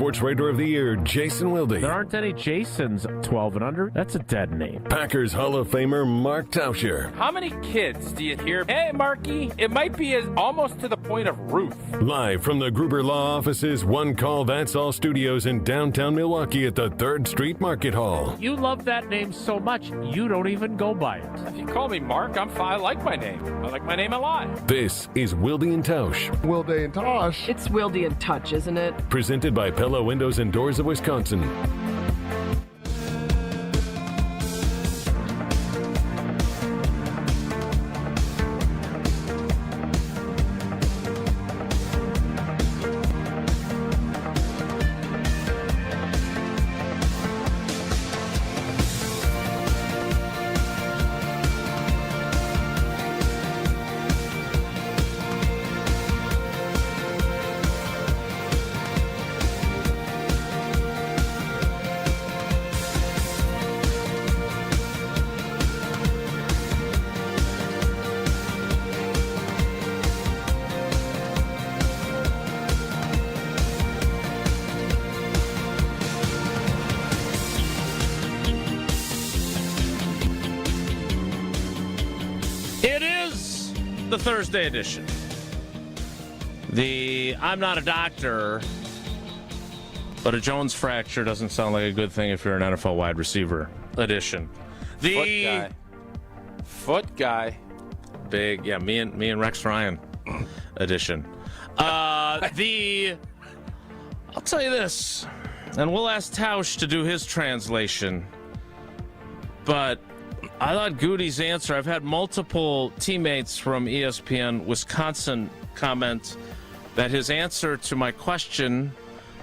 Sports Writer of the Year, Jason Wilde. There aren't any Jasons 12 and under. That's a dead name. Packers Hall of Famer, Mark Tauscher. How many kids do you hear, hey, Marky? It might be almost to the point of Ruth. Live from the Gruber Law Office's One Call That's All studios in downtown Milwaukee at the 3rd Street Market Hall. You love that name so much, you don't even go by it. If you call me Mark, I'm fine. I like my name. I like my name a lot. This is Wilde and Tausch. Wilde and Tausch. It's Wilde and Touch, isn't it? Presented by Pella Windows and Doors of Wisconsin. The Thursday edition. The I'm not a doctor, but a Jones fracture doesn't sound like a good thing if you're an NFL wide receiver edition. The Foot guy. Big, yeah, me and Rex Ryan edition. I'll tell you this, and we'll ask Tausch to do his translation, but I thought Goody's answer, I've had multiple teammates from ESPN Wisconsin comment that his answer to my question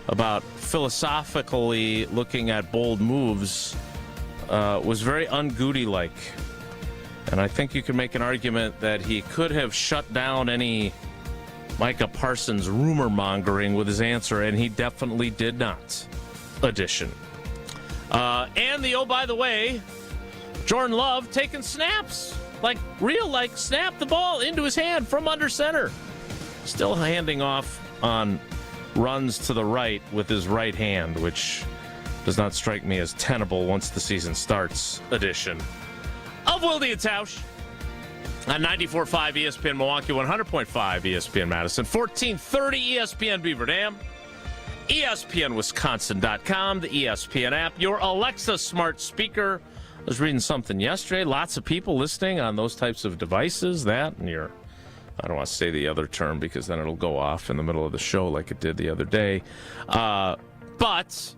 about philosophically looking at bold moves was very un-Goody-like. And I think you can make an argument that he could have shut down any Micah Parsons rumor mongering with his answer, and he definitely did not. Edition. And the, oh, by the way, Jordan Love taking snaps, like snap the ball into his hand from under center. Still handing off on runs to the right with his right hand, which does not strike me as tenable once the season starts. Edition of Wilde and Tausch on 94.5 ESPN Milwaukee, 100.5 ESPN Madison, 1430 ESPN Beaver Dam, ESPNWisconsin.com, the ESPN app, your Alexa smart speaker. I was reading something yesterday. Lots of people listening on those types of devices. That and your, I don't want to say the other term because then it'll go off in the middle of the show like it did the other day. But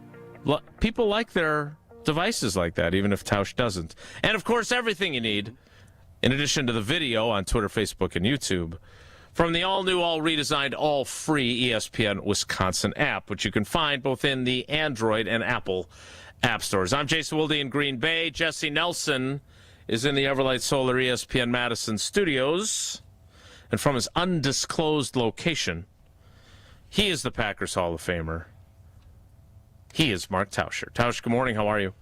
people like their devices like that, even if Tausch doesn't. And, of course, everything you need, in addition to the video on Twitter, Facebook, and YouTube, from the all-new, all-redesigned, all-free ESPN Wisconsin app, which you can find both in the Android and Apple app stores. I'm Jason Wilde in Green Bay. Jesse Nelson is in the Everlight Solar ESPN Madison studios. And from his undisclosed location, he is the Packers Hall of Famer. He is Mark Tauscher. Tausch, good morning. How are you?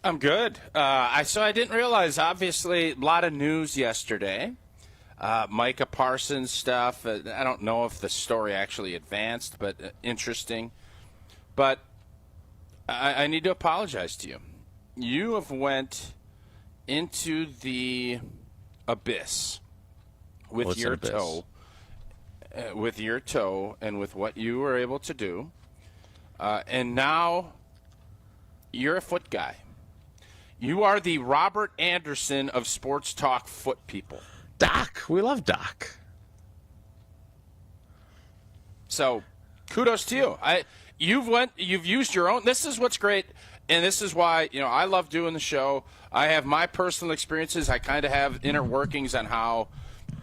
I'm good. I didn't realize, obviously, a lot of news yesterday. Micah Parsons stuff. I don't know if the story actually advanced, but interesting. But I need to apologize to you. You have went into the abyss with your toe, and with what you were able to do, and now you're a foot guy. You are the Robert Anderson of sports talk foot people. Doc, we love Doc. So, kudos to you. You've used your own. This is what's great, and this is why I love doing the show. I have my personal experiences. I kind of have inner workings on how,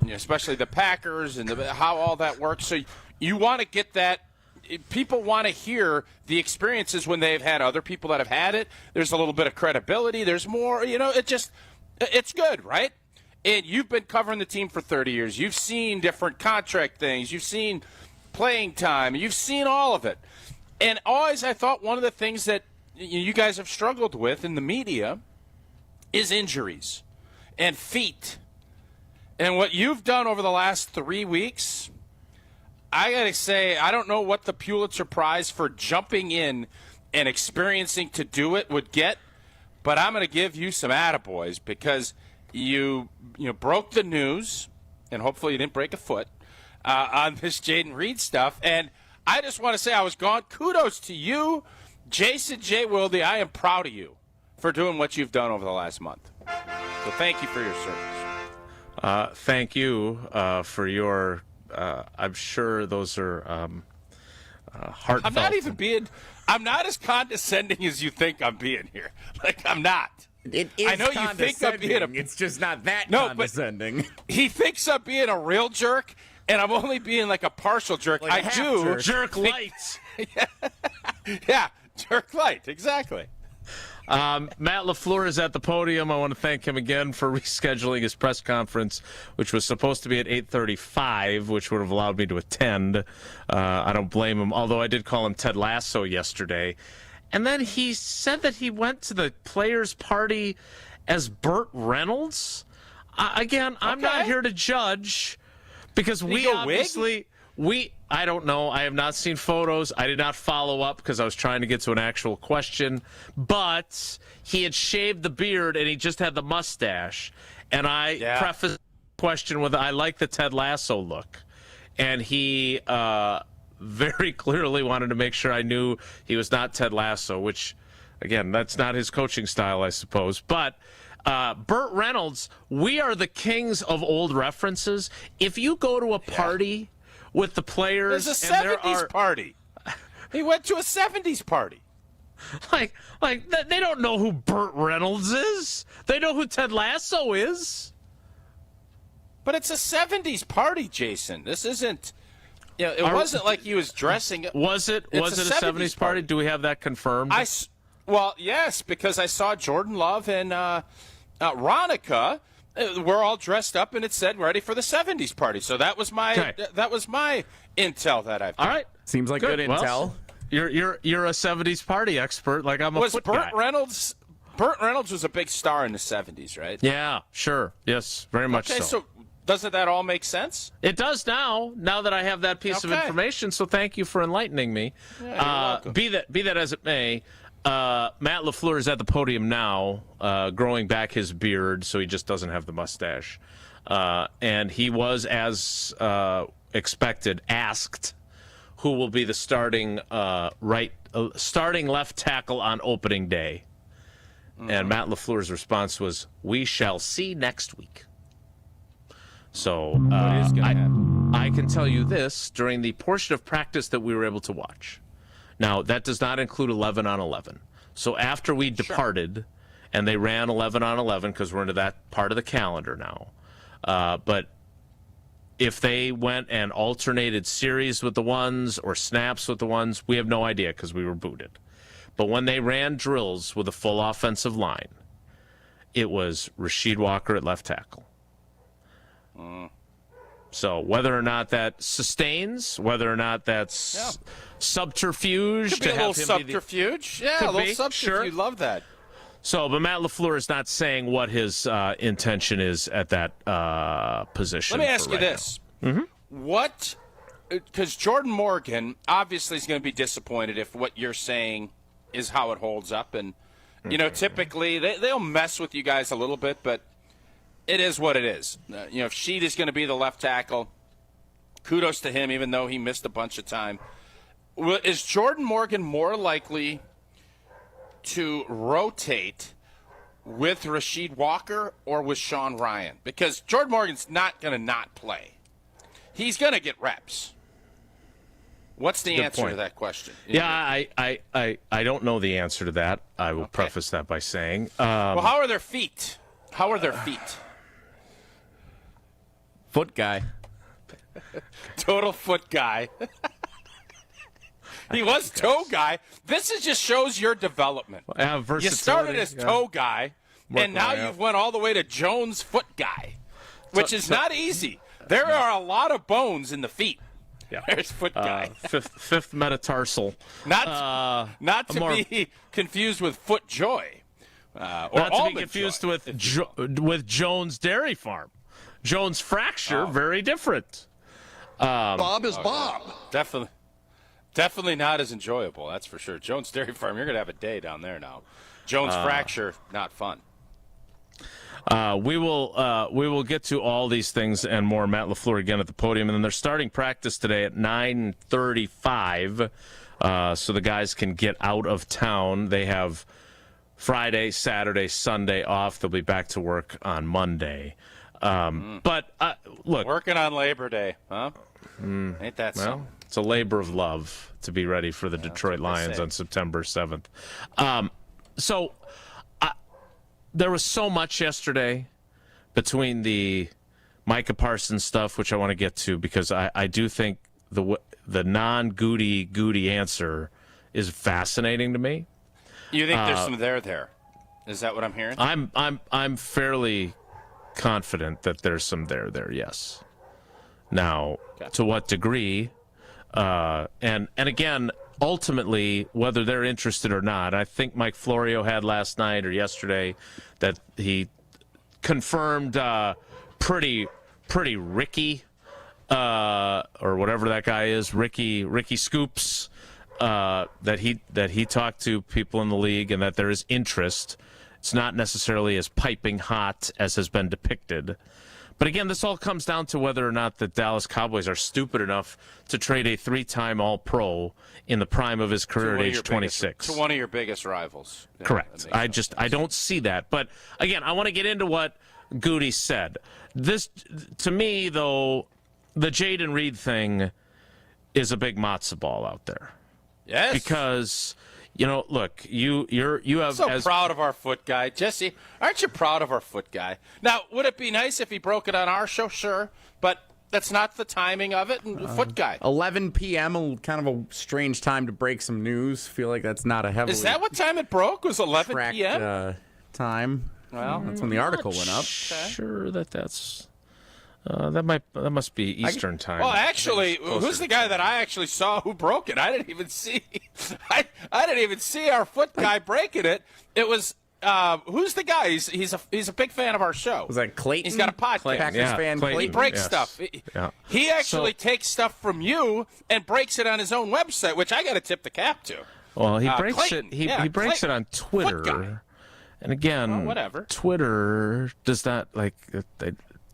especially the Packers and how all that works. So you want to get that. People want to hear the experiences when they've had other people that have had it. There's a little bit of credibility. There's more. It's good, right? And you've been covering the team for 30 years. You've seen different contract things. You've seen playing time. You've seen all of it. And always I thought one of the things that you guys have struggled with in the media is injuries and feet. And what you've done over the last 3 weeks, I got to say, I don't know what the Pulitzer Prize for jumping in and experiencing to do it would get, but I'm going to give you some attaboys because you broke the news, and hopefully you didn't break a foot, on this Jaden Reed stuff. And I just want to say I was gone. Kudos to you, Jason J. Wilde. I am proud of you for doing what you've done over the last month. So thank you for your service. Thank you for your. I'm sure those are heartfelt. I'm not as condescending as you think I'm being here. Like, I'm not. It is I know you think I'm being it's just not that No, condescending. He thinks I'm being a real jerk, and I'm only being like a partial jerk. Like I do. Jerk light. Yeah, jerk light. Exactly. Matt Lafleur is at the podium. I want to thank him again for rescheduling his press conference, which was supposed to be at 8:35, which would have allowed me to attend. I don't blame him, although I did call him Ted Lasso yesterday. And then he said that he went to the players' party as Burt Reynolds. Again, I'm not here to judge because we obviously... I don't know. I have not seen photos. I did not follow up because I was trying to get to an actual question. But he had shaved the beard and he just had the mustache. And I prefaced the question with, I like the Ted Lasso look. And he very clearly wanted to make sure I knew he was not Ted Lasso, which, again, that's not his coaching style, I suppose. But Burt Reynolds, we are the kings of old references. If you go to a party... with the players. There's a 70s party. He went to a 70s party. Like they don't know who Burt Reynolds is. They know who Ted Lasso is. But it's a 70s party, Jason. This isn't. It wasn't like he was dressing. Was it? Was it a 70s party? Do we have that confirmed? Well, yes, because I saw Jordan Love and Ronica. We're all dressed up, and it said "ready for the '70s party." So that was my intel that I've. All right, seems like good intel. Well, you're a '70s party expert, like I'm a foot guy. Burt Reynolds was a big star in the '70s, right? Yeah, sure, yes, very much so. Okay, so doesn't that all make sense? It does now that I have that piece of information. So thank you for enlightening me. Yeah, you're welcome. Be that as it may. Matt Lafleur is at the podium now, growing back his beard, so he just doesn't have the mustache. And he was, as expected, asked who will be the starting left tackle on opening day. And Matt Lafleur's response was, "We shall see next week." So I can tell you this, during the portion of practice that we were able to watch. Now, that does not include 11 on 11. So after we departed, and they ran 11 on 11, because we're into that part of the calendar now, but if they went and alternated series with the ones or snaps with the ones, we have no idea because we were booted. But when they ran drills with a full offensive line, it was Rasheed Walker at left tackle. So whether or not that sustains, whether or not that's subterfuge Could be to a have little him subterfuge. be the, A little subterfuge. Sure. Love that. So, but Matt Lafleur is not saying what his intention is at that position. Let me ask you this. What, because Jordan Morgan obviously is going to be disappointed if what you're saying is how it holds up. And, typically they'll mess with you guys a little bit, but it is what it is. If Sheed is going to be the left tackle, kudos to him, even though he missed a bunch of time. Is Jordan Morgan more likely to rotate with Rasheed Walker or with Sean Ryan? Because Jordan Morgan's not going to not play. He's going to get reps. What's the answer to that question? Yeah, I don't know the answer to that. I will preface that by saying. Well, how are their feet? Foot guy. Total foot guy. He was toe guy. This just shows your development. You started as toe guy, and now you've went all the way to Jones foot guy, which is not easy. There are a lot of bones in the feet. Yeah. There's foot guy. Fifth metatarsal. Not to be confused with foot joy. Not to be confused with Jones Dairy Farm. Jones fracture, very different. Bob is Bob. Definitely not as enjoyable, that's for sure. Jones Dairy Farm, you're going to have a day down there now. Jones Fracture, not fun. We will get to all these things and more. Matt Lafleur again at the podium, and then they're starting practice today at 9:35, so the guys can get out of town. They have Friday, Saturday, Sunday off. They'll be back to work on Monday. But look, working on Labor Day, huh? Ain't that something? It's a labor of love to be ready for the Detroit Lions on September 7th. There was so much yesterday between the Micah Parsons stuff, which I want to get to, because I do think the non-Goody answer is fascinating to me. You think there's some there? Is that what I'm hearing? I'm fairly confident that there's some there. Yes. Now, to what degree? And again, ultimately, whether they're interested or not, I think Mike Florio had last night or yesterday that he confirmed pretty Ricky or whatever that guy is, Ricky Scoops, that he talked to people in the league and that there is interest. It's not necessarily as piping hot as has been depicted. But again, this all comes down to whether or not the Dallas Cowboys are stupid enough to trade a 3-time All-Pro in the prime of his career at age 26. To one of your biggest rivals. Yeah, correct. I don't see that. But again, I want to get into what Goody said. This, to me, though, the Jaden Reed thing is a big matzo ball out there. Yes. Because, look, you have so proud of our foot guy. Jesse, aren't you proud of our foot guy? Now, would it be nice if he broke it on our show? Sure. But that's not the timing of it. And foot guy. 11 p.m., kind of a strange time to break some news. Feel like that's not a heavily Is that what time it broke? Was 11 p.m.? Time. Well, that's when the article went up. Sure that's... that must be Eastern time. Well, actually, who's the guy that I actually saw who broke it? I didn't even see. I didn't even see our foot guy breaking it. It was who's the guy? He's a big fan of our show. Was that Clayton? He's got a podcast. Packers fan. Clayton. He breaks stuff. He actually takes stuff from you and breaks it on his own website, which I got to tip the cap to. Well, he breaks Clayton. it. He breaks it on Twitter. And again, whatever. Twitter does not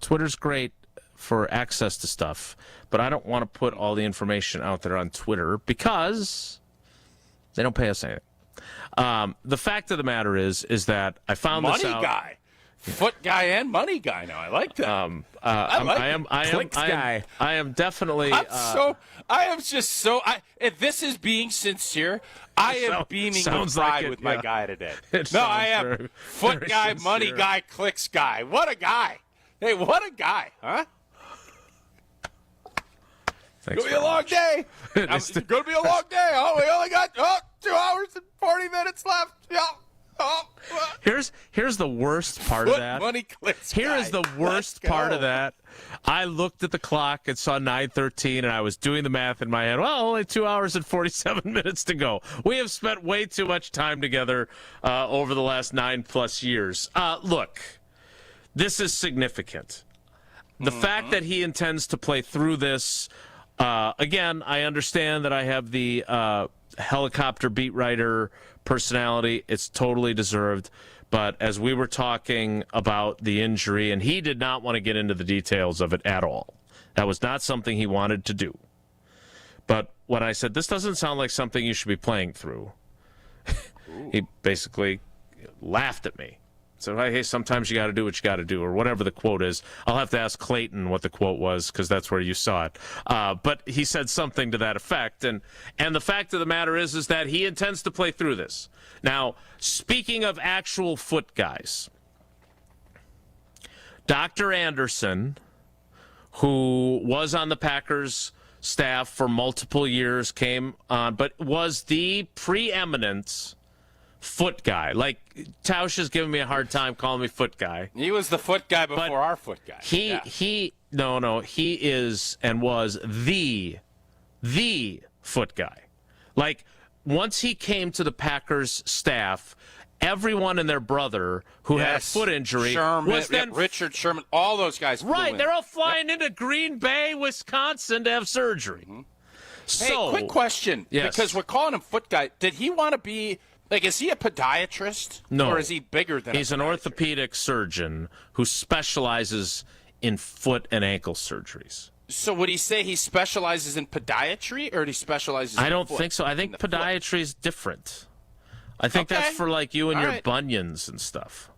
Twitter's great for access to stuff, but I don't want to put all the information out there on Twitter because they don't pay us anything. The fact of the matter is that I found this out. Money guy, foot guy, and money guy. Now I like that. I am definitely. If this is being sincere, I am beaming with pride with my guy today. I am foot guy, sincere. Money guy, clicks guy. What a guy! Hey, what a guy, huh? Thanks It's going to be a long day. It's going to be a long day. Oh, we only got 2 hours and 40 minutes left. Yeah. Here's the worst part of that. Money clicks. Here is the worst part of that. I looked at the clock and saw 9:13, and I was doing the math in my head. Well, only 2 hours and 47 minutes to go. We have spent way too much time together over the last 9+ years. Look, this is significant. The fact that he intends to play through this. Again, I understand that I have the helicopter beat writer personality. It's totally deserved. But as we were talking about the injury, and he did not want to get into the details of it at all. That was not something he wanted to do. But when I said, this doesn't sound like something you should be playing through, he basically laughed at me. So, hey, sometimes you got to do what you got to do, or whatever the quote is. I'll have to ask Clayton what the quote was, because that's where you saw it. But he said something to that effect. And the fact of the matter is that he intends to play through this. Now, speaking of actual foot guys, Dr. Anderson, who was on the Packers staff for multiple years, came on, but was the preeminent foot guy. Like, Tausch is giving me a hard time calling me foot guy. He was the foot guy before our foot guy. He is and was the foot guy. Like, once he came to the Packers staff everyone and their brother who had a foot injury Sherman, was then Richard Sherman, all those guys. Right, they're all flying into Green Bay, Wisconsin to have surgery. Hey, So, quick question, yes. because we're calling him foot guy. Did he want to be is he a podiatrist? No. Or is he bigger than? He's an orthopedic surgeon who specializes in foot and ankle surgeries. So would he say he specializes in podiatry, or he specializes? I in don't foot? think so. I think podiatry is different. I think Okay. that's for like you and All your right. bunions and stuff.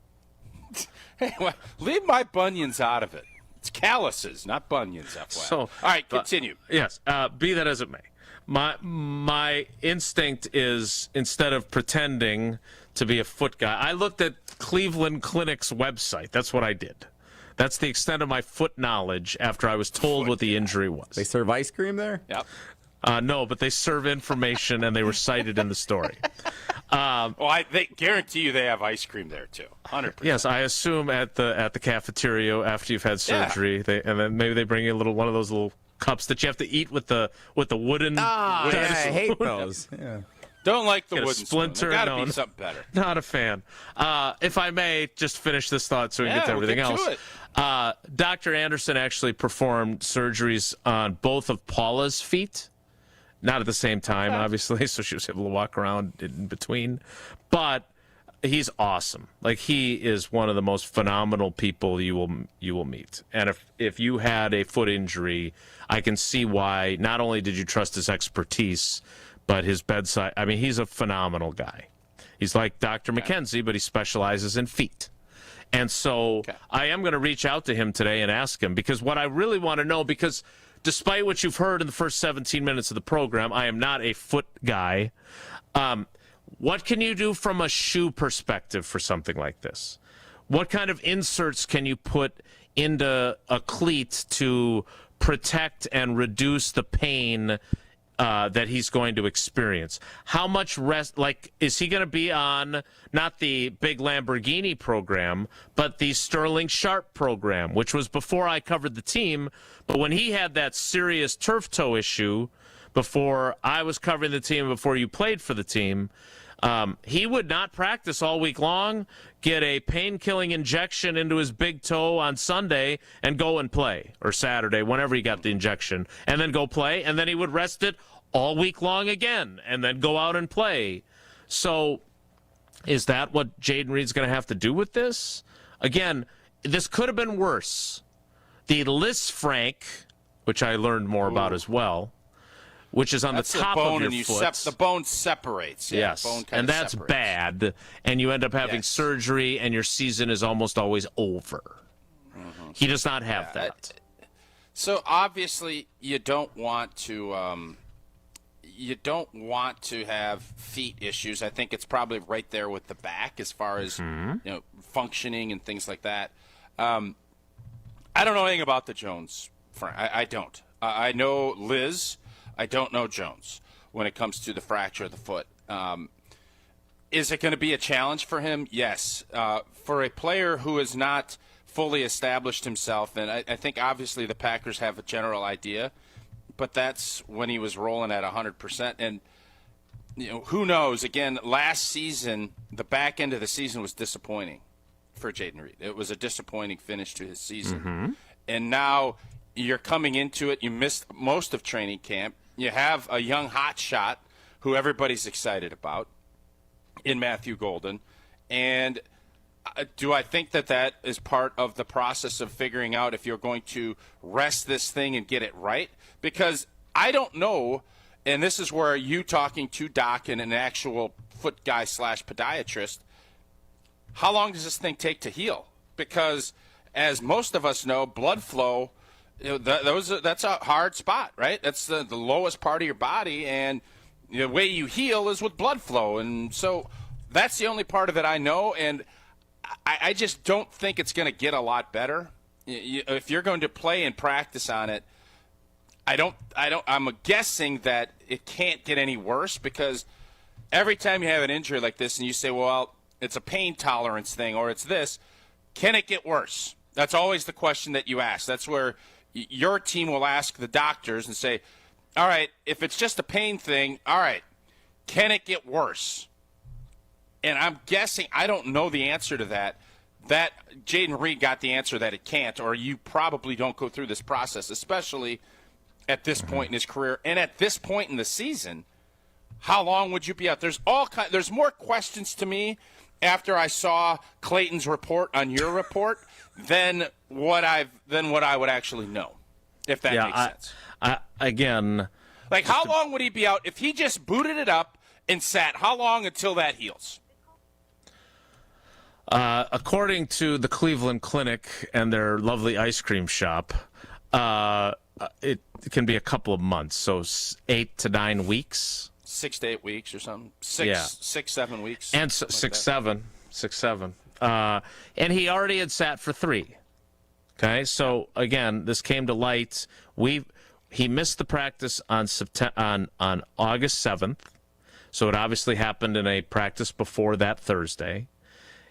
Hey, well, leave my bunions out of it. It's calluses, not bunions. FYI. So, all right, continue. Yes, be that as it may. My instinct is, instead of pretending to be a foot guy, I looked at Cleveland Clinic's website. That's what I did. That's the extent of my foot knowledge after I was told what the injury was. They serve ice cream there? Yep. No, but they serve information, and they were cited in the story. They guarantee you they have ice cream there too. 100%. Yes, I assume at the cafeteria after you've had surgery, and then maybe they bring you one of those little cups that you have to eat with the wooden. Yeah, I dinosaur. hate those. Yeah. Don't like the Get a wooden splinter, spoon. There gotta no. be something better. Not a fan. If I may, just finish this thought so we can get to we'll everything get to else. it. Dr. Anderson actually performed surgeries on both of Paula's feet. Not at the same time, obviously, so she was able to walk around in between. But he's awesome. Like, he is one of the most phenomenal people you will meet. And if you had a foot injury, I can see why not only did you trust his expertise, but his bedside. I mean, he's a phenomenal guy. He's like Dr. McKenzie, but he specializes in feet. And so I am going to reach out to him today and ask him, because what I really want to know, because despite what you've heard in the first 17 minutes of the program, I am not a foot guy. What can you do from a shoe perspective for something like this? What kind of inserts can you put into a cleat to protect and reduce the pain that he's going to experience? How much rest, is he going to be on not the big Lamborghini program, but the Sterling Sharp program, which was before I covered the team, but when he had that serious turf toe issue before I was covering the team, before you played for the team, he would not practice all week long, get a pain-killing injection into his big toe on Sunday and go and play, or Saturday, whenever he got the injection, and then go play, and then he would rest it all week long again, and then go out and play. So is that what Jaden Reed's going to have to do with this? Again, this could have been worse. The Lisfranc, which I learned more about as well, which is on That's the top the bone of your and foot. the bone separates. Yeah, Yes, the bone and that's separates. bad, and you end up having surgery, and your season is almost always over. He does not have that. So obviously, you don't want to have feet issues. I think it's probably right there with the back as far as functioning and things like that. I don't know anything about the Jones front. I don't. I know Liz. I don't know Jones when it comes to the fracture of the foot. Is it going to be a challenge for him? Yes. For a player who has not fully established himself, and I think obviously the Packers have a general idea, but that's when he was rolling at 100%. And who knows? Again, last season, the back end of the season was disappointing for Jaden Reed. It was a disappointing finish to his season. And now you're coming into it. You missed most of training camp. You have a young hot shot who everybody's excited about in Matthew Golden. And do I think that is part of the process of figuring out if you're going to rest this thing and get it right? Because I don't know, and this is where you talking to Doc and an actual foot guy / podiatrist, how long does this thing take to heal? Because as most of us know, blood flow, that's a hard spot, right? That's the lowest part of your body, and the way you heal is with blood flow. And so that's the only part of it I know, and I just don't think it's going to get a lot better. If you're going to play and practice on it, I'm guessing that it can't get any worse, because every time you have an injury like this and you say, well, it's a pain tolerance thing or it's this, can it get worse? That's always the question that you ask. That's where your team will ask the doctors and say, all right, if it's just a pain thing, all right, can it get worse? And I'm guessing, I don't know the answer to that Jaden Reed got the answer that it can't, or you probably don't go through this process, especially at this point in his career. And at this point in the season, how long would you be out? There's more questions to me after I saw Clayton's report on your report than what I would actually know, if that makes sense. Again, like, how long would he be out if he just booted it up and sat? How long until that heals? According to the Cleveland Clinic and their lovely ice cream shop, it can be a couple of months, so 8 to 9 weeks. 6 to 8 weeks or something. 6-7 weeks. And 6-7. And he already had sat for 3. Okay, so again, this came to light. He missed the practice on August 7th, so it obviously happened in a practice before that Thursday.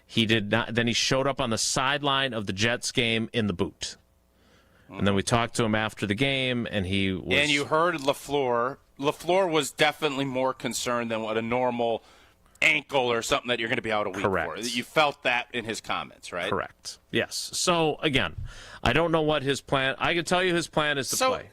He did not. Then he showed up on the sideline of the Jets game in the boot. And then we talked to him after the game, and he was... And you heard Lafleur. Lafleur was definitely more concerned than what a normal ankle or something that you're going to be out a week for. You felt that in his comments, right? Correct. Yes. So, again, I don't know what his plan... I can tell you his plan is to play.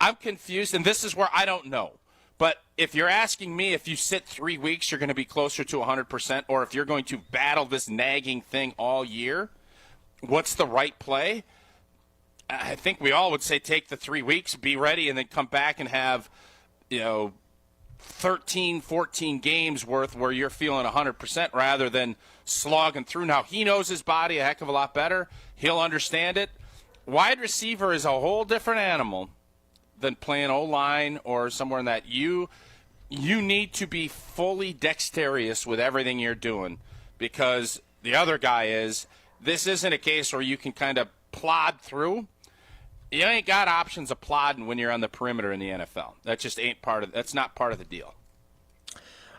I'm confused, and this is where I don't know. But if you're asking me if you sit 3 weeks, you're going to be closer to 100%, or if you're going to battle this nagging thing all year, what's the right play? I think we all would say take the 3 weeks, be ready, and then come back and have, 13, 14 games worth where you're feeling 100% rather than slogging through. Now, he knows his body a heck of a lot better. He'll understand it. Wide receiver is a whole different animal than playing O-line or somewhere in that. You need to be fully dexterous with everything you're doing, because the other guy is, this isn't a case where you can kind of plod through. You ain't got options of plodding when you're on the perimeter in the NFL. That just ain't that's not part of the deal.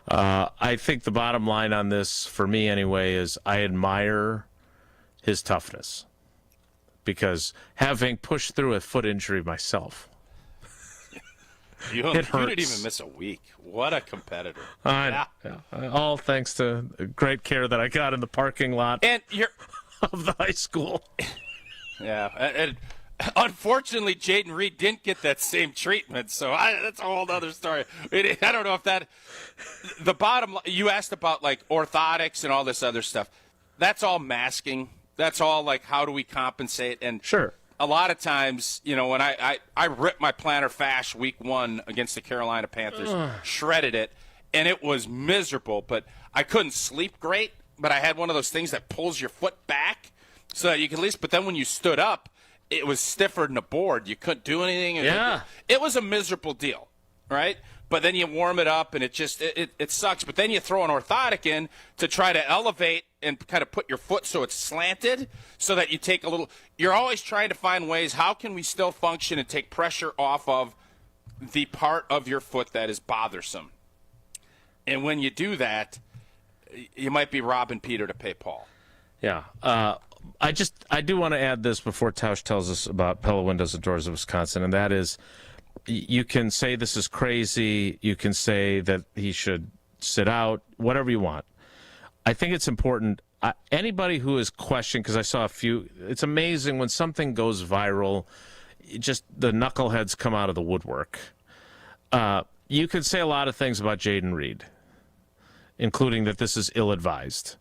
I think the bottom line on this, for me anyway, is I admire his toughness, because having pushed through a foot injury myself, you didn't even miss a week. What a competitor. Yeah. All thanks to great care that I got in the parking lot of the high school. Yeah. And unfortunately, Jaden Reed didn't get that same treatment, so that's a whole other story. I don't know if that – the bottom – you asked about, like, orthotics and all this other stuff. That's all masking. That's all, like, how do we compensate? And sure. A lot of times, when I ripped my plantar fascia week 1 against the Carolina Panthers, shredded it, and it was miserable. But I couldn't sleep great, but I had one of those things that pulls your foot back so that you can at least – but then when you stood up, it was stiffer than a board. You couldn't do anything. Yeah. It was a miserable deal, right? But then you warm it up, and it sucks. But then you throw an orthotic in to try to elevate and kind of put your foot so it's slanted so that you take a little – you're always trying to find ways, how can we still function and take pressure off of the part of your foot that is bothersome? And when you do that, you might be robbing Peter to pay Paul. Yeah. I do want to add this before Tausch tells us about Pella Windows and Doors of Wisconsin, and that is, you can say this is crazy. You can say that he should sit out, whatever you want. I think it's important. Anybody who is questioning, because I saw a few, it's amazing when something goes viral, just the knuckleheads come out of the woodwork. You could say a lot of things about Jaden Reed, including that this is ill-advised.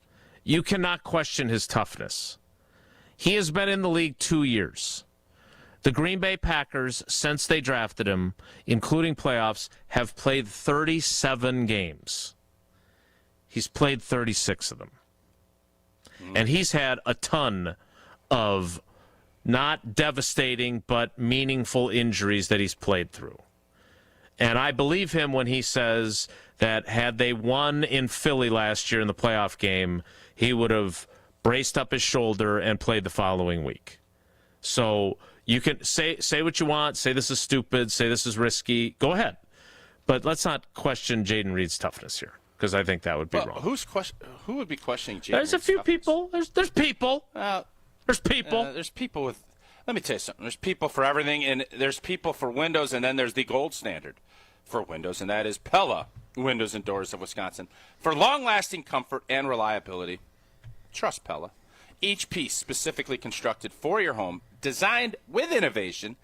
You cannot question his toughness. He has been in the league 2 years. The Green Bay Packers, since they drafted him, including playoffs, have played 37 games. He's played 36 of them. And he's had a ton of not devastating but meaningful injuries that he's played through. And I believe him when he says that had they won in Philly last year in the playoff game, he would have braced up his shoulder and played the following week. So you can say what you want, say this is stupid, say this is risky, go ahead. But let's not question Jaden Reed's toughness here, because I think that would be wrong. Who would be questioning Jaden There's Reed's a few toughness? people. There's people. There's people. There's people with – let me tell you something. There's people for everything, and there's people for Windows, and then there's the gold standard for Windows, and that is Pella Windows and Doors of Wisconsin. For long-lasting comfort and reliability, trust Pella. Each piece specifically constructed for your home, designed with innovation,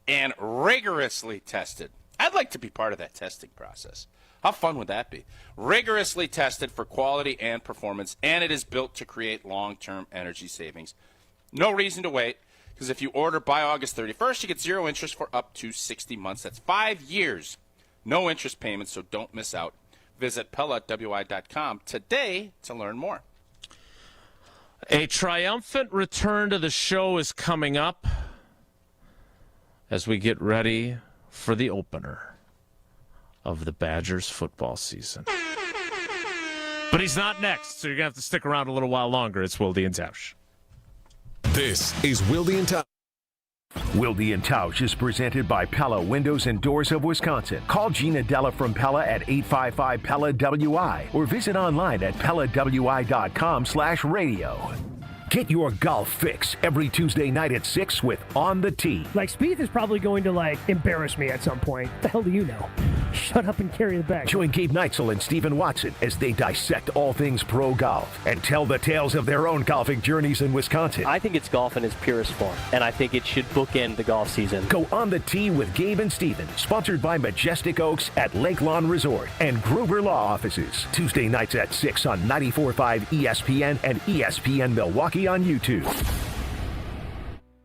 and rigorously tested. I'd like to be part of that testing process. How fun would that be? Rigorously tested for quality and performance, and it is built to create long-term energy savings. No reason to wait, because if you order by August 31st, you get 0 interest for up to 60 months. That's 5 years. No interest payments, so don't miss out. Visit PellaWI.com today to learn more. A triumphant return to the show is coming up as we get ready for the opener of the Badgers football season. But he's not next, so you're going to have to stick around a little while longer. It's Wilde and Tausch. This is Wilde and Tausch. Wilde and Tausch is presented by Pella Windows and Doors of Wisconsin. Call Gina Della from Pella at 855-PELLA-WI or visit online at PellaWI.com/radio. Get your golf fix every Tuesday night at 6 with On the Tee. Spieth is probably going to, embarrass me at some point. The hell do you know? Shut up and carry the bag. Join Gabe Neitzel and Stephen Watson as they dissect all things pro golf and tell the tales of their own golfing journeys in Wisconsin. I think it's golf in its purest form, and I think it should bookend the golf season. Go On the Tee with Gabe and Stephen, sponsored by Majestic Oaks at Lake Lawn Resort and Gruber Law Offices. Tuesday nights at 6 on 94.5 ESPN and ESPN Milwaukee on YouTube.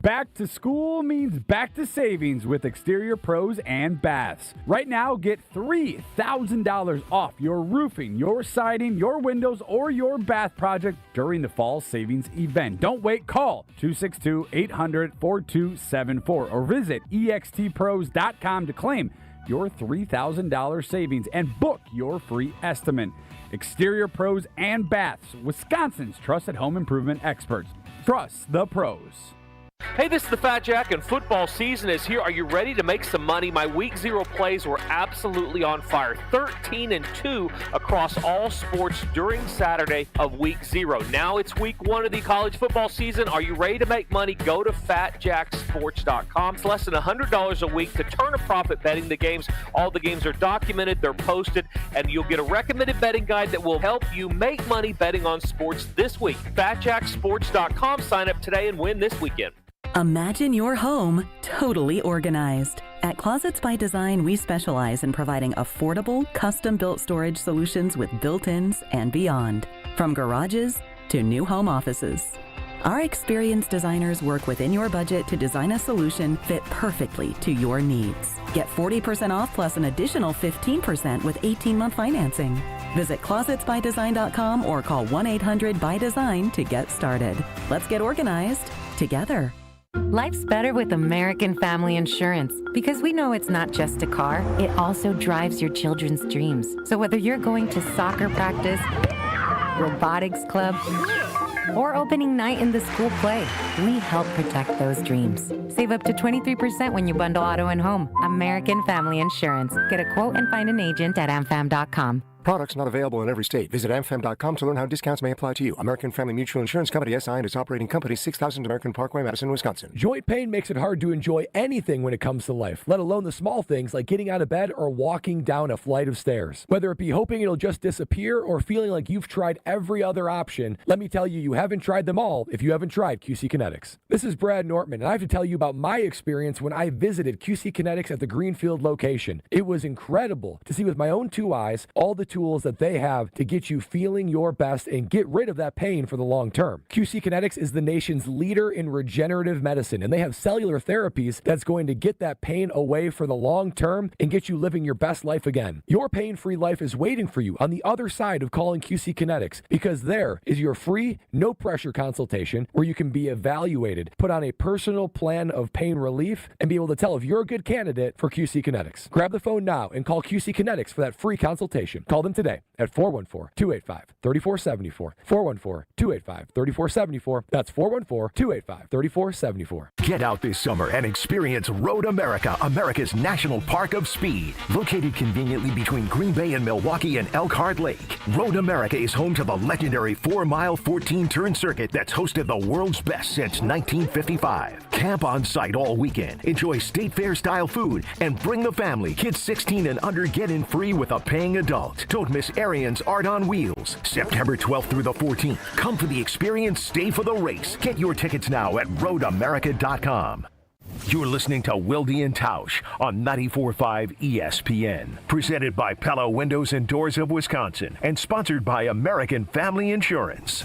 Back to school means back to savings with Exterior Pros and Baths. Right now, get $3,000 off your roofing, your siding, your windows, or your bath project during the fall savings event. Don't wait. Call 262-800-4274 or visit extpros.com to claim your $3,000 savings and book your free estimate. Exterior Pros and Baths, Wisconsin's trusted home improvement experts. Trust the pros. Hey, this is the Fat Jack, and football season is here. Are you ready to make some money? My Week 0 plays were absolutely on fire. 13-2 across all sports during Saturday of Week 0. Now it's Week 1 of the college football season. Are you ready to make money? Go to FatJackSports.com. It's less than $100 a week to turn a profit betting the games. All the games are documented, they're posted, and you'll get a recommended betting guide that will help you make money betting on sports this week. FatJackSports.com. Sign up today and win this weekend. Imagine your home totally organized. At Closets by Design, we specialize in providing affordable, custom-built storage solutions with built-ins and beyond, from garages to new home offices. Our experienced designers work within your budget to design a solution fit perfectly to your needs. Get 40% off plus an additional 15% with 18-month financing. Visit closetsbydesign.com or call 1-800-BY-DESIGN to get started. Let's get organized together. Life's better with American Family Insurance because we know it's not just a car, it also drives your children's dreams. So whether you're going to soccer practice, robotics club, or opening night in the school play, we help protect those dreams. Save up to 23% when you bundle auto and home. American Family Insurance. Get a quote and find an agent at amfam.com. Products not available in every state. Visit amfam.com to learn how discounts may apply to you. American Family Mutual Insurance Company, SI, and its operating company, 6000 American Parkway, Madison, Wisconsin. Joint pain makes it hard to enjoy anything when it comes to life, let alone the small things like getting out of bed or walking down a flight of stairs. Whether it be hoping it'll just disappear or feeling like you've tried every other option, let me tell you, you haven't tried them all if you haven't tried QC Kinetics. This is Brad Nortman, and I have to tell you about my experience when I visited QC Kinetics at the Greenfield location. It was incredible to see with my own two eyes all the tools that they have to get you feeling your best and get rid of that pain for the long term. QC Kinetics is the nation's leader in regenerative medicine, and they have cellular therapies that's going to get that pain away for the long term and get you living your best life again. Your pain-free life is waiting for you on the other side of calling QC Kinetics, because there is your free, no-pressure consultation where you can be evaluated, put on a personal plan of pain relief, and be able to tell if you're a good candidate for QC Kinetics. Grab the phone now and call QC Kinetics for that free consultation. Call Call them today at 414-285-3474. 414-285-3474. That's 414-285-3474. Get out this summer and experience Road America, America's national park of speed. Located conveniently between Green Bay and Milwaukee and Elkhart Lake, Road America is home to the legendary 4-mile, 14-turn circuit that's hosted the world's best since 1955. Camp on site all weekend, enjoy state fair-style food, and bring the family. Kids 16 and under get in free with a paying adult. Don't miss Arian's Art on Wheels, September 12th through the 14th. Come for the experience, stay for the race. Get your tickets now at roadamerica.com. You're listening to Wilde and Tausch on 94.5 ESPN. Presented by Pella Windows and Doors of Wisconsin and sponsored by American Family Insurance.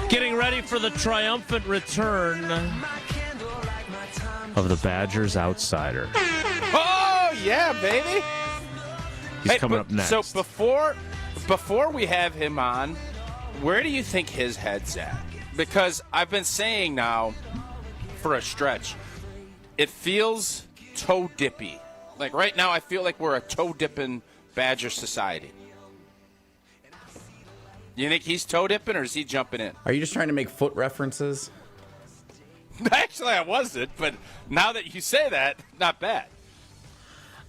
Getting ready for the triumphant return of the Badgers outsider. Oh, yeah, baby. He's coming up next. So before we have him on, where do you think his head's at? Because I've been saying now for a stretch, it feels toe-dippy. Like right now I feel like we're a toe-dipping Badger society. You think he's toe-dipping or is he jumping in? Are you just trying to make foot references? Actually, I wasn't, but now that you say that, not bad.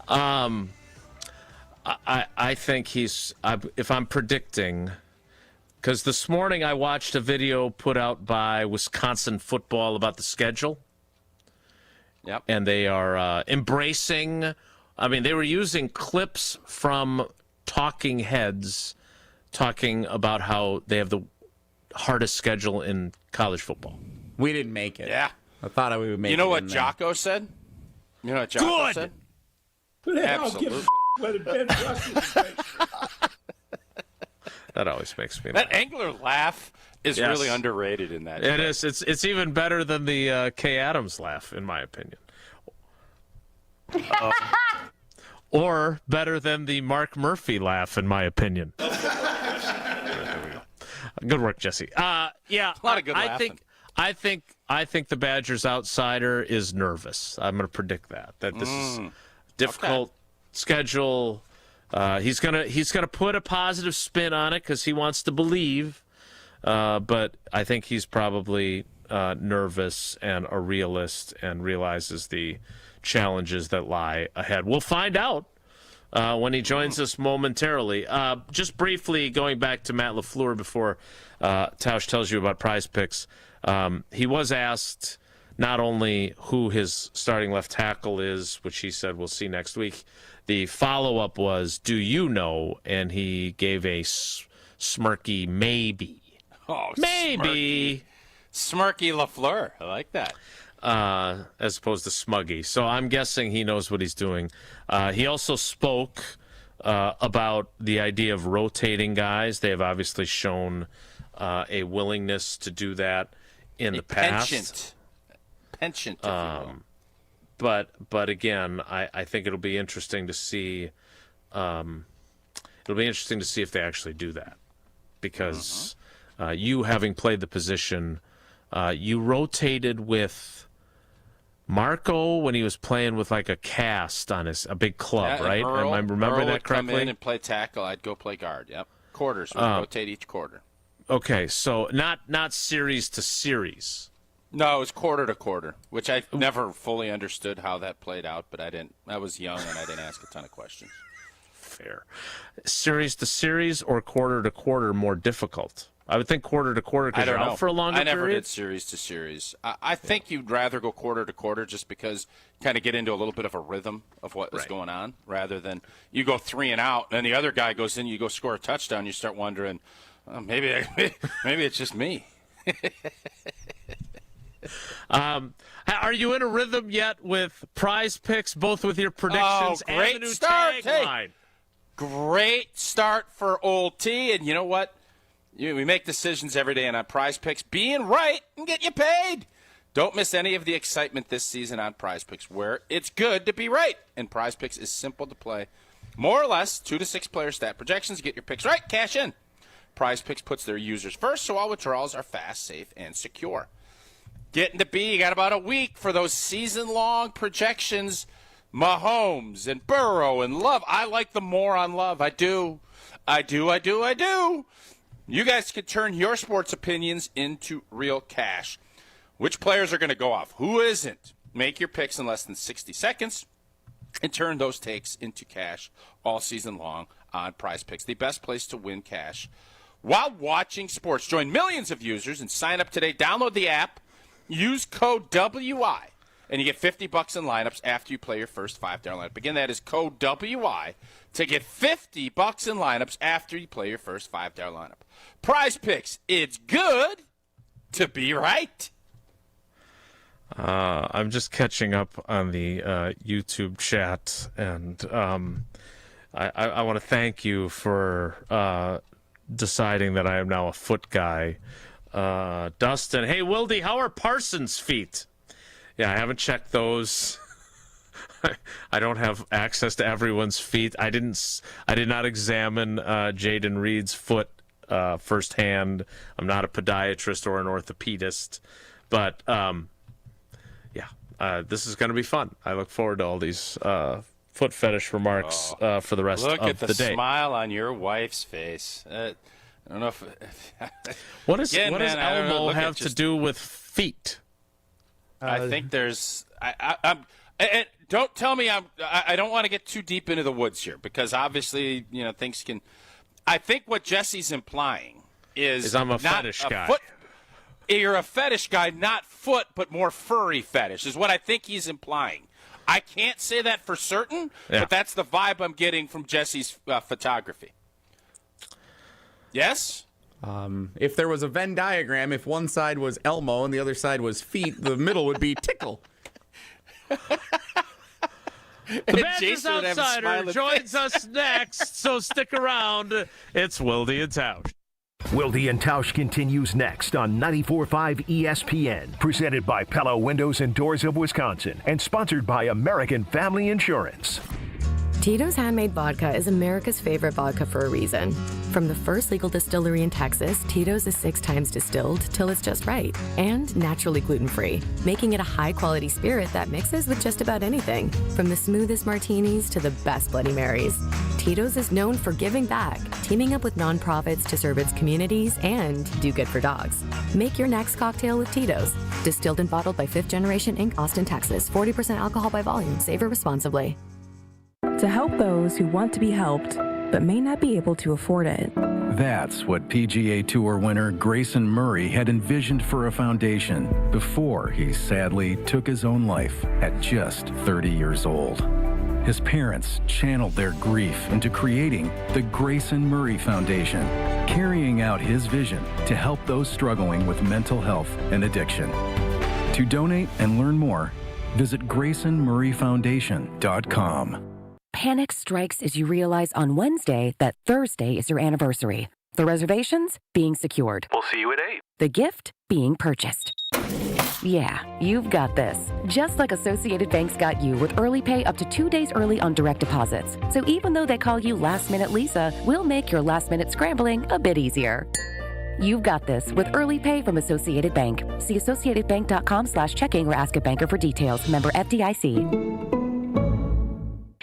I think he's, if I'm predicting, because this morning I watched a video put out by Wisconsin Football about the schedule. Yep. And they are embracing, they were using clips from talking heads talking about how they have the hardest schedule in college football. We didn't make it. Yeah. I thought we would make it. You know what in Jocko said? You know what Jocko said? Absolutely. That always makes me That laugh. angler laugh is Yes. really underrated in that. It is. It's even better than the Kay Adams laugh, in my opinion. Or better than the Mark Murphy laugh, in my opinion. Good work, Jesse. Yeah, a lot of good laughing. I think the Badgers outsider is nervous. I'm going to predict that this is a difficult schedule. He's gonna put a positive spin on it because he wants to believe. But I think he's probably nervous and a realist and realizes the challenges that lie ahead. We'll find out when he joins us momentarily. Just briefly going back to Matt Lafleur before Tausch tells you about Prize Picks. He was asked not only who his starting left tackle is, which he said we'll see next week. The follow-up was, do you know? And he gave a smirky maybe. Oh, maybe. Smirky Lafleur. I like that. As opposed to smuggy. So I'm guessing he knows what he's doing. He also spoke about the idea of rotating guys. They have obviously shown a willingness to do that in the past. Penchant, if you will. But again, I think it'll be interesting to see. It'll be interesting to see if they actually do that, because you having played the position, you rotated with Marco when he was playing with like a cast on a big club, right? Earl, Am I remembering Earl that correctly? would come in and play tackle. I'd go play guard. Yep. Quarters. We rotate each quarter. Okay, so not series to series. No, it was quarter to quarter, which I never fully understood how that played out, but I didn't. I was young and I didn't ask a ton of questions. Fair. Series to series or quarter to quarter more difficult? I would think quarter to quarter because you're out for a longer period. I never did series to series. I think you'd rather go quarter to quarter just because kind of get into a little bit of a rhythm of what is going on, rather than you go 3 and out and the other guy goes in, you go score a touchdown, you start wondering, maybe it's just me. Are you in a rhythm yet with Prize Picks, both with your predictions and the new start. tagline? Hey, great start for old T. And you know what? We make decisions every day, and on Prize Picks, being right and get you paid. Don't miss any of the excitement this season on Prize Picks, where it's good to be right. And Prize Picks is simple to play. More or less, 2 to 6 player stat projections. Get your picks right, cash in. Prize Picks puts their users first, so all withdrawals are fast, safe, and secure. Getting to be, you got about a week for those season-long projections. Mahomes and Burrow and Love. I like the more on Love. I do. You guys can turn your sports opinions into real cash. Which players are going to go off? Who isn't? Make your picks in less than 60 seconds and turn those takes into cash all season long on Prize Picks, the best place to win cash while watching sports. Join millions of users and sign up today. Download the app. Use code WI, and you get $50 in lineups after you play your first $5 lineup. Again, that is code WI to get $50 in lineups after you play your first $5 lineup. Prize Picks, it's good to be right. I'm just catching up on the YouTube chat, and I want to thank you for deciding that I am now a foot guy. Dustin, hey, Wilde, how are Parsons' feet? Yeah, I haven't checked those. I don't have access to everyone's feet. I did not examine Jaden Reed's foot firsthand. I'm not a podiatrist or an orthopedist, but this is going to be fun. I look forward to all these foot fetish remarks for the rest of the day. Look at the smile on your wife's face. I don't know if what does elbow have to do with feet? I think there's. And don't tell me I don't want to get too deep into the woods here, because obviously things can. I think what Jesse's implying is I'm a fetish guy. You're a fetish guy, not foot, but more furry fetish, is what I think he's implying. I can't say that for certain, but that's the vibe I'm getting from Jesse's photography. Yes? If there was a Venn diagram, if one side was Elmo and the other side was feet, the middle would be tickle. The Badgers Outsider joins us next, so stick around. It's Wilde and Tausch. Wilde and Tausch continues next on 94.5 ESPN, presented by Pella Windows and Doors of Wisconsin, and sponsored by American Family Insurance. Tito's Handmade Vodka is America's favorite vodka for a reason. From the first legal distillery in Texas, Tito's is 6 times distilled till it's just right, and naturally gluten-free, making it a high-quality spirit that mixes with just about anything, from the smoothest martinis to the best Bloody Marys. Tito's is known for giving back, teaming up with nonprofits to serve its communities and do good for dogs. Make your next cocktail with Tito's. Distilled and bottled by 5th Generation Inc., Austin, Texas. 40% alcohol by volume. Savor responsibly. To help those who want to be helped, but may not be able to afford it. That's what PGA Tour winner Grayson Murray had envisioned for a foundation before he sadly took his own life at just 30 years old. His parents channeled their grief into creating the Grayson Murray Foundation, carrying out his vision to help those struggling with mental health and addiction. To donate and learn more, visit GraysonMurrayFoundation.com. Panic strikes as you realize on Wednesday that Thursday is your anniversary. The reservations being secured. We'll see you at 8. The gift being purchased. Yeah, you've got this. Just like Associated Bank's got you with early pay up to 2 days early on direct deposits. So even though they call you Last Minute Lisa, we'll make your last minute scrambling a bit easier. You've got this with early pay from Associated Bank. See AssociatedBank.com/checking or ask a banker for details. Member FDIC.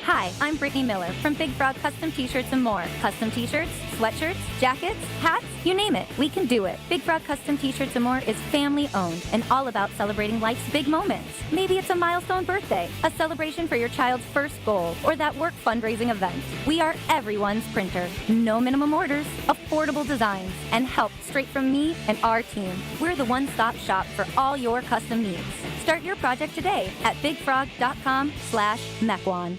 Hi, I'm Brittany Miller from Big Frog Custom T-Shirts and more. Custom T-shirts, sweatshirts, jackets, hats, you name it, we can do it. Big Frog Custom T-Shirts and more is family-owned and all about celebrating life's big moments. Maybe it's a milestone birthday, a celebration for your child's first goal, or that work fundraising event. We are everyone's printer. No minimum orders, affordable designs, and help straight from me and our team. We're the one-stop shop for all your custom needs. Start your project today at bigfrog.com/Mequon.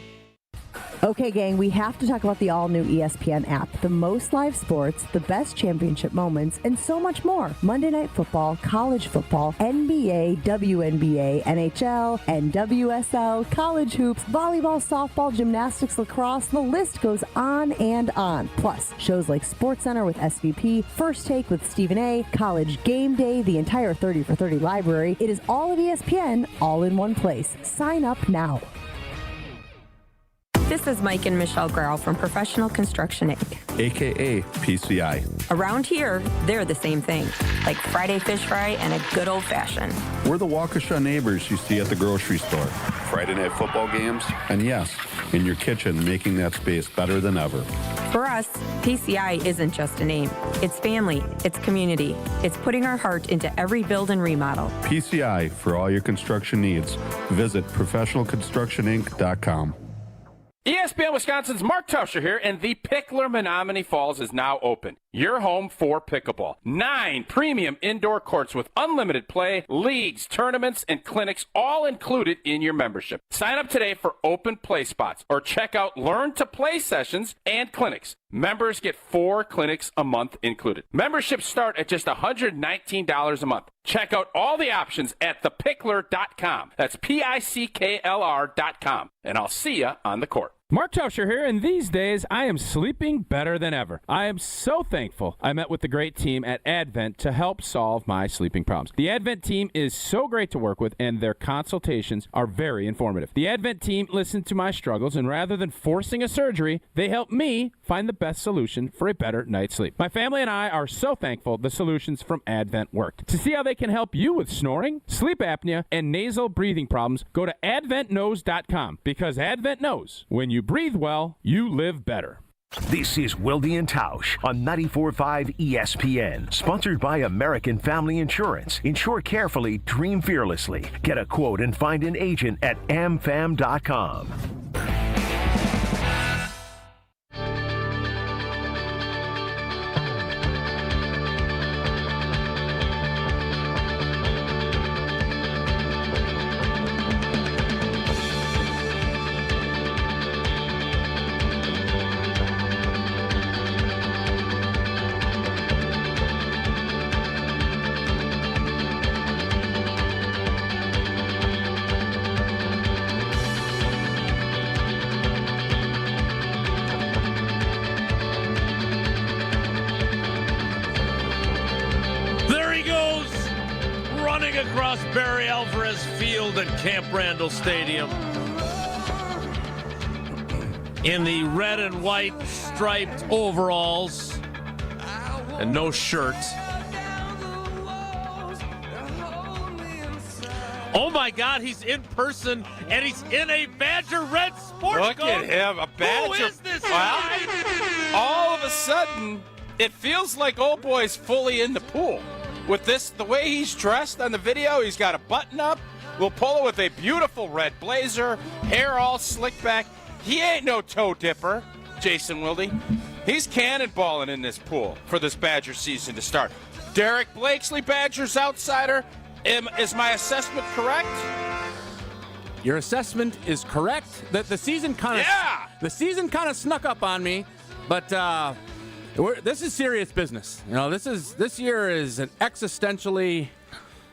Okay, gang, we have to talk about the all-new ESPN app. The most live sports, the best championship moments, and so much more. Monday Night Football, college football, NBA, WNBA, NHL, NWSL, college hoops, volleyball, softball, gymnastics, lacrosse, the list goes on and on. Plus, shows like SportsCenter with SVP, First Take with Stephen A., College Game Day, the entire 30 for 30 library. It is all of ESPN, all in one place. Sign up now. This is Mike and Michelle Grau from Professional Construction Inc., a.k.a. PCI. Around here, they're the same thing, like Friday fish fry and a good old-fashioned. We're the Waukesha neighbors you see at the grocery store. Friday night football games, and yes, in your kitchen, making that space better than ever. For us, PCI isn't just a name. It's family, it's community, it's putting our heart into every build and remodel. PCI, for all your construction needs. Visit professionalconstructioninc.com. ESPN Wisconsin's Mark Tausch here, and the Pickler Menominee Falls is now open. Your home for pickleball. 9 premium indoor courts with unlimited play, leagues, tournaments, and clinics all included in your membership. Sign up today for open play spots or check out Learn to Play sessions and clinics. Members get 4 clinics a month included. Memberships start at just $119 a month. Check out all the options at thepickler.com. That's PICKLR.com. And I'll see you on the court. Mark Tauscher here, and these days I am sleeping better than ever. I am so thankful I met with the great team at Advent to help solve my sleeping problems. The Advent team is so great to work with, and their consultations are very informative. The Advent team listened to my struggles, and rather than forcing a surgery, they helped me find the best solution for a better night's sleep. My family and I are so thankful the solutions from Advent worked. To see how they can help you with snoring, sleep apnea, and nasal breathing problems, go to adventknows.com, because Advent knows when you breathe well, you live better. This is Wilde and Tausch on 94.5 ESPN, sponsored by American Family Insurance. Insure carefully, dream fearlessly. Get a quote and find an agent at amfam.com. Across Barry Alvarez Field at Camp Randall Stadium in the red and white striped overalls and no shirt. Oh my God, he's in person and he's in a Badger red sports Look coat. at him, a Badger. Who is this guy? All of a sudden, it feels like old boy's fully in the pool. With this, the way he's dressed on the video, he's got a button-up, little polo with a beautiful red blazer, hair all slicked back. He ain't no toe dipper, Jason Wilde. He's cannonballing in this pool for this Badger season to start. Derek Blakesley, Badgers outsider. Is my assessment correct? Your assessment is correct. The season kind of snuck up on me, but this is serious business. You know, this year is an existentially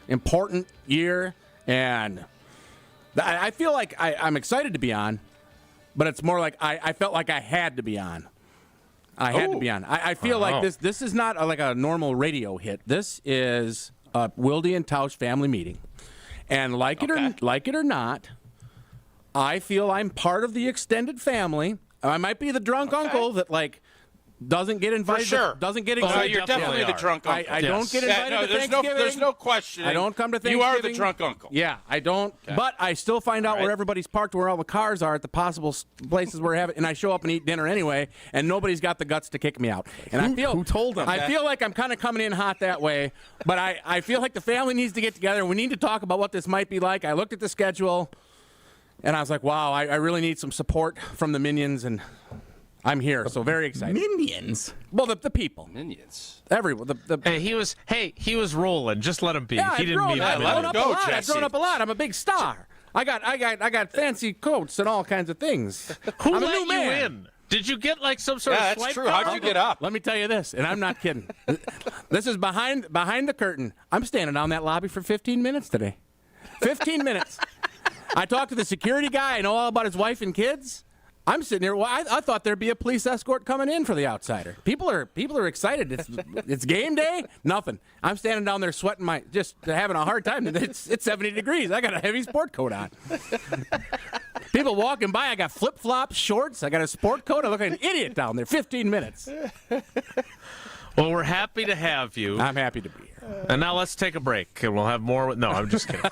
important year, and I feel like I'm excited to be on, but it's more like I felt like I had to be on. I feel like this is not like a normal radio hit. This is a Wilde and Tausch family meeting, and like it or not, I feel I'm part of the extended family. I might be the drunk uncle that doesn't get invited. For sure. Doesn't get invited. You're definitely the drunk uncle. I don't get invited to Thanksgiving. There's no question. I don't come to Thanksgiving. You are the drunk uncle. Yeah, I don't. Okay. But I still find out where everybody's parked, where all the cars are at the possible places we're having, and I show up and eat dinner anyway, and nobody's got the guts to kick me out. And who told them? I feel like I'm kind of coming in hot that way, but I feel like the family needs to get together. We need to talk about what this might be like. I looked at the schedule, and I was like, wow, I really need some support from the Minions, and I'm here, so very excited. Minions? Well, the people. Minions. Everyone. He was rolling. Just let him be. Yeah, he didn't need I've that. grown up a lot. I'm a big star. I got fancy coats and all kinds of things. Who I'm a let new you man. in? Did you get like some sort of that's swipe true. card? How'd you get up? Let me tell you this, and I'm not kidding. This is behind the curtain. I'm standing down that lobby for 15 minutes today. 15 minutes. I talked to the security guy. I know all about his wife and kids. I'm sitting here. Well, I thought there'd be a police escort coming in for the outsider. People are excited. It's game day. Nothing. I'm standing down there sweating just having a hard time. It's 70 degrees. I got a heavy sport coat on. People walking by. I got flip flops, shorts. I got a sport coat. I look like an idiot down there. 15 minutes. Well, we're happy to have you. I'm happy to be here. And now let's take a break, and we'll have more. No, I'm just kidding.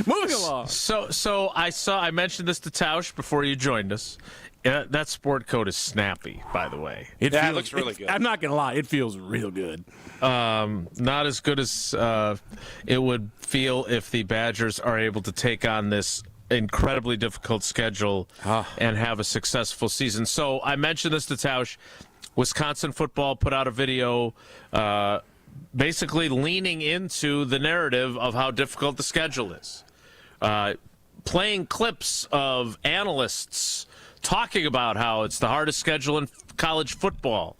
Moving along. So I mentioned this to Tausch before you joined us. That sport coat is snappy, by the way. It looks really good. I'm not gonna lie, it feels real good. Not as good as it would feel if the Badgers are able to take on this incredibly difficult schedule and have a successful season. So I mentioned this to Tausch. Wisconsin football put out a video basically leaning into the narrative of how difficult the schedule is. Playing clips of analysts talking about how it's the hardest schedule in college football.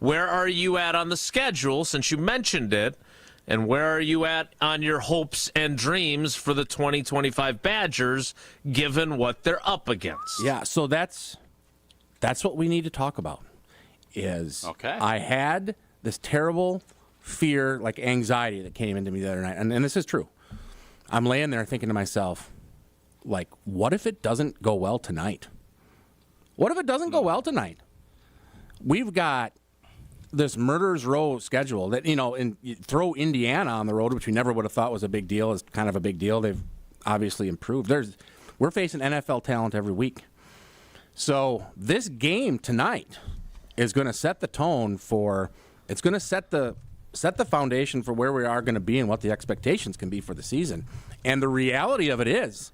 Where are you at on the schedule, since you mentioned it, and where are you at on your hopes and dreams for the 2025 Badgers, given what they're up against? Yeah, so that's what we need to talk about. I had this terrible fear, like anxiety that came into me the other night. And this is true. I'm laying there thinking to myself, like, what if it doesn't go well tonight? What if it doesn't go well tonight? We've got this murderer's row schedule that, and you throw Indiana on the road, which we never would have thought was a big deal, is kind of a big deal. They've obviously improved. We're facing NFL talent every week. So this game tonight is going to set the tone it's going to set the foundation for where we are going to be and what the expectations can be for the season. And the reality of it is,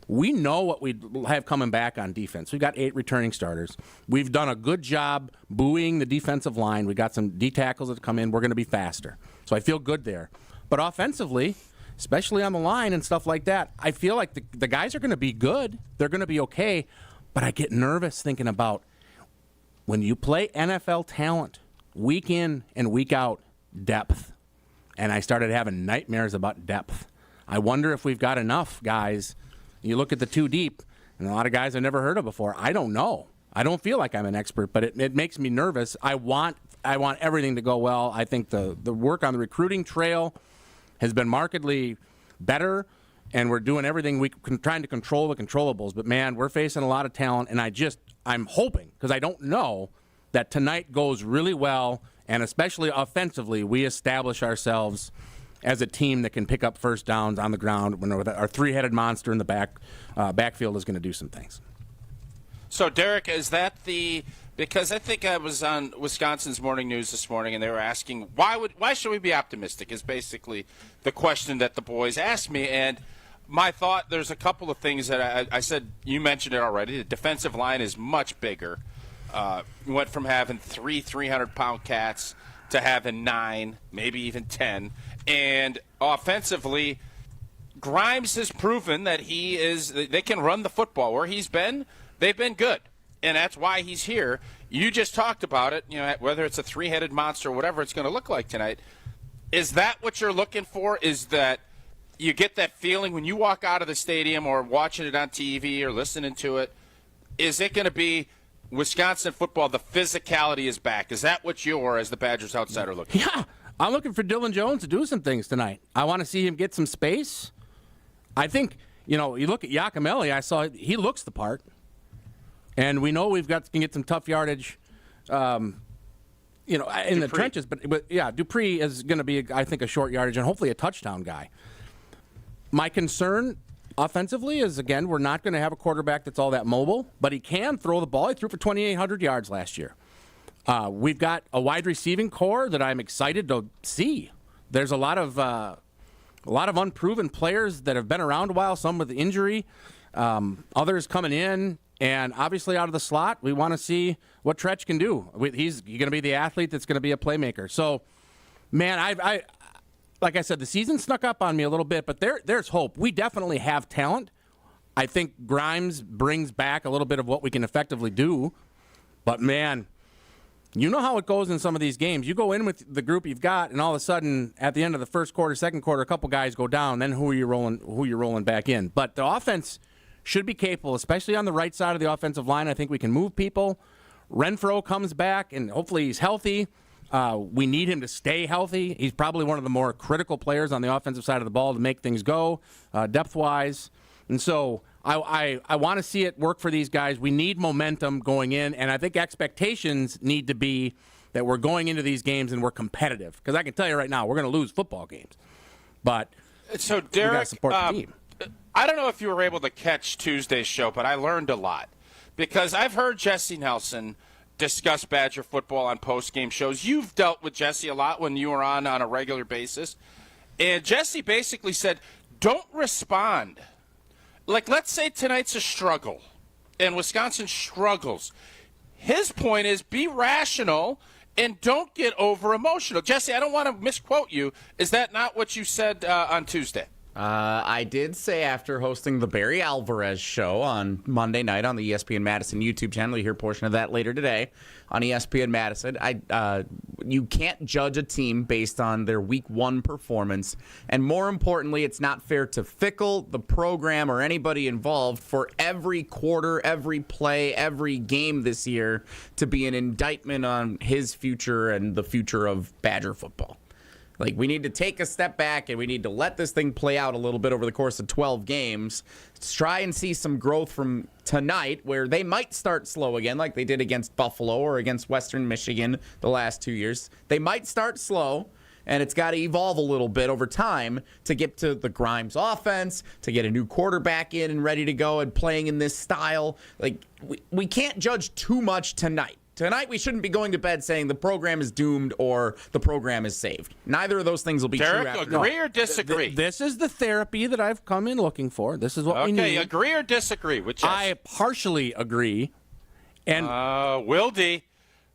we know what we have coming back on defense. We've got 8 returning starters. We've done a good job buoying the defensive line. We got some D tackles that come in. We're going to be faster. So I feel good there. But offensively, especially on the line and stuff like that, I feel like the guys are going to be good. They're going to be okay. But I get nervous thinking about when you play NFL talent week in and week out, depth. And I started having nightmares about depth. I wonder if we've got enough guys. You look at the 2 deep, and a lot of guys I've never heard of before. I don't know. I don't feel like I'm an expert, but it makes me nervous. I want everything to go well. I think the work on the recruiting trail has been markedly better, and we're doing everything we can, trying to control the controllables. But, man, we're facing a lot of talent, and I'm hoping, because I don't know, that tonight goes really well, and especially offensively, we establish ourselves as a team that can pick up first downs on the ground when our 3-headed monster in the backfield is going to do some things. So, Derek, is that because I think I was on Wisconsin's Morning News this morning, and they were asking, why should we be optimistic, is basically the question that the boys asked me. And my thought, there's a couple of things that I said, you mentioned it already. The defensive line is much bigger. We went from having 3 300-pound cats to having 9, maybe even 10. And offensively, Grimes has proven that they can run the football. Where he's been, they've been good. And that's why he's here. You just talked about it, whether it's a 3-headed monster or whatever it's going to look like tonight. Is that what you're looking for? Is that you get that feeling when you walk out of the stadium or watching it on TV or listening to it? Is it going to be Wisconsin football, the physicality is back? Is that what you're, as the Badgers outsider, looking for? Yeah. I'm looking for Dylan Jones to do some things tonight. I want to see him get some space. I think, you look at Yakimelli, I saw he looks the part. And we know can get some tough yardage, in the trenches. But yeah, Dupree is going to be, I think, a short yardage and hopefully a touchdown guy. My concern offensively is, again, we're not going to have a quarterback that's all that mobile, but he can throw the ball. He threw for 2,800 yards last year. We've got a wide receiving core that I'm excited to see. There's a lot of unproven players that have been around a while, some with injury, others coming in, and obviously out of the slot, we want to see what Tretch can do. He's going to be the athlete that's going to be a playmaker. So, man, like I said, the season snuck up on me a little bit, but there's hope. We definitely have talent. I think Grimes brings back a little bit of what we can effectively do. But, man, you know how it goes in some of these games. You go in with the group you've got, and all of a sudden, at the end of the first quarter, second quarter, a couple guys go down. Then who are you rolling back in? But the offense should be capable, especially on the right side of the offensive line. I think we can move people. Renfro comes back, and hopefully he's healthy. We need him to stay healthy. He's probably one of the more critical players on the offensive side of the ball to make things go, depth-wise. And so I want to see it work for these guys. We need momentum going in, and I think expectations need to be that we're going into these games and we're competitive. Because I can tell you right now, we're going to lose football games. But so Derek, we got to support the team. I don't know if you were able to catch Tuesday's show, but I learned a lot. Because I've heard Jesse Nelson discuss Badger football on post-game shows. You've dealt with Jesse a lot when you were on a regular basis. And Jesse basically said, don't respond. Like, let's say tonight's a struggle, and Wisconsin struggles. His point is be rational and don't get over-emotional. Jesse, I don't want to misquote you. Is that not what you said on Tuesday? I did say after hosting the Barry Alvarez show on Monday night on the ESPN Madison YouTube channel, you hear a portion of that later today on ESPN Madison, you can't judge a team based on their week one performance. And more importantly, it's not fair to Fickle, the program, or anybody involved for every quarter, every play, every game this year to be an indictment on his future and the future of Badger football. Like, we need to take a step back and we need to let this thing play out a little bit over the course of 12 games. Let's try and see some growth from tonight where they might start slow again like they did against Buffalo or against Western Michigan the last 2 years. They might start slow, and it's got to evolve a little bit over time to get to the Grimes offense, to get a new quarterback in and ready to go and playing in this style. Like, we can't judge too much tonight. Tonight, we shouldn't be going to bed saying the program is doomed or the program is saved. Neither of those things will be true. Derek, agree or disagree? This is the therapy that I've come in looking for. This is what we need. Okay, agree or disagree? I partially agree. And Wilde, hey,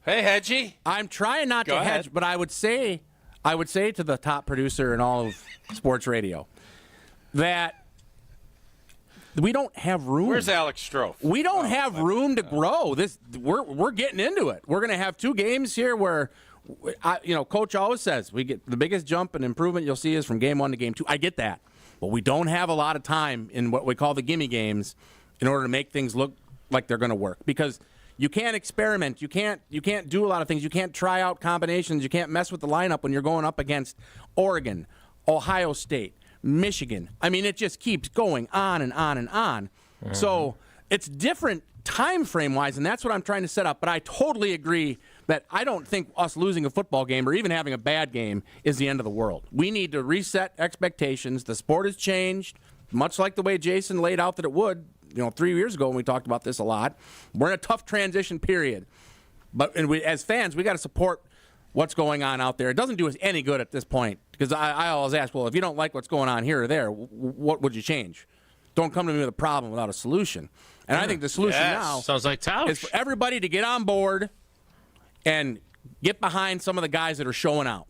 Hedgie. I'm trying not to hedge, but I would say to the top producer in all of sports radio that we don't have room. Where's Alex Strofe? We don't have room to grow. We're getting into it. We're going to have 2 games here where, Coach always says we get the biggest jump and improvement you'll see is from game 1 to game 2. I get that, but we don't have a lot of time in what we call the gimme games in order to make things look like they're going to work because you can't experiment. You can't do a lot of things. You can't try out combinations. You can't mess with the lineup when you're going up against Oregon, Ohio State, Michigan. I mean, it just keeps going on and on and on. Mm-hmm. So it's different time frame wise, and that's what I'm trying to set up. But I totally agree that I don't think us losing a football game or even having a bad game is the end of the world. We need to reset expectations. The sport has changed, much like the way Jason laid out that it would 3 years ago when we talked about this a lot. We're in a tough transition period. But as fans, we got to support what's going on out there. It doesn't do us any good at this point because I always ask, well, if you don't like what's going on here or there, what would you change? Don't come to me with a problem without a solution. And I think the solution now sounds like Tausch. is for everybody to get on board and get behind some of the guys that are showing out.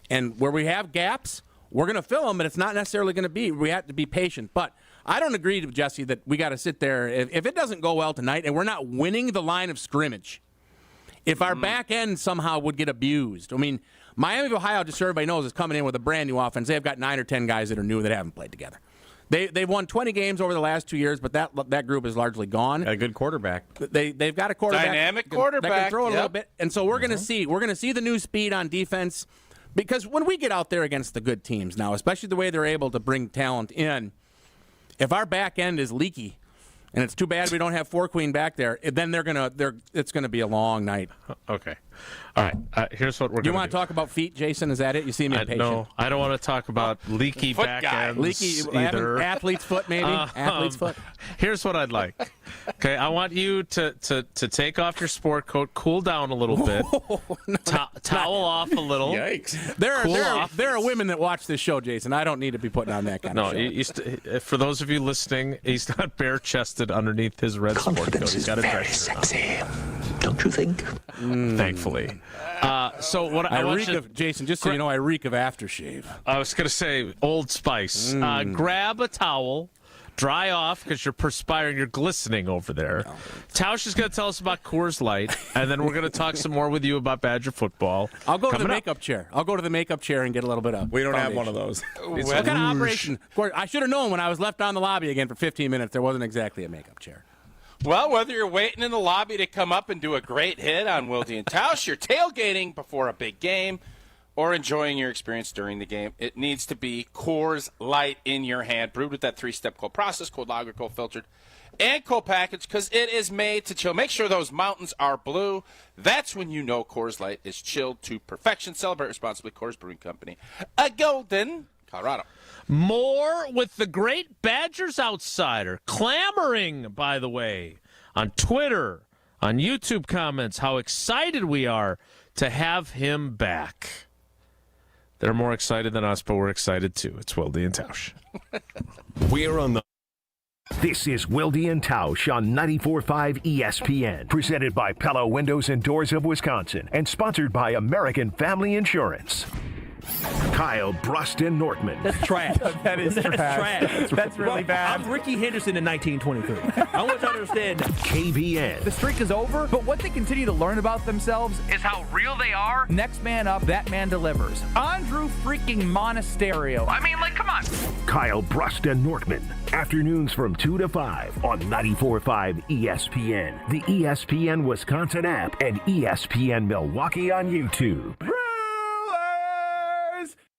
And where we have gaps, we're going to fill them, but it's not necessarily going to be. We have to be patient. But I don't agree with Jesse that we got to sit there. If it doesn't go well tonight and we're not winning the line of scrimmage, if our back end somehow would get abused. I mean, Miami of Ohio, just so everybody knows, is coming in with a brand new offense. They've got 9 or 10 guys that are new that haven't played together. They've won 20 games over the last 2 years, but that group is largely gone. A good quarterback. They've got a quarterback. Dynamic quarterback. That can throw it a little bit. And so we're going to see. We're going to see the new speed on defense because when we get out there against the good teams now, especially the way they're able to bring talent in, if our back end is leaky, and it's too bad we don't have Four Queen back there. Then it's gonna be a long night. Okay, all right. Here's what we're. Do you want to talk about feet, Jason? Is that it? You seem impatient. No, I don't want to talk about leaky back ends. Leaky either. Athlete's foot, maybe. Athlete's foot. Here's what I'd like. Okay, I want you to take off your sport coat, cool down a little bit, towel off a little. Yikes! There are women that watch this show, Jason. I don't need to be putting on that kind of show. For those of you listening, he's not bare-chested underneath his red sport coat. He's got a dress shirt on. Sexy, don't you think? Thankfully. So what I reek of Jason. Just so you know, I reek of aftershave. I was gonna say Old Spice. Grab a towel. Dry off because you're perspiring. You're glistening over there. Tausch is going to tell us about Coors Light, and then we're going to talk some more with you about Badger football. I'll go to the makeup chair. I'll go to the makeup chair and get a little bit of. We don't have one of those. What kind of operation? Of course, I should have known when I was left on the lobby again for 15 minutes. There wasn't exactly a makeup chair. Well, whether you're waiting in the lobby to come up and do a great hit on Wilde and Tausch, you're tailgating before a big game, or enjoying your experience during the game, it needs to be Coors Light in your hand, brewed with that 3-step cold process, cold lager, cold filtered, and cold packaged, because it is made to chill. Make sure those mountains are blue. That's when you know Coors Light is chilled to perfection. Celebrate responsibly. Coors Brewing Company, a Golden, Colorado. More with the great Badgers outsider, clamoring, by the way, on Twitter, on YouTube comments, how excited we are to have him back. They're more excited than us, but we're excited too. It's Wilde and Tausch. We're on the... This is Wilde and Tausch on 94.5 ESPN, presented by Pella Windows and Doors of Wisconsin, and sponsored by American Family Insurance. Kyle Bruston Nortman. That's trash. That is trash. That's really bad. I'm Ricky Henderson in 1923. I want you to understand. KBN. The streak is over, but what they continue to learn about themselves is how real they are. Next man up, that man delivers. Andrew freaking Monasterio. I mean, like, come on. Kyle Bruston Nortman. Afternoons from 2 to 5 on 94.5 ESPN, the ESPN Wisconsin app, and ESPN Milwaukee on YouTube.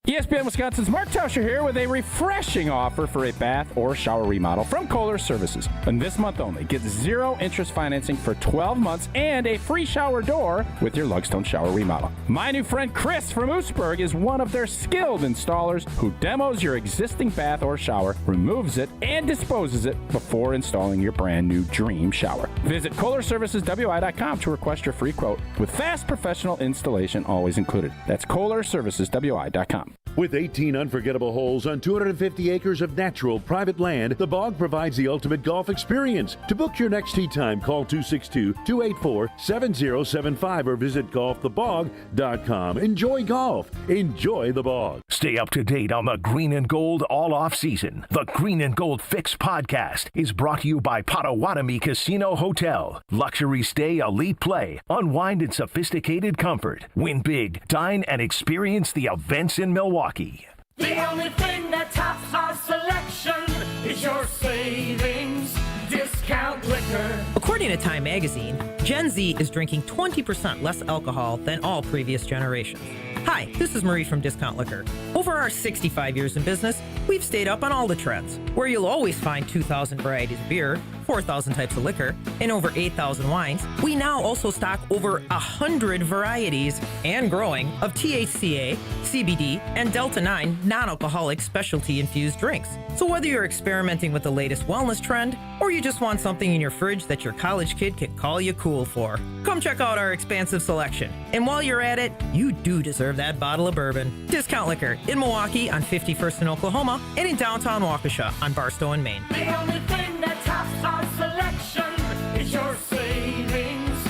ESPN Wisconsin's Mark Tauscher here with a refreshing offer for a bath or shower remodel from Kohler Services. And this month only, get 0 interest financing for 12 months and a free shower door with your Lugstone shower remodel. My new friend Chris from Oostburg is one of their skilled installers who demos your existing bath or shower, removes it, and disposes it before installing your brand new dream shower. Visit KohlerServicesWI.com to request your free quote with fast professional installation always included. That's KohlerServicesWI.com. With 18 unforgettable holes on 250 acres of natural private land, the Bog provides the ultimate golf experience. To book your next tee time, call 262-284-7075 or visit golfthebog.com. Enjoy golf. Enjoy the Bog. Stay up to date on the Green and Gold all off season. The Green and Gold Fix podcast is brought to you by Potawatomi Casino Hotel. Luxury stay, elite play, unwind in sophisticated comfort. Win big, dine, and experience the events in Milwaukee. The only thing that tops our selection is your savings discount liquor. According to Time magazine, Gen Z is drinking 20% less alcohol than all previous generations. Hi, this is Marie from Discount Liquor. Over our 65 years in business, we've stayed up on all the trends, where you'll always find 2,000 varieties of beer, 4,000 types of liquor, and over 8,000 wines. We now also stock over 100 varieties and growing of THCA, CBD, and Delta-9 non-alcoholic specialty-infused drinks. So whether you're experimenting with the latest wellness trend, or you just want something in your fridge that your college kid can call you cool for, come check out our expansive selection. And while you're at it, you do deserve that bottle of bourbon. Discount Liquor in Milwaukee on 51st in Oklahoma and in downtown Waukesha on Barstow in Maine. The only thing that tops our selection is your savings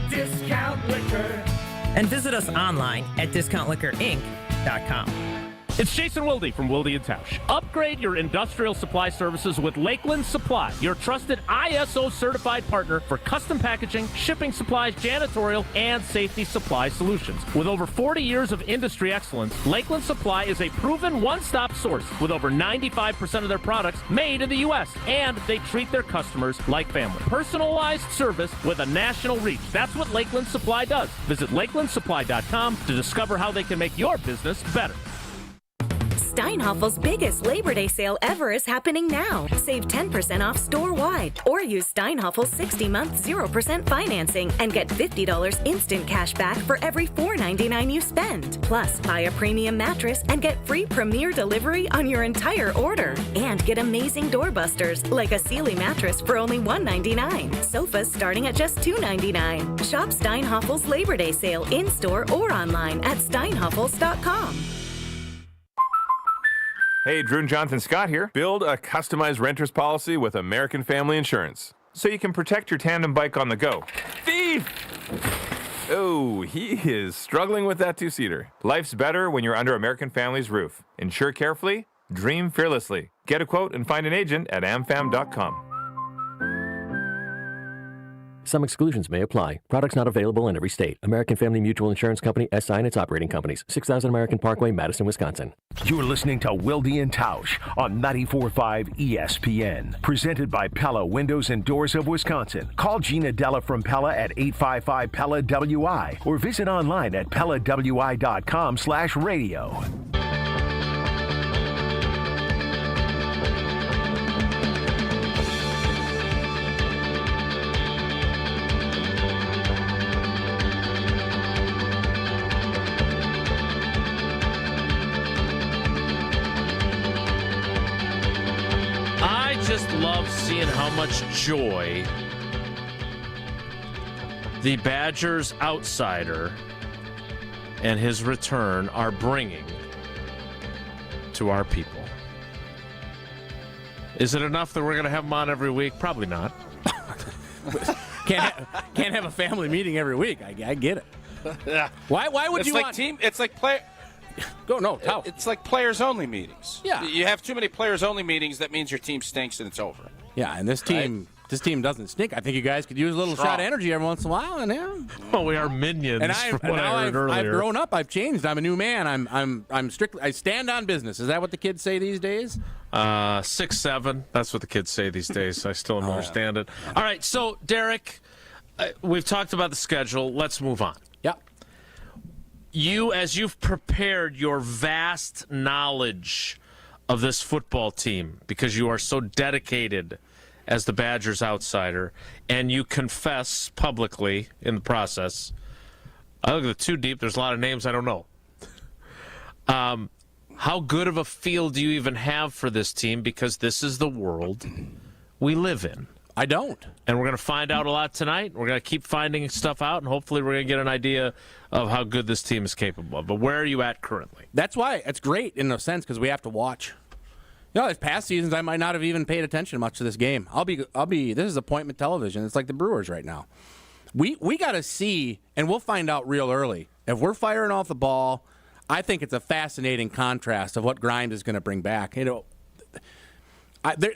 discount liquor. And visit us online at discountliquorinc.com. It's Jason Wilde from Wilde & Tausch. Upgrade your industrial supply services with Lakeland Supply, your trusted ISO-certified partner for custom packaging, shipping supplies, janitorial, and safety supply solutions. With over 40 years of industry excellence, Lakeland Supply is a proven one-stop source with over 95% of their products made in the U.S., and they treat their customers like family. Personalized service with a national reach. That's what Lakeland Supply does. Visit lakelandsupply.com to discover how they can make your business better. Steinhoffel's biggest Labor Day sale ever is happening now. Save 10% off store-wide or use Steinhoffel's 60-month 0% financing and get $50 instant cash back for every $4.99 you spend. Plus, buy a premium mattress and get free premier delivery on your entire order. And get amazing doorbusters like a Sealy mattress for only $199. Sofas starting at just $299. Shop Steinhoffel's Labor Day sale in-store or online at steinhoffels.com. Hey, Drew and Jonathan Scott here. Build a customized renter's policy with American Family Insurance so you can protect your tandem bike on the go. Thief! Oh, he is struggling with that two-seater. Life's better when you're under American Family's roof. Insure carefully, dream fearlessly. Get a quote and find an agent at amfam.com. Some exclusions may apply. Products not available in every state. American Family Mutual Insurance Company, SI and its operating companies. 6000 American Parkway, Madison, Wisconsin. You're listening to Wilde and Tausch on 94.5 ESPN. Presented by Pella Windows and Doors of Wisconsin. Call Gina Della from Pella at 855-PELLA-WI or visit online at PellaWI.com/radio. Love seeing how much joy the Badgers outsider and his return are bringing to our people. Is it enough that we're going to have him on every week? Probably not. Can't have a family meeting every week. I get it. Yeah. Why would it's you like want team? It's like play. Go no, Tausch. It's like players-only meetings. Yeah. You have too many players-only meetings, that means your team stinks and it's over. Yeah, and this team doesn't stink. I think you guys could use a little Strong. shot of energy every once in a while, and yeah. Well, we are minions. And from what I heard earlier. I've grown up. I've changed. I'm a new man. I'm strictly. I stand on business. Is that what the kids say these days? 6'7". That's what the kids say these days. I still don't understand it. All right, so Derek, we've talked about the schedule. Let's move on. Yep. As you've prepared your vast knowledge of this football team, because you are so dedicated as the Badgers outsider, and you confess publicly in the process, I look at it too deep, there's a lot of names I don't know. How good of a feel do you even have for this team? Because this is the world we live in. I don't. And we're going to find out a lot tonight. We're going to keep finding stuff out, and hopefully we're going to get an idea of how good this team is capable of. But where are you at currently? That's why it's great in a sense, because we have to watch. You know, there's past seasons I might not have even paid attention much to this game. I'll be. This is appointment television. It's like the Brewers right now. We got to see, and we'll find out real early. If we're firing off the ball, I think it's a fascinating contrast of what Grimes is going to bring back. You know,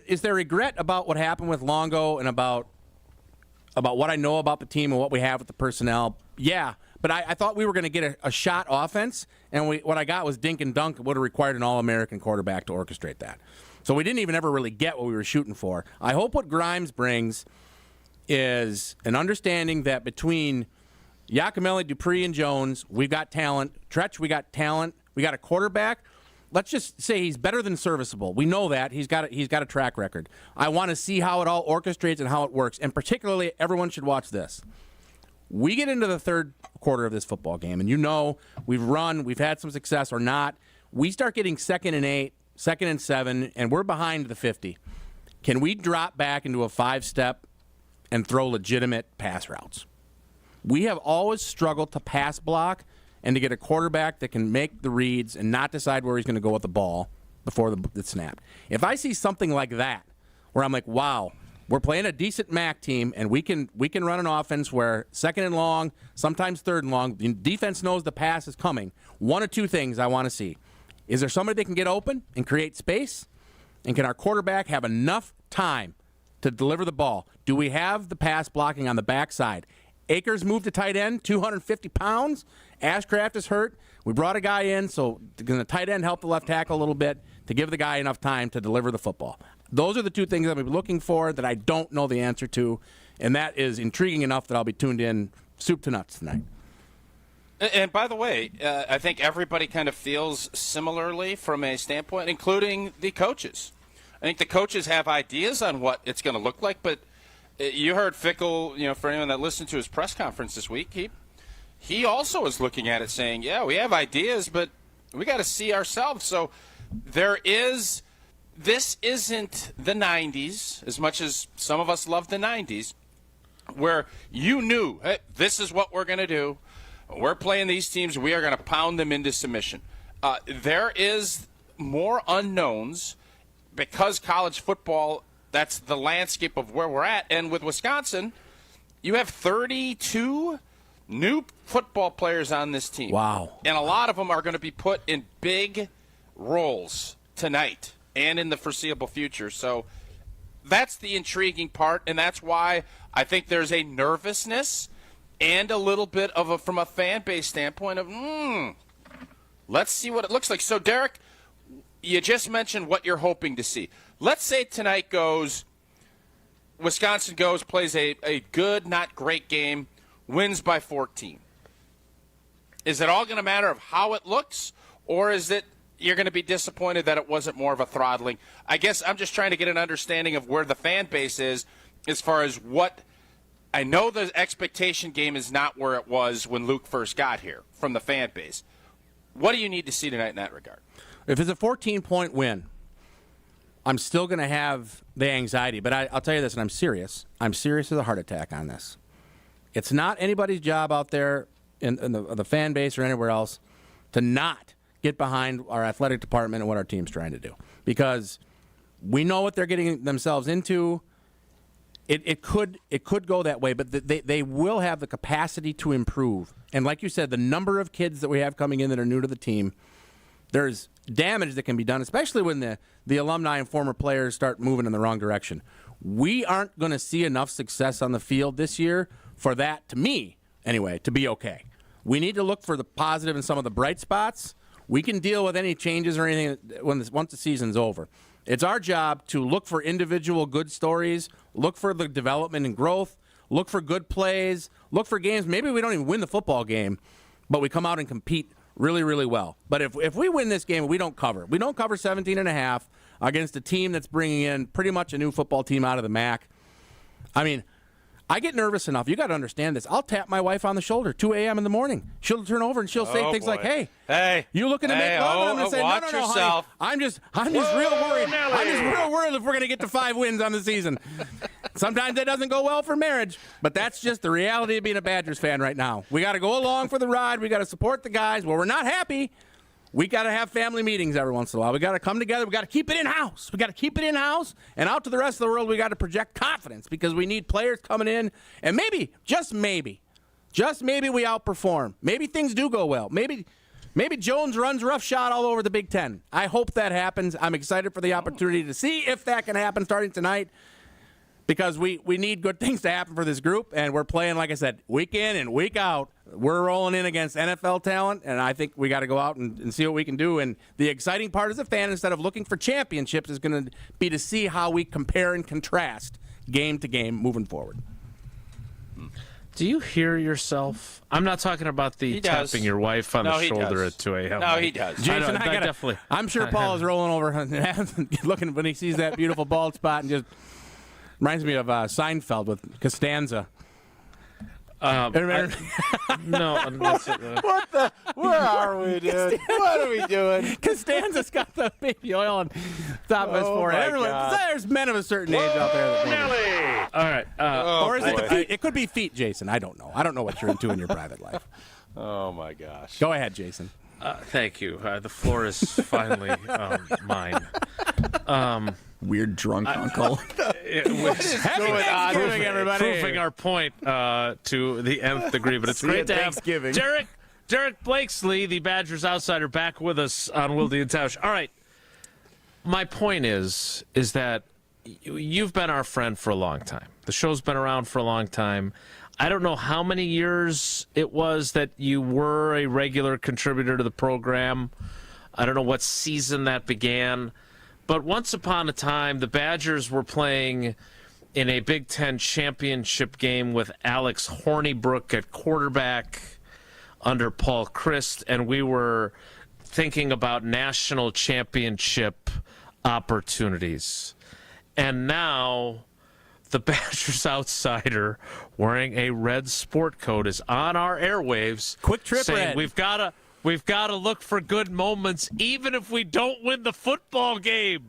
is there regret about what happened with Longo and about what I know about the team and what we have with the personnel? Yeah, but I thought we were going to get a shot offense, and what I got was dink and dunk. It would have required an All-American quarterback to orchestrate that. So we didn't even ever really get what we were shooting for. I hope what Grimes brings is an understanding that between Yakimelli, Dupree, and Jones, we've got talent. Tretch, we got talent. We got a quarterback. Let's just say he's better than serviceable. We know that. He's got a track record. I want to see how it all orchestrates and how it works. And particularly, everyone should watch this. We get into the third quarter of this football game, and you know we've had some success or not. We start getting 2nd and 8, 2nd and 7, and we're behind the 50. Can we drop back into a 5-step and throw legitimate pass routes? We have always struggled to pass block and to get a quarterback that can make the reads and not decide where he's going to go with the ball before the snap. If I see something like that, where I'm like, wow, we're playing a decent MAC team, and we can run an offense where 2nd and long, sometimes 3rd and long, the defense knows the pass is coming. One of two things I want to see. Is there somebody that can get open and create space? And can our quarterback have enough time to deliver the ball? Do we have the pass blocking on the backside? Akers moved to tight end, 250 pounds. Ashcraft is hurt. We brought a guy in, so can the tight end help the left tackle a little bit to give the guy enough time to deliver the football? Those are the two things I'll be looking for that I don't know the answer to, and that is intriguing enough that I'll be tuned in soup to nuts tonight. And by the way, I think everybody kind of feels similarly from a standpoint, including the coaches. I think the coaches have ideas on what it's going to look like, but you heard Fickle, for anyone that listened to his press conference this week, he also is looking at it saying, yeah, we have ideas, but we got to see ourselves. So this isn't the 90s, as much as some of us love the 90s, where you knew, hey, this is what we're going to do. We're playing these teams. We are going to pound them into submission. There is more unknowns because college football, that's the landscape of where we're at. And with Wisconsin, you have 32 new football players on this team. Wow. And a lot of them are going to be put in big roles tonight and in the foreseeable future. So that's the intriguing part, and that's why I think there's a nervousness and a little bit of from a fan base standpoint of, let's see what it looks like. So, Derek, you just mentioned what you're hoping to see. Let's say tonight Wisconsin plays a good, not great game, wins by 14. Is it all going to matter of how it looks, or is it you're going to be disappointed that it wasn't more of a throttling? I guess I'm just trying to get an understanding of where the fan base is as far as what – I know the expectation game is not where it was when Luke first got here from the fan base. What do you need to see tonight in that regard? If it's a 14-point win, I'm still going to have the anxiety. But I'll tell you this, and I'm serious. I'm serious as a heart attack on this. It's not anybody's job out there in the fan base or anywhere else to not get behind our athletic department and what our team's trying to do. Because we know what they're getting themselves into. It could go that way, but they will have the capacity to improve. And like you said, the number of kids that we have coming in that are new to the team, there's damage that can be done, especially when the alumni and former players start moving in the wrong direction. We aren't going to see enough success on the field this year for that, to me, anyway, to be okay. We need to look for the positive and some of the bright spots. We can deal with any changes or anything once the season's over. It's our job to look for individual good stories, look for the development and growth, look for good plays, look for games. Maybe we don't even win the football game, but we come out and compete really, really well. But if we win this game, we don't cover. We don't cover 17.5 against a team that's bringing in pretty much a new football team out of the MAC. I mean, I get nervous enough. You got to understand this. I'll tap my wife on the shoulder 2 a.m. in the morning. She'll turn over and she'll say things like, "Hey, you looking to make love?" And I'm going to say, "No, yourself. honey. I'm just real worried. I'm just real worried if we're going to get to 5 wins on the season." Sometimes that doesn't go well for marriage, but that's just the reality of being a Badgers fan right now. We got to go along for the ride. We got to support the guys. Well, we're not happy. We got to have family meetings every once in a while. We got to come together. We got to keep it in-house. We got to keep it in-house. And out to the rest of the world, we got to project confidence because we need players coming in. And maybe, just maybe we outperform. Maybe things do go well. Maybe Jones runs roughshod all over the Big Ten. I hope that happens. I'm excited for the opportunity to see if that can happen starting tonight because we need good things to happen for this group. And we're playing, like I said, week in and week out. We're rolling in against NFL talent, and I think we got to go out and see what we can do. And the exciting part as a fan, instead of looking for championships, is going to be to see how we compare and contrast game to game moving forward. Do you hear yourself? I'm not talking about the tapping your wife on the shoulder at 2 a.m. No, he does. Jason, definitely. I'm sure Paul is rolling over looking when he sees that beautiful bald spot and just reminds me of Seinfeld with Costanza. No. What the? Where are we, dude? What are we doing? Costanza's got the baby oil on top of his forehead. There's men of a certain age out there that Nelly. All right. Or is it the feet? It could be feet, Jason. I don't know. I don't know what you're into in your private life. Oh, my gosh. Go ahead, Jason. Thank you. The floor is finally mine. Weird drunk uncle. Happy Thanksgiving, everybody. Proving our point to the nth degree. But it's great to have Derek Blakesley, the Badgers outsider, back with us on Wilde and Tausch. All right. My point is that you've been our friend for a long time. The show's been around for a long time. I don't know how many years it was that you were a regular contributor to the program. I don't know what season that began. But once upon a time, the Badgers were playing in a Big Ten championship game with Alex Hornibrook at quarterback under Paul Christ, and we were thinking about national championship opportunities. And now the Badgers outsider wearing a red sport coat is on our airwaves. Quick trip saying red. We've got to look for good moments, even if we don't win the football game.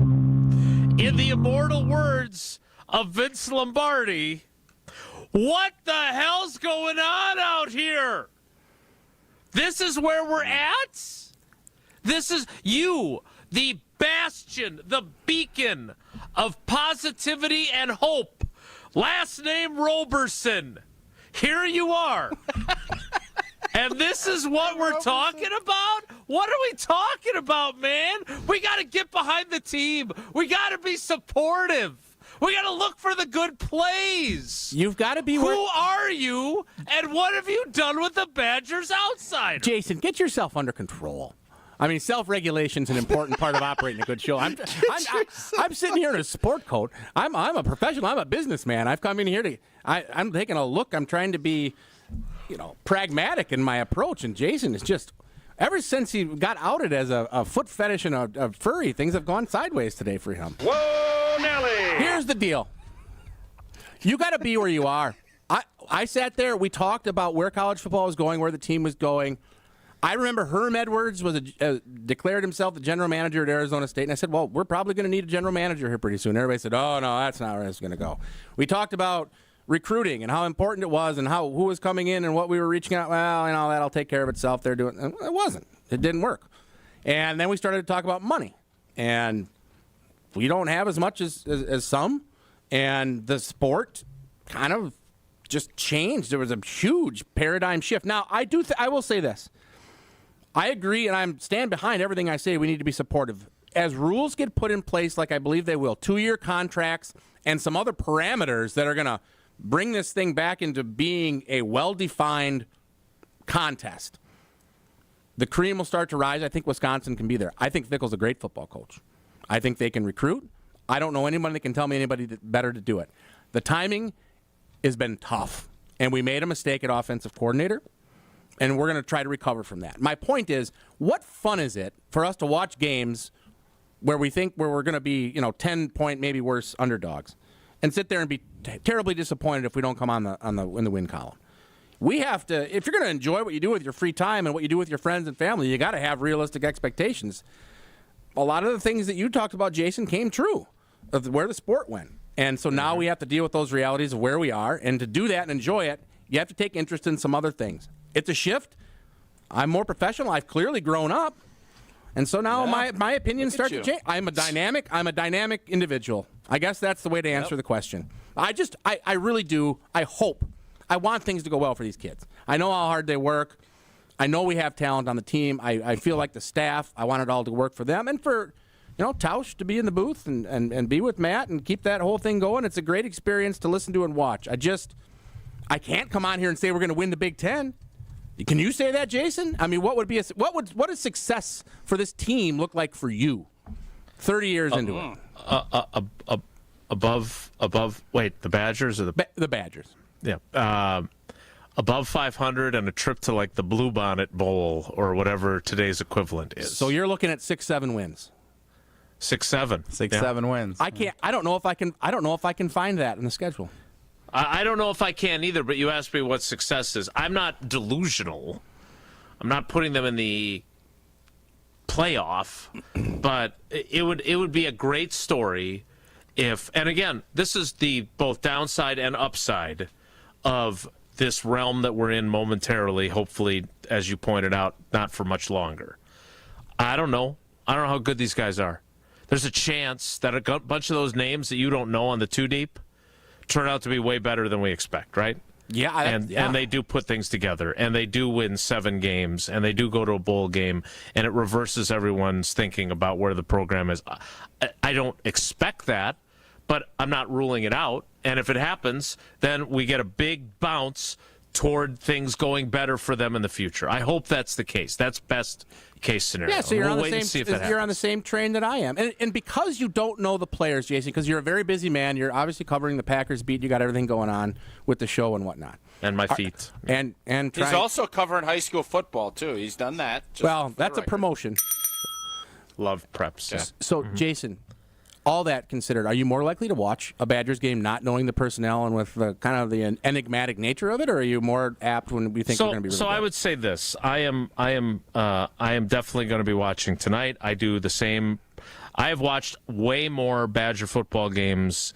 In the immortal words of Vince Lombardi, what the hell's going on out here? This is where we're at? This is you, the bastion, the beacon of positivity and hope. Last name Roberson. here you are. And this is what we're talking about? What are we talking about, man? We got to get behind the team. We got to be supportive. We got to look for the good plays. You've got to be. Who are you, and what have you done with the Badgers outsider? Jason, get yourself under control. I mean, self-regulation is an important part of operating a good show. I'm sitting here in a sport coat. I'm a professional. I'm a businessman. I've come in here I'm taking a look. I'm trying to be, pragmatic in my approach. And Jason is just, ever since he got outed as a foot fetish and a furry, things have gone sideways today for him. Whoa, Nelly! Here's the deal. You got to be where you are. I sat there. We talked about where college football was going, where the team was going. I remember Herm Edwards was declared himself the general manager at Arizona State, and I said, well, we're probably going to need a general manager here pretty soon. Everybody said, oh, no, that's not where it's going to go. We talked about recruiting and how important it was and who was coming in and what we were reaching out. Well, that'll take care of itself. They're doing it. It wasn't. It didn't work. And then we started to talk about money, and we don't have as much as some, and the sport kind of just changed. There was a huge paradigm shift. Now, I will say this. I agree, and I stand behind everything I say. We need to be supportive. As rules get put in place, like I believe they will, 2-year contracts and some other parameters that are going to bring this thing back into being a well-defined contest, the cream will start to rise. I think Wisconsin can be there. I think Fickell's a great football coach. I think they can recruit. I don't know anyone that can tell me anybody better to do it. The timing has been tough, and we made a mistake at offensive coordinator. And we're going to try to recover from that. My point is, what fun is it for us to watch games where we're going to be, 10-point, maybe worse underdogs, and sit there and be terribly disappointed if we don't come in the win column? We have to, if you're going to enjoy what you do with your free time and what you do with your friends and family, you got to have realistic expectations. A lot of the things that you talked about, Jason, came true of where the sport went. And so now we have to deal with those realities of where we are. And to do that and enjoy it, you have to take interest in some other things. It's a shift. I'm more professional. I've clearly grown up. And so now my opinions start to change. I'm a dynamic individual. I guess that's the way to answer the question. I really do. I hope. I want things to go well for these kids. I know how hard they work. I know we have talent on the team. I feel like the staff, I want it all to work for them. And for, Tausch to be in the booth and be with Matt and keep that whole thing going. It's a great experience to listen to and watch. I can't come on here and say we're going to win the Big Ten. Can you say that, Jason? I mean, what does success for this team look like for you? 30 years into it. Above. Wait, the Badgers or the Badgers? Yeah. Above 500 and a trip to like the Bluebonnet Bowl or whatever today's equivalent is. So you're looking at 6-7 wins. 6-7. 6-7 wins. I can't. I don't know if I can find that in the schedule. I don't know if I can either, but you asked me what success is. I'm not delusional. I'm not putting them in the playoff, but it would be a great story if, and again, this is the both downside and upside of this realm that we're in momentarily, hopefully, as you pointed out, not for much longer. I don't know. I don't know how good these guys are. There's a chance that a bunch of those names that you don't know on the two deep turn out to be way better than we expect, right? Yeah, and they do put things together, and they do win 7 games, and they do go to a bowl game, and it reverses everyone's thinking about where the program is. I don't expect that, but I'm not ruling it out. And if it happens, then we get a big bounce toward things going better for them in the future. I hope that's the case. That's best case scenario. Yeah, so you're on the same train that I am. And because you don't know the players, Jason, because you're a very busy man, you're obviously covering the Packers beat, you got everything going on with the show and whatnot. And my feet. And he's also covering high school football too. He's done that. Well, that's a promotion. Love preps. Yeah. So, Jason, all that considered, are you more likely to watch a Badgers game not knowing the personnel and with the kind of the enigmatic nature of it, or are you more apt when we think we're going to be? So I would say this: I am definitely going to be watching tonight. I do the same. I have watched way more Badger football games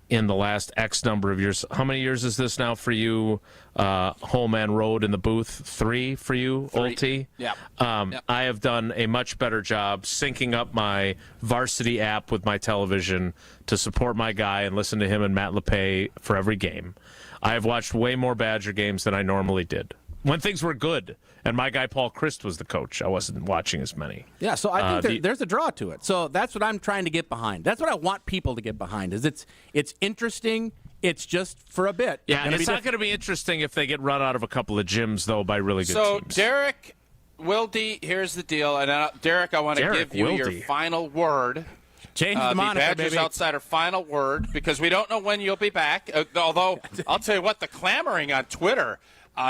in the last X number of years. How many years is this now for you, home and road in the booth? 3 for you, Old T? Yeah. I have done a much better job syncing up my varsity app with my television to support my guy and listen to him and Matt LePay for every game. I have watched way more Badger games than I normally did when things were good. And my guy Paul Christ was the coach. I wasn't watching as many. Yeah, so I think there's a draw to it. So that's what I'm trying to get behind. That's what I want people to get behind. Is it's interesting. It's just for a bit. Yeah, and it's not going to be interesting if they get run out of a couple of gyms, though, by really good teams. So, Derek, Wilde, here's the deal. And Derek, I want to give you your final word. Change the moniker, Badgers baby. Outsider final word, because we don't know when you'll be back. Although, I'll tell you what, the clamoring on Twitter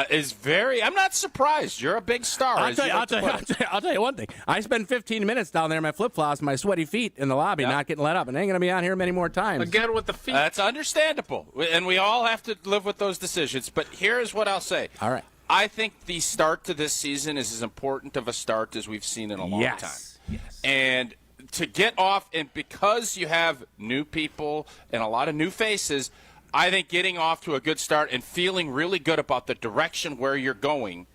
is very. I'm not surprised. You're a big star. I'll tell you one thing. I spent 15 minutes down there in my flip-flops, my sweaty feet in the lobby, not getting let up, and I ain't going to be out here many more times. Again with the feet. That's understandable, and we all have to live with those decisions. But here's what I'll say. All right. I think the start to this season is as important of a start as we've seen in a long time. Yes. And to get off, and because you have new people and a lot of new faces, I think getting off to a good start and feeling really good about the direction where you're going,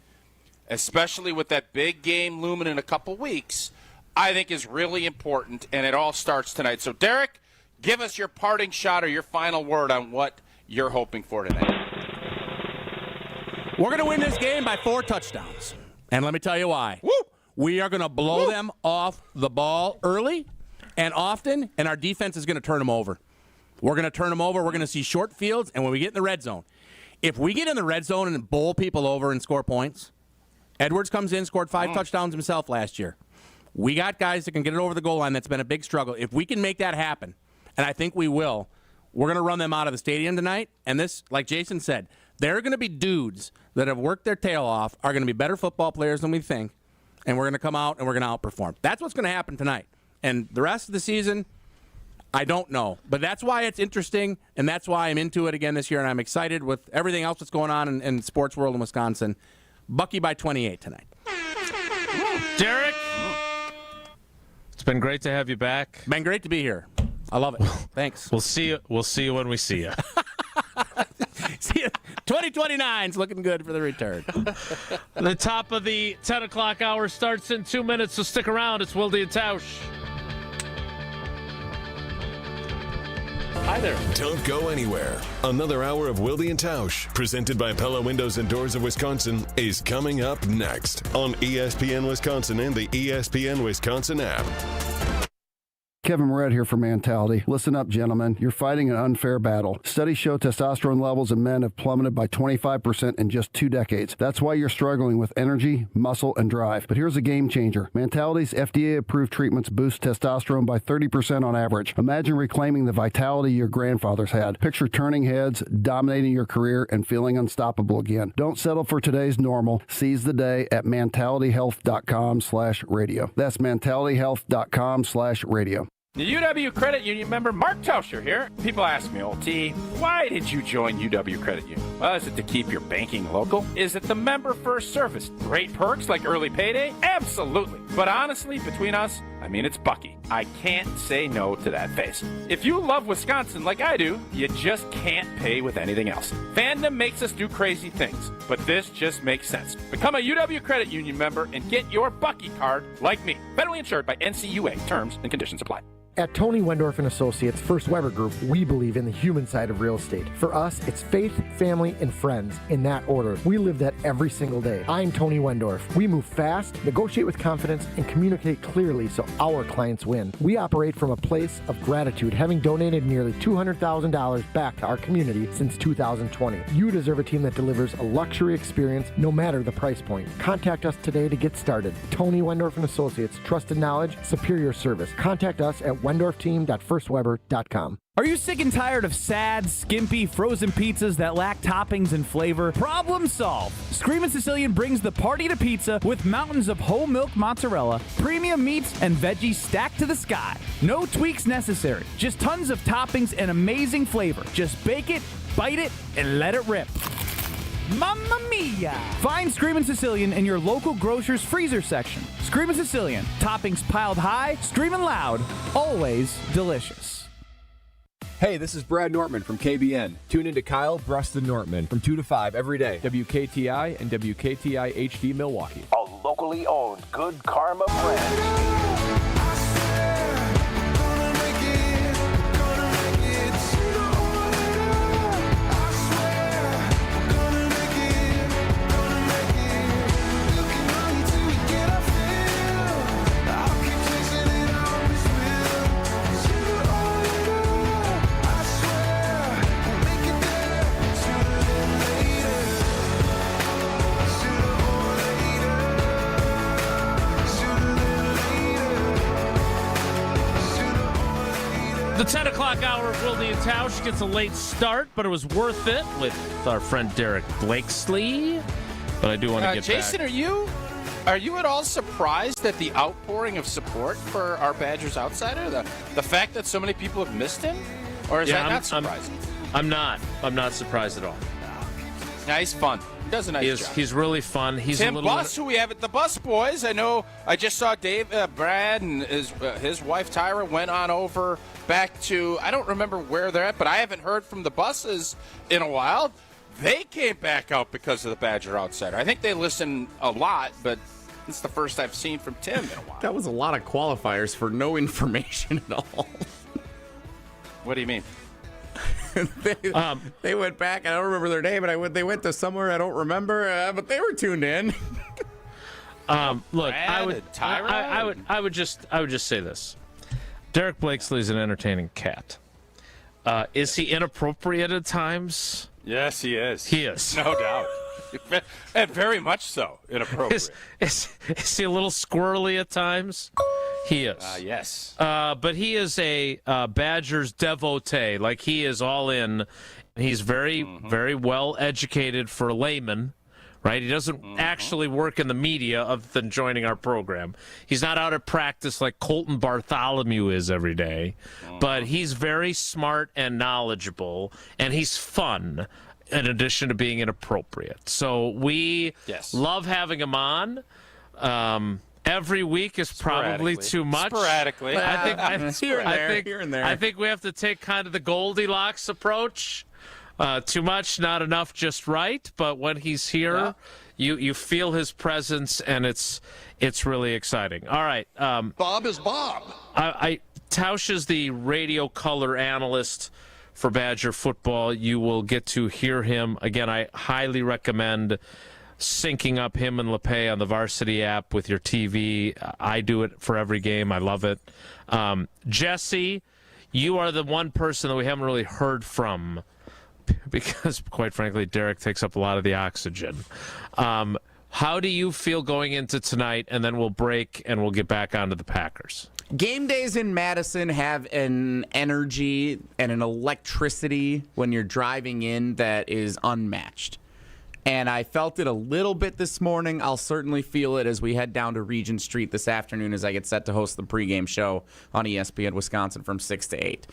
especially with that big game looming in a couple weeks, I think is really important, and it all starts tonight. So, Derek, give us your parting shot or your final word on what you're hoping for tonight. We're going to win this game by 4 touchdowns, and let me tell you why. Woo! We are going to blow them off the ball early and often, and our defense is going to turn them over. We're going to turn them over. We're going to see short fields, and when we get in the red zone, if we get in the red zone and bowl people over and score points, Edwards comes in, scored 5 touchdowns himself last year. We got guys that can get it over the goal line. That's been a big struggle. If we can make that happen, and I think we will, we're going to run them out of the stadium tonight. And this, like Jason said, there are going to be dudes that have worked their tail off, are going to be better football players than we think, and we're going to come out and we're going to outperform. That's what's going to happen tonight. And the rest of the season, I don't know. But that's why it's interesting, and that's why I'm into it again this year, and I'm excited with everything else that's going on in sports world in Wisconsin. Bucky by 28 tonight. Derek, it's been great to have you back. Been great to be here. I love it. Thanks. We'll see you. We'll see you when we see you. See you. 2029's looking good for the return. The top of the 10 o'clock hour starts in 2 minutes, so stick around. It's Wilde and Tausch. Hi there. Don't go anywhere. Another hour of Wilde and Tausch, presented by Pella Windows and Doors of Wisconsin, is coming up next on ESPN Wisconsin and the ESPN Wisconsin app. Kevin Moret here for Mentality. Listen up, gentlemen. You're fighting an unfair battle. Studies show testosterone levels in men have plummeted by 25% in just 2 decades. That's why you're struggling with energy, muscle, and drive. But here's a game changer. Mentality's FDA-approved treatments boost testosterone by 30% on average. Imagine reclaiming the vitality your grandfathers had. Picture turning heads, dominating your career, and feeling unstoppable again. Don't settle for today's normal. Seize the day at mentalityhealth.com/radio. That's mentalityhealth.com/radio. The UW Credit Union member Mark Tauscher here. People ask me, old T, why did you join UW Credit Union? Well, is it to keep your banking local? Is it the member first service? Great perks like early payday? Absolutely. But honestly, between us, I mean, it's Bucky. I can't say no to that face. If you love Wisconsin like I do, you just can't pay with anything else. Fandom makes us do crazy things, but this just makes sense. Become a UW Credit Union member and get your Bucky card like me. Federally insured by NCUA. Terms and conditions apply. At Tony Wendorf & Associates First Weber Group, we believe in the human side of real estate. For us, it's faith, family, and friends in that order. We live that every single day. I'm Tony Wendorf. We move fast, negotiate with confidence, and communicate clearly so our clients win. We operate from a place of gratitude, having donated nearly $200,000 back to our community since 2020. You deserve a team that delivers a luxury experience no matter the price point. Contact us today to get started. Tony Wendorf & Associates, trusted knowledge, superior service. Contact us at wendorfteam.firstweber.com. Are you sick and tired of sad, skimpy, frozen pizzas that lack toppings and flavor? Problem solved. Screamin' Sicilian brings the party to pizza with mountains of whole milk mozzarella, premium meats, and veggies stacked to the sky. No tweaks necessary. Just tons of toppings and amazing flavor. Just bake it, bite it, and let it rip. Mamma mia! Find Screamin' Sicilian in your local grocer's freezer section. Screamin' Sicilian. Toppings piled high, screaming loud, always delicious. Hey, this is Brad Nortman from KBN. Tune in to Kyle, Brust, and Nortman from 2 to 5 every day. WKTI and WKTI HD Milwaukee. A locally owned Good Karma brand. The 10 o'clock hour of Wilde and Tausch gets a late start, but it was worth it with our friend Derek Blakesley. But I do want to get Jason, back. are you at all surprised at the outpouring of support for our Badgers outsider? The fact that so many people have missed him? Or is that not surprising? I'm not surprised at all. Yeah, he's fun. He does a nice job. He's really fun. He's Tim a little Bus, who we have at the Bus Boys. I know I just saw Brad and his wife Tyra went on over back to, I don't remember where they're at, but I haven't heard from the Buses in a while. They came back out because of the Badger Outsider. I think they listen a lot, but it's the first I've seen from Tim in a while. That was a lot of qualifiers for no information at all. What do you mean? They went back. I don't remember their name, but they went to somewhere I don't remember. But they were tuned in. Look, I would just say this: Derek Blakesley is an entertaining cat. Is he inappropriate at times? Yes, he is. He is, no doubt, and very much so inappropriate. Is he a little squirrely at times? He is. Yes. But he is a Badgers devotee. Like, he is all in. He's very, very well educated for a layman, right? He doesn't actually work in the media other than joining our program. He's not out at practice like Colton Bartholomew is every day. But he's very smart and knowledgeable, and he's fun in addition to being inappropriate. So we love having him on. Every week is probably too much. Sporadically. Here and there. I think we have to take kind of the Goldilocks approach. Too much, not enough, just right. But when he's here, you feel his presence, and it's really exciting. All right. Bob is Bob. Tausch is the radio color analyst for Badger football. You will get to hear him. Again, I highly recommend syncing up him and LePay on the Varsity app with your TV. I do it for every game. I love it. Jesse, you are the one person that we haven't really heard from because, quite frankly, Derek takes up a lot of the oxygen. How do you feel going into tonight? And then we'll break and we'll get back onto the Packers. Game days in Madison have an energy and an electricity when you're driving in that is unmatched. And I felt it a little bit this morning. I'll certainly feel it as we head down to Regent Street this afternoon as I get set to host the pregame show on ESPN Wisconsin from 6 to 8.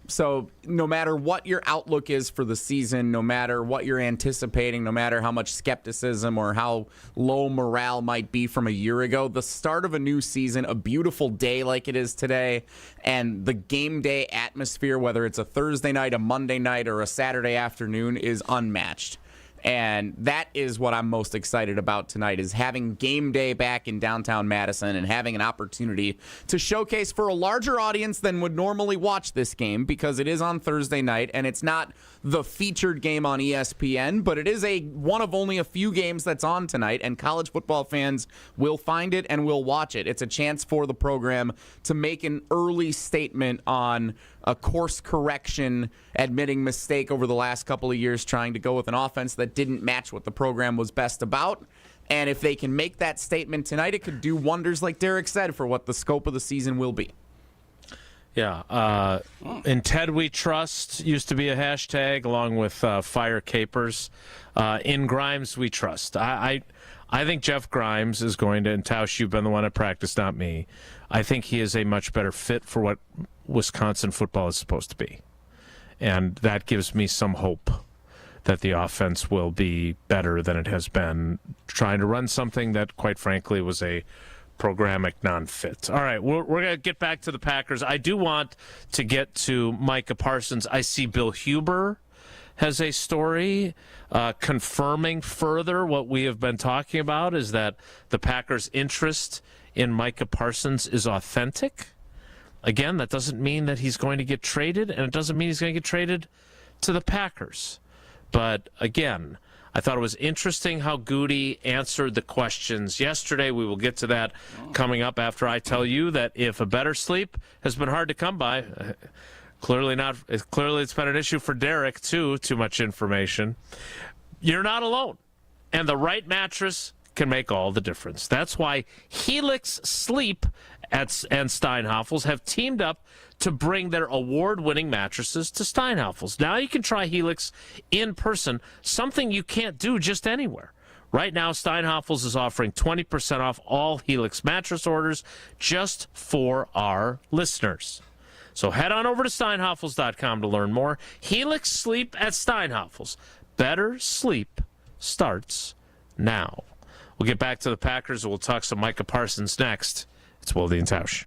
So no matter what your outlook is for the season, no matter what you're anticipating, no matter how much skepticism or how low morale might be from a year ago, the start of a new season, a beautiful day like it is today, and the game day atmosphere, whether it's a Thursday night, a Monday night, or a Saturday afternoon, is unmatched. And that is what I'm most excited about tonight, is having game day back in downtown Madison and having an opportunity to showcase for a larger audience than would normally watch this game, because it is on Thursday night and it's not the featured game on ESPN, but it is one of only a few games that's on tonight, and college football fans will find it and will watch it. It's a chance for the program to make an early statement on a course correction, admitting mistake over the last couple of years, trying to go with an offense that didn't match what the program was best about. And if they can make that statement tonight, it could do wonders, like Derek said, for what the scope of the season will be. Yeah. In Ted We Trust used to be a hashtag, along with Fire Capers. In Grimes We Trust. I think Jeff Grimes is going to, and Tausch, you've been the one at practice, not me. I think he is a much better fit for what Wisconsin football is supposed to be. And that gives me some hope that the offense will be better than it has been, trying to run something that, quite frankly, was a programmatic non-fit. All right, we're going to get back to the Packers. I do want to get to Micah Parsons. I see Bill Huber has a story confirming further what we have been talking about, is that the Packers' interest in Micah Parsons is authentic. Again, that doesn't mean that he's going to get traded, and it doesn't mean he's going to get traded to the Packers. But again, I thought it was interesting how Goody answered the questions yesterday. We will get to that coming up after I tell you that if a better sleep has been hard to come by, clearly it's been an issue for Derek too. Too much information. You're not alone, and the right mattress can make all the difference. That's why Helix Sleep and Steinhafels have teamed up to bring their award-winning mattresses to Steinhafels. Now you can try Helix in person, something you can't do just anywhere. Right now, Steinhafels is offering 20% off all Helix mattress orders just for our listeners. So head on over to steinhafels.com to learn more. Helix Sleep at Steinhafels. Better sleep starts now. We'll get back to the Packers, and we'll talk some Micah Parsons next. It's Wilde and Tausch.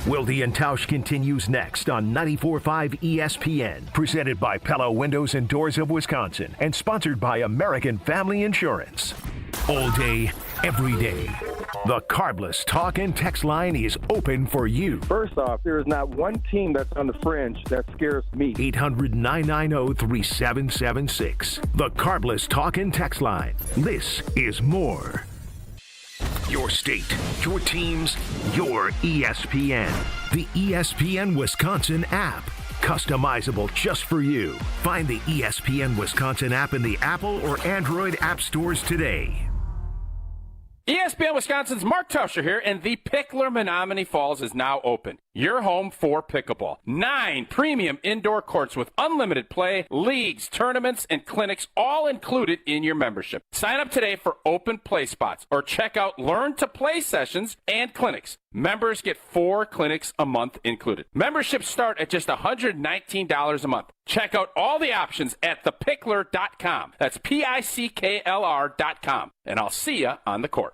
Wilde and Tausch continues next on 94.5 ESPN, presented by Pella Windows and Doors of Wisconsin, and sponsored by American Family Insurance. All day, every day, the Carbless talk and text line is open for you. First off, there is not one team that's on the fringe that scares me. 800-990-3776. The Carbless talk and text line. This is more. Your state, your teams, your ESPN. The ESPN Wisconsin app. Customizable just for you. Find the ESPN Wisconsin app in the Apple or Android app stores today. ESPN Wisconsin's Mark Tauscher here, and the Pickler Menominee Falls is now open. Your home for pickleball. 9 premium indoor courts with unlimited play, leagues, tournaments, and clinics all included in your membership. Sign up today for open play spots or check out Learn to Play sessions and clinics. Members get 4 clinics a month included. Memberships start at just $119 a month. Check out all the options at thepickler.com. That's PICKLR.com. And I'll see you on the court.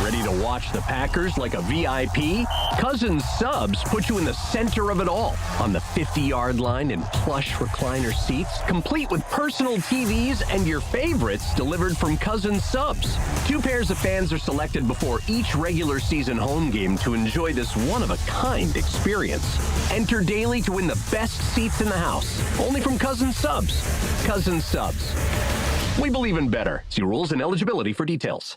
Ready to watch the Packers like a VIP? Cousins Subs put you in the center of it all. On the 50-yard line in plush recliner seats, complete with personal TVs and your favorites delivered from Cousins Subs. 2 pairs of fans are selected before each regular season home game to enjoy this one-of-a-kind experience. Enter daily to win the best seats in the house. Only from Cousins Subs. Cousins Subs. We believe in better. See rules and eligibility for details.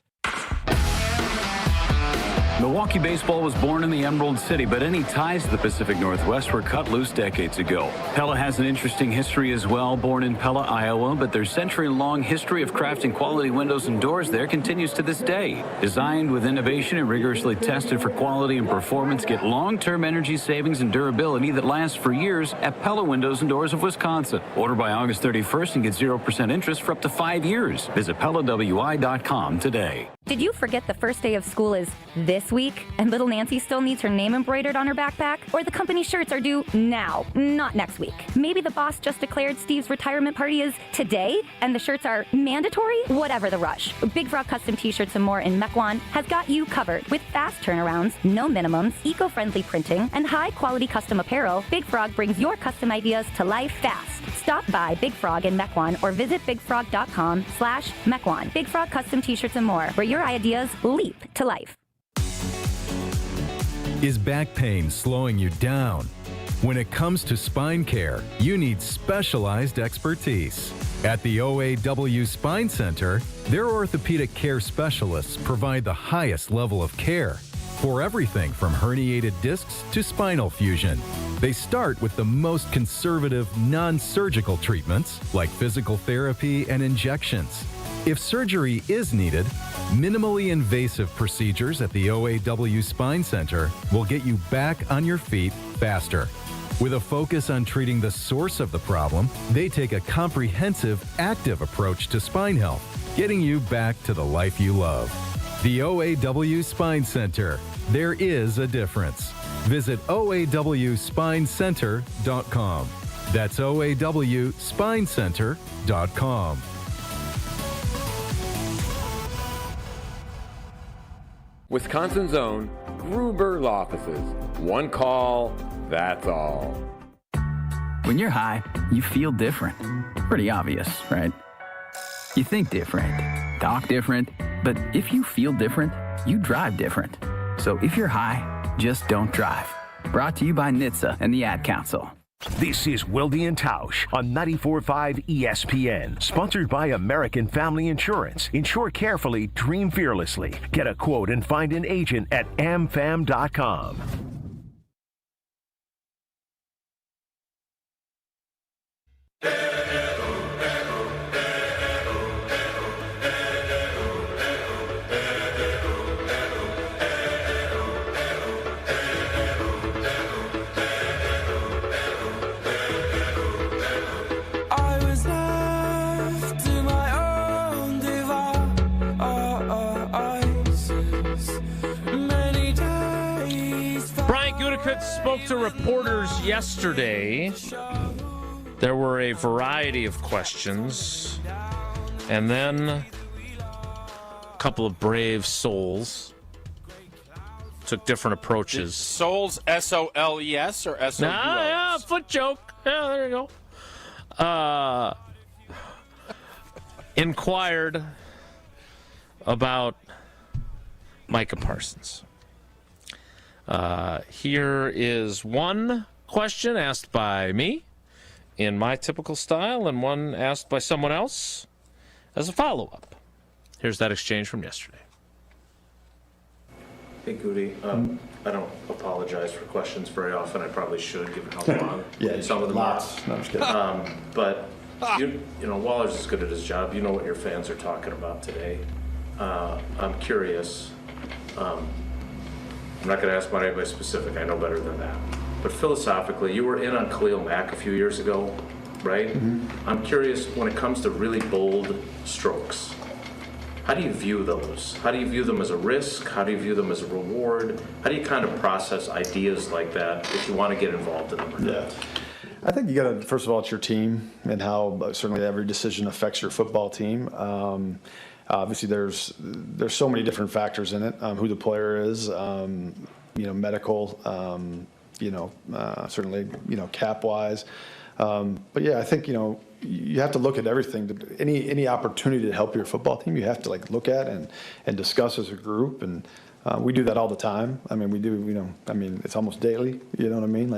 Milwaukee baseball was born in the Emerald City, but any ties to the Pacific Northwest were cut loose decades ago. Pella has an interesting history as well. Born in Pella, Iowa, but their century-long history of crafting quality windows and doors there continues to this day. Designed with innovation and rigorously tested for quality and performance, get long-term energy savings and durability that lasts for years at Pella Windows and Doors of Wisconsin. Order by August 31st and get 0% interest for up to 5 years. Visit PellaWI.com today. Did you forget the first day of school is this week and little Nancy still needs her name embroidered on her backpack? Or the company shirts are due now, not next week? Maybe the boss just declared Steve's retirement party is today and the shirts are mandatory? Whatever the rush, Big Frog Custom T-shirts and more in Mequon has got you covered. With fast turnarounds, no minimums, eco-friendly printing, and high-quality custom apparel, Big Frog brings your custom ideas to life fast. Stop by Big Frog in Mequon or visit bigfrog.com/Mequon. Big Frog Custom T-shirts and more, where your ideas leap to life. Is back pain slowing you down? When it comes to spine care, you need specialized expertise. At the OAW Spine Center, their orthopedic care specialists provide the highest level of care for everything from herniated discs to spinal fusion. They start with the most conservative, non-surgical treatments like physical therapy and injections. If surgery is needed, minimally invasive procedures at the OAW Spine Center will get you back on your feet faster. With a focus on treating the source of the problem, they take a comprehensive, active approach to spine health, getting you back to the life you love. The OAW Spine Center. There is a difference. Visit OAWspinecenter.com. That's OAWspinecenter.com. Wisconsin's own Gruber Law Offices. One call, that's all. When you're high, you feel different. Pretty obvious, right? You think different, talk different, but if you feel different, you drive different. So if you're high, just don't drive. Brought to you by NHTSA and the Ad Council. This is Wilde and Tausch on 94.5 ESPN, sponsored by American Family Insurance. Insure carefully, dream fearlessly. Get a quote and find an agent at amfam.com. Gutekunst spoke to reporters yesterday. There were a variety of questions, and then a couple of brave souls took different approaches. Souls, S-O-L-E-S or S-O-U-L-S? Yeah, foot joke. Yeah, there you go. Inquired about Micah Parsons. Here is one question asked by me in my typical style and one asked by someone else as a follow-up. Here's that exchange from yesterday. Hey, Goody. I don't apologize for questions very often. I probably should, given how long some of them are. No, I'm just kidding. But, you know, Waller's as good at his job. You know what your fans are talking about today. I'm curious. I'm not going to ask about anybody specific. I know better than that. But philosophically, you were in on Khalil Mack a few years ago, right? Mm-hmm. I'm curious, when it comes to really bold strokes, how do you view those? How do you view them as a risk? How do you view them as a reward? How do you kind of process ideas like that if you want to get involved in them or not? Yeah. I think you got to, first of all, it's your team and how certainly every decision affects your football team. Obviously, there's so many different factors in it. Who the player is, medical, certainly, cap-wise. But yeah, I think you have to look at everything. Any opportunity to help your football team, you have to look at and discuss as a group. And we do that all the time. I mean, we do. It's almost daily. You know what I mean?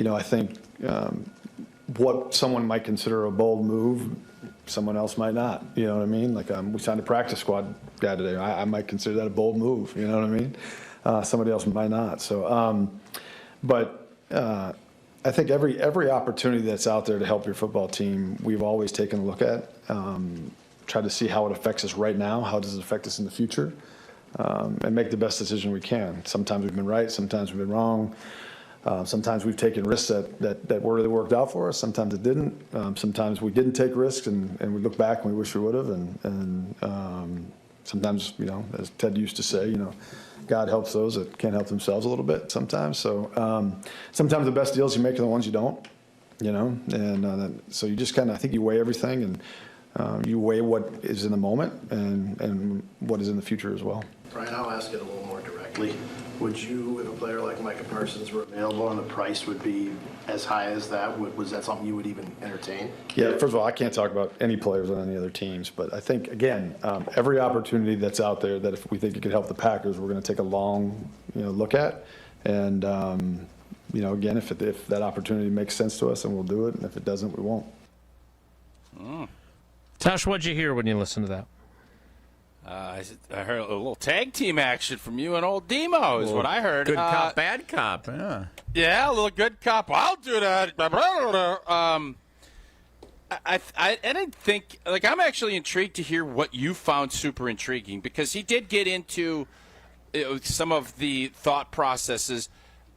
I think what someone might consider a bold move, someone else might not. You know what I mean? We signed a practice squad guy today. I might consider that a bold move. You know what I mean? Somebody else might not. So, I think every opportunity that's out there to help your football team, we've always taken a look at, try to see how it affects us right now, how does it affect us in the future, and make the best decision we can. Sometimes we've been right, sometimes we've been wrong. Sometimes we've taken risks that really worked out for us. Sometimes it didn't. Sometimes we didn't take risks, and we look back and we wish we would have. And sometimes, as Ted used to say, God helps those that can't help themselves a little bit sometimes. So sometimes the best deals you make are the ones you don't, And so you just kind of, I think you weigh everything, and you weigh what is in the moment and what is in the future as well. Brian, I'll ask it a little more directly. Would you, if a player like Micah Parsons were available and the price would be as high as that, was that something you would even entertain? Yeah, first of all, I can't talk about any players on any other teams, but I think, again, every opportunity that's out there that if we think it could help the Packers, we're going to take a long look at. And, again, if that opportunity makes sense to us, then we'll do it, and if it doesn't, we won't. Tausch, what'd you hear when you listened to that? I heard a little tag team action from you and old Demo is what I heard. Good cop, bad cop. Yeah, a little good cop. I'll do that. I didn't think, I'm actually intrigued to hear what you found super intriguing, because he did get into some of the thought processes.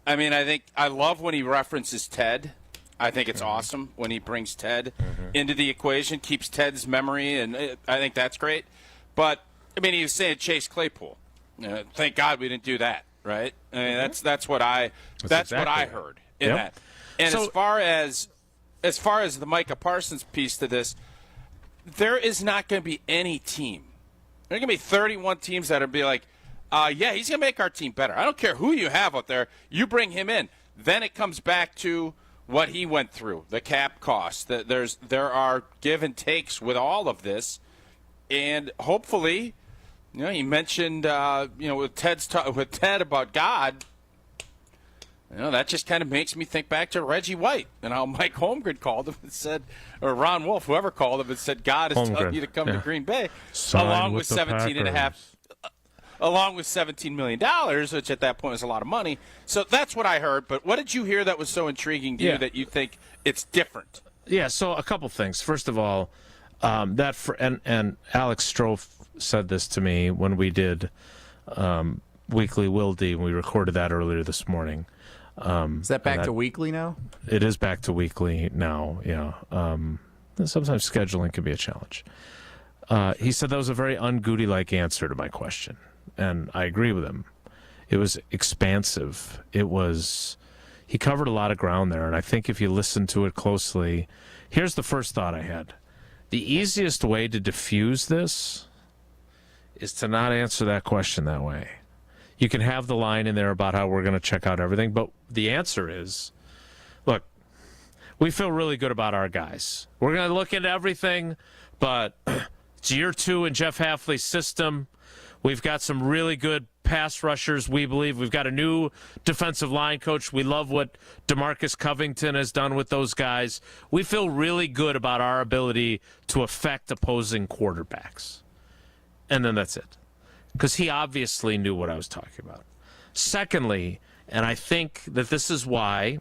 I mean, I love when he references Ted. I think it's awesome when he brings Ted into the equation, keeps Ted's memory, and I think that's great. But he was saying Chase Claypool. Thank God we didn't do that, right? I mean, that's what I heard in that. And so, as far as the Micah Parsons piece to this, there is not going to be any team. There are going to be 31 teams that will be like, Yeah, he's going to make our team better. I don't care who you have out there. You bring him in. Then it comes back to what he went through, the cap cost. There are give and takes with all of this. And hopefully, you mentioned, with Ted about God, that just kind of makes me think back to Reggie White and how Mike Holmgren called him and said, or Ron Wolf, whoever called him and said, God is telling you to come to Green Bay, along with $17 million, which at that point was a lot of money. So that's what I heard. But what did you hear that was so intriguing to you that you think it's different? Yeah, so a couple things. First of all, and Alex Strofe said this to me when we did Weekly Wilde, and we recorded that earlier this morning. Is that back to weekly now? It is back to weekly now, yeah. Sometimes scheduling can be a challenge. He said that was a very un-Goody-like answer to my question, and I agree with him. It was expansive. He covered a lot of ground there, and I think if you listen to it closely, here's the first thought I had. The easiest way to diffuse this is to not answer that question that way. You can have the line in there about how we're going to check out everything, but the answer is, look, we feel really good about our guys. We're going to look into everything, but it's year 2 in Jeff Hafley's system. We've got some really good pass rushers, we believe. We've got a new defensive line coach. We love what DeMarcus Covington has done with those guys. We feel really good about our ability to affect opposing quarterbacks. And then that's it. Because he obviously knew what I was talking about. Secondly, and I think that this is why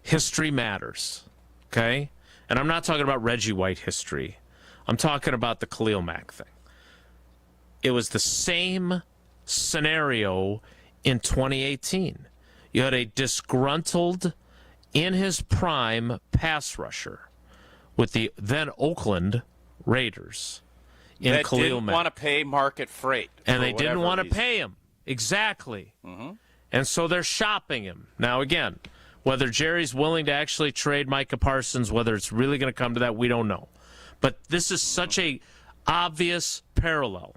history matters, okay? And I'm not talking about Reggie White history. I'm talking about the Khalil Mack thing. It was the same scenario in 2018. You had a disgruntled, in his prime, pass rusher with the then Oakland Raiders. That didn't want to pay market freight. And they didn't want to pay him. Exactly. Mm-hmm. And so they're shopping him. Now, again, whether Jerry's willing to actually trade Micah Parsons, whether it's really going to come to that, we don't know. But this is such a obvious parallel.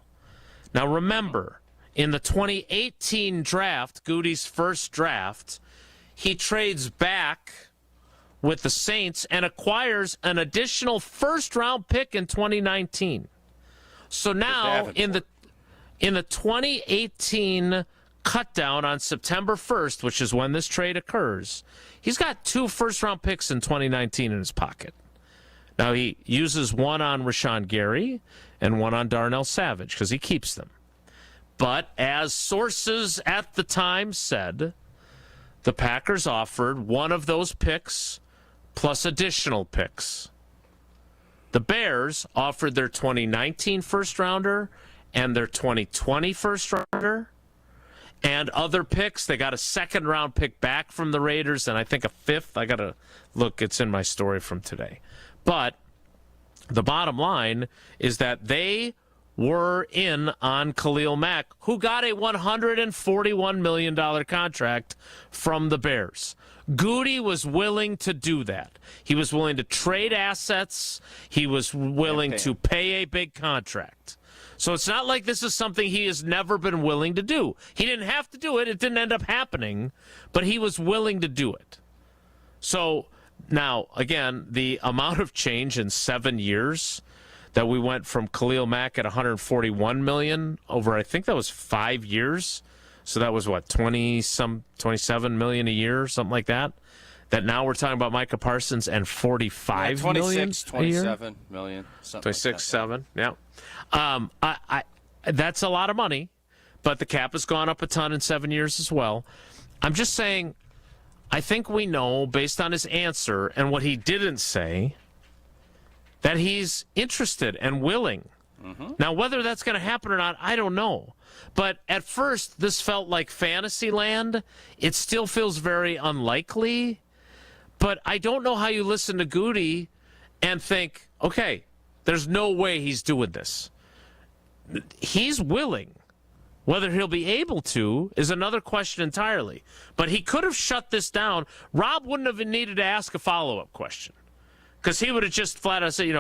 Now, remember, in the 2018 draft, Goody's first draft, he trades back with the Saints and acquires an additional first-round pick in 2019. So now, in the 2018 cutdown on September 1st, which is when this trade occurs, he's got 2 first-round picks in 2019 in his pocket. Now, he uses one on Rashawn Gary and one on Darnell Savage because he keeps them. But as sources at the time said, the Packers offered one of those picks plus additional picks. The Bears offered their 2019 first-rounder and their 2020 first-rounder and other picks. They got a second-round pick back from the Raiders and I think a 5th. I got to look. It's in my story from today. But the bottom line is that they were in on Khalil Mack, who got a $141 million contract from the Bears. Goody was willing to do that. He was willing to trade assets. He was willing to pay a big contract. So it's not like this is something he has never been willing to do. He didn't have to do it. It didn't end up happening, but he was willing to do it. So now, again, the amount of change in 7 years that we went from Khalil Mack at $141 million over, I think that was 5 years. So that was what, 27 million a year, something like that. That now we're talking about Micah Parsons and 45 million 27 million. 26, 7, yeah. That's a lot of money, but the cap has gone up a ton in 7 years as well. I'm just saying, I think we know, based on his answer and what he didn't say, that he's interested and willing. Mm-hmm. Now, whether that's going to happen or not, I don't know. But at first, this felt like fantasy land. It still feels very unlikely. But I don't know how you listen to Goody and think, okay, there's no way he's doing this. He's willing. Whether he'll be able to is another question entirely. But he could have shut this down. Rob wouldn't have needed to ask a follow-up question. Because he would have just flat out said,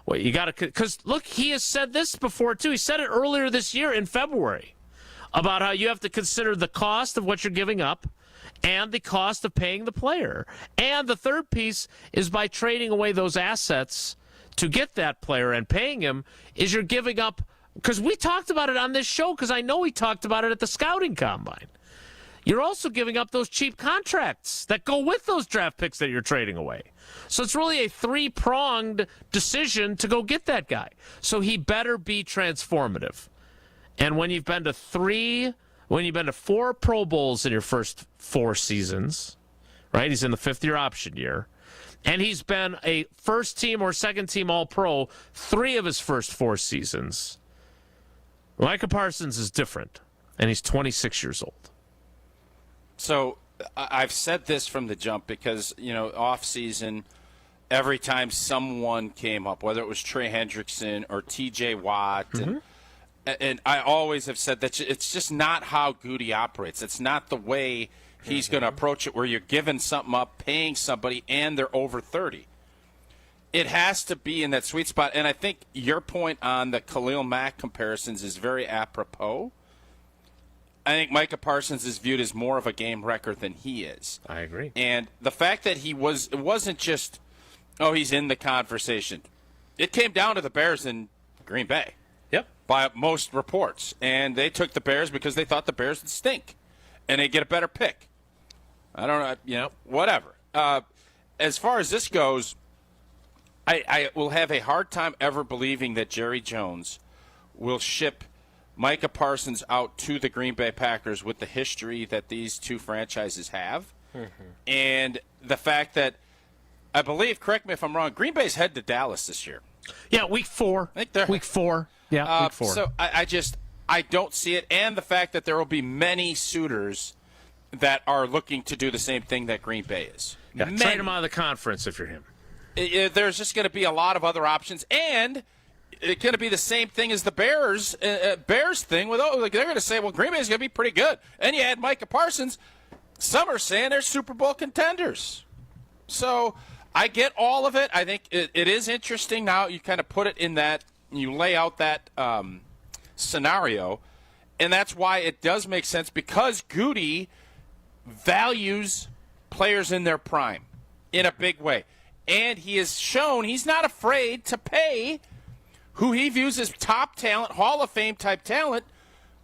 well, you got to... Because, look, he has said this before, too. He said it earlier this year in February. about how you have to consider the cost of what you're giving up and the cost of paying the player. And the third piece is by trading away those assets to get that player and paying him is you're giving up, because we talked about it on this show, because I know we talked about it at the scouting combine. You're also giving up those cheap contracts that go with those draft picks that you're trading away. So it's really a three-pronged decision to go get that guy. So he better be transformative. And when you've been to 4 Pro Bowls in your first 4 seasons, right? He's in the 5th-year option year. And he's been a first-team or second-team All-Pro 3 of his first 4 seasons. Micah Parsons is different, and he's 26 years old. So I've said this from the jump because, off season, every time someone came up, whether it was Trey Hendrickson or T.J. Watt, and I always have said that it's just not how Goody operates. It's not the way he's going to approach it, where you're giving something up, paying somebody, and they're over 30. It has to be in that sweet spot. And I think your point on the Khalil Mack comparisons is very apropos. I think Micah Parsons is viewed as more of a game wrecker than he is. I agree. And the fact that it wasn't just, he's in the conversation. It came down to the Bears in Green Bay. Yep. By most reports. And they took the Bears because they thought the Bears would stink. And they get a better pick. I don't know, whatever. As far as this goes, I will have a hard time ever believing that Jerry Jones will ship Micah Parsons out to the Green Bay Packers with the history that these two franchises have. And the fact that, I believe, correct me if I'm wrong, Green Bay's head to Dallas this year. Yeah, week 4. I think they're week 4. Yeah, week 4. So I don't see it. And the fact that there will be many suitors that are looking to do the same thing that Green Bay is. Yeah, trade him out of the conference if you're him. There's just going to be a lot of other options, and it's going to be the same thing as the Bears thing. They're going to say, well, Green Bay's going to be pretty good. And you add Micah Parsons. Some are saying they're Super Bowl contenders. So I get all of it. I think it is interesting now. You kind of put it in that, you lay out that scenario, and that's why it does make sense, because Goody values players in their prime in a big way. And he has shown he's not afraid to pay who he views as top talent, Hall of Fame type talent,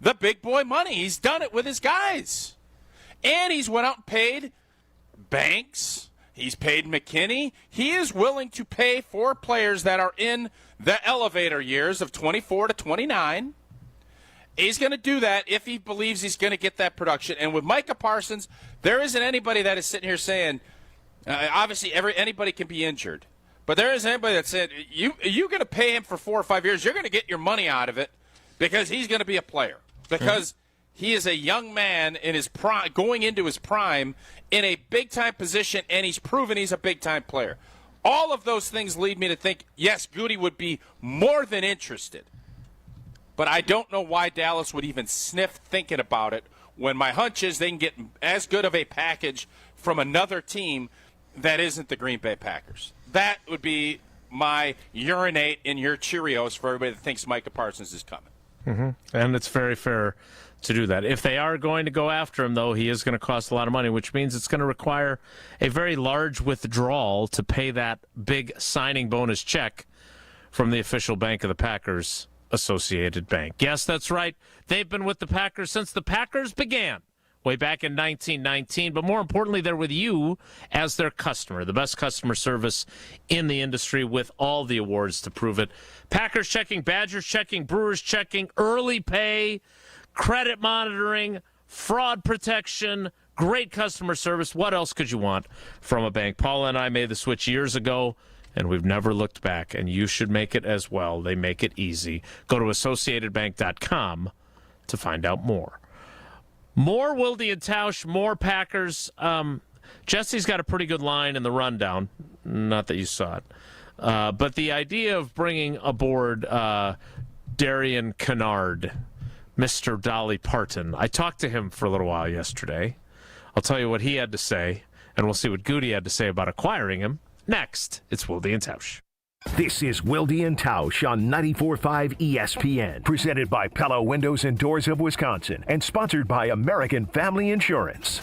the big boy money. He's done it with his guys. And he's went out and paid Banks. He's paid McKinney. He is willing to pay for players that are in the elevator years of 24 to 29. He's going to do that if he believes he's going to get that production. And with Micah Parsons, there isn't anybody that is sitting here saying, obviously anybody can be injured, but there isn't anybody that said, you're going to pay him for 4 or 5 years. You're going to get your money out of it because he's going to be a player. Because he is a young man in his prime, going into his prime in a big-time position, and he's proven he's a big-time player. All of those things lead me to think, yes, Goody would be more than interested. But I don't know why Dallas would even sniff thinking about it when my hunch is they can get as good of a package from another team that isn't the Green Bay Packers. That would be my urinate in your Cheerios for everybody that thinks Micah Parsons is coming. And it's very fair to do that. If they are going to go after him, though, he is going to cost a lot of money, which means it's going to require a very large withdrawal to pay that big signing bonus check from the official bank of the Packers, Associated Bank. Yes, that's right. They've been with the Packers since the Packers began, way back in 1919. But more importantly, they're with you as their customer, the best customer service in the industry with all the awards to prove it. Packers checking, Badgers checking, Brewers checking, early pay, credit monitoring, fraud protection, great customer service. What else could you want from a bank? Paula and I made the switch years ago, and we've never looked back, and you should make it as well. They make it easy. Go to AssociatedBank.com to find out more. More Wilde and Tausch, more Packers. Jesse's got a pretty good line in the rundown. Not that you saw it. But the idea of bringing aboard Darien Canard, Mr. Dolly Parton. I talked to him for a little while yesterday. I'll tell you what he had to say, and we'll see what Goody had to say about acquiring him. Next, it's Wilde and Tausch. This is Wilde and Tausch on 94.5 ESPN, presented by Pella Windows and Doors of Wisconsin, and sponsored by American Family Insurance.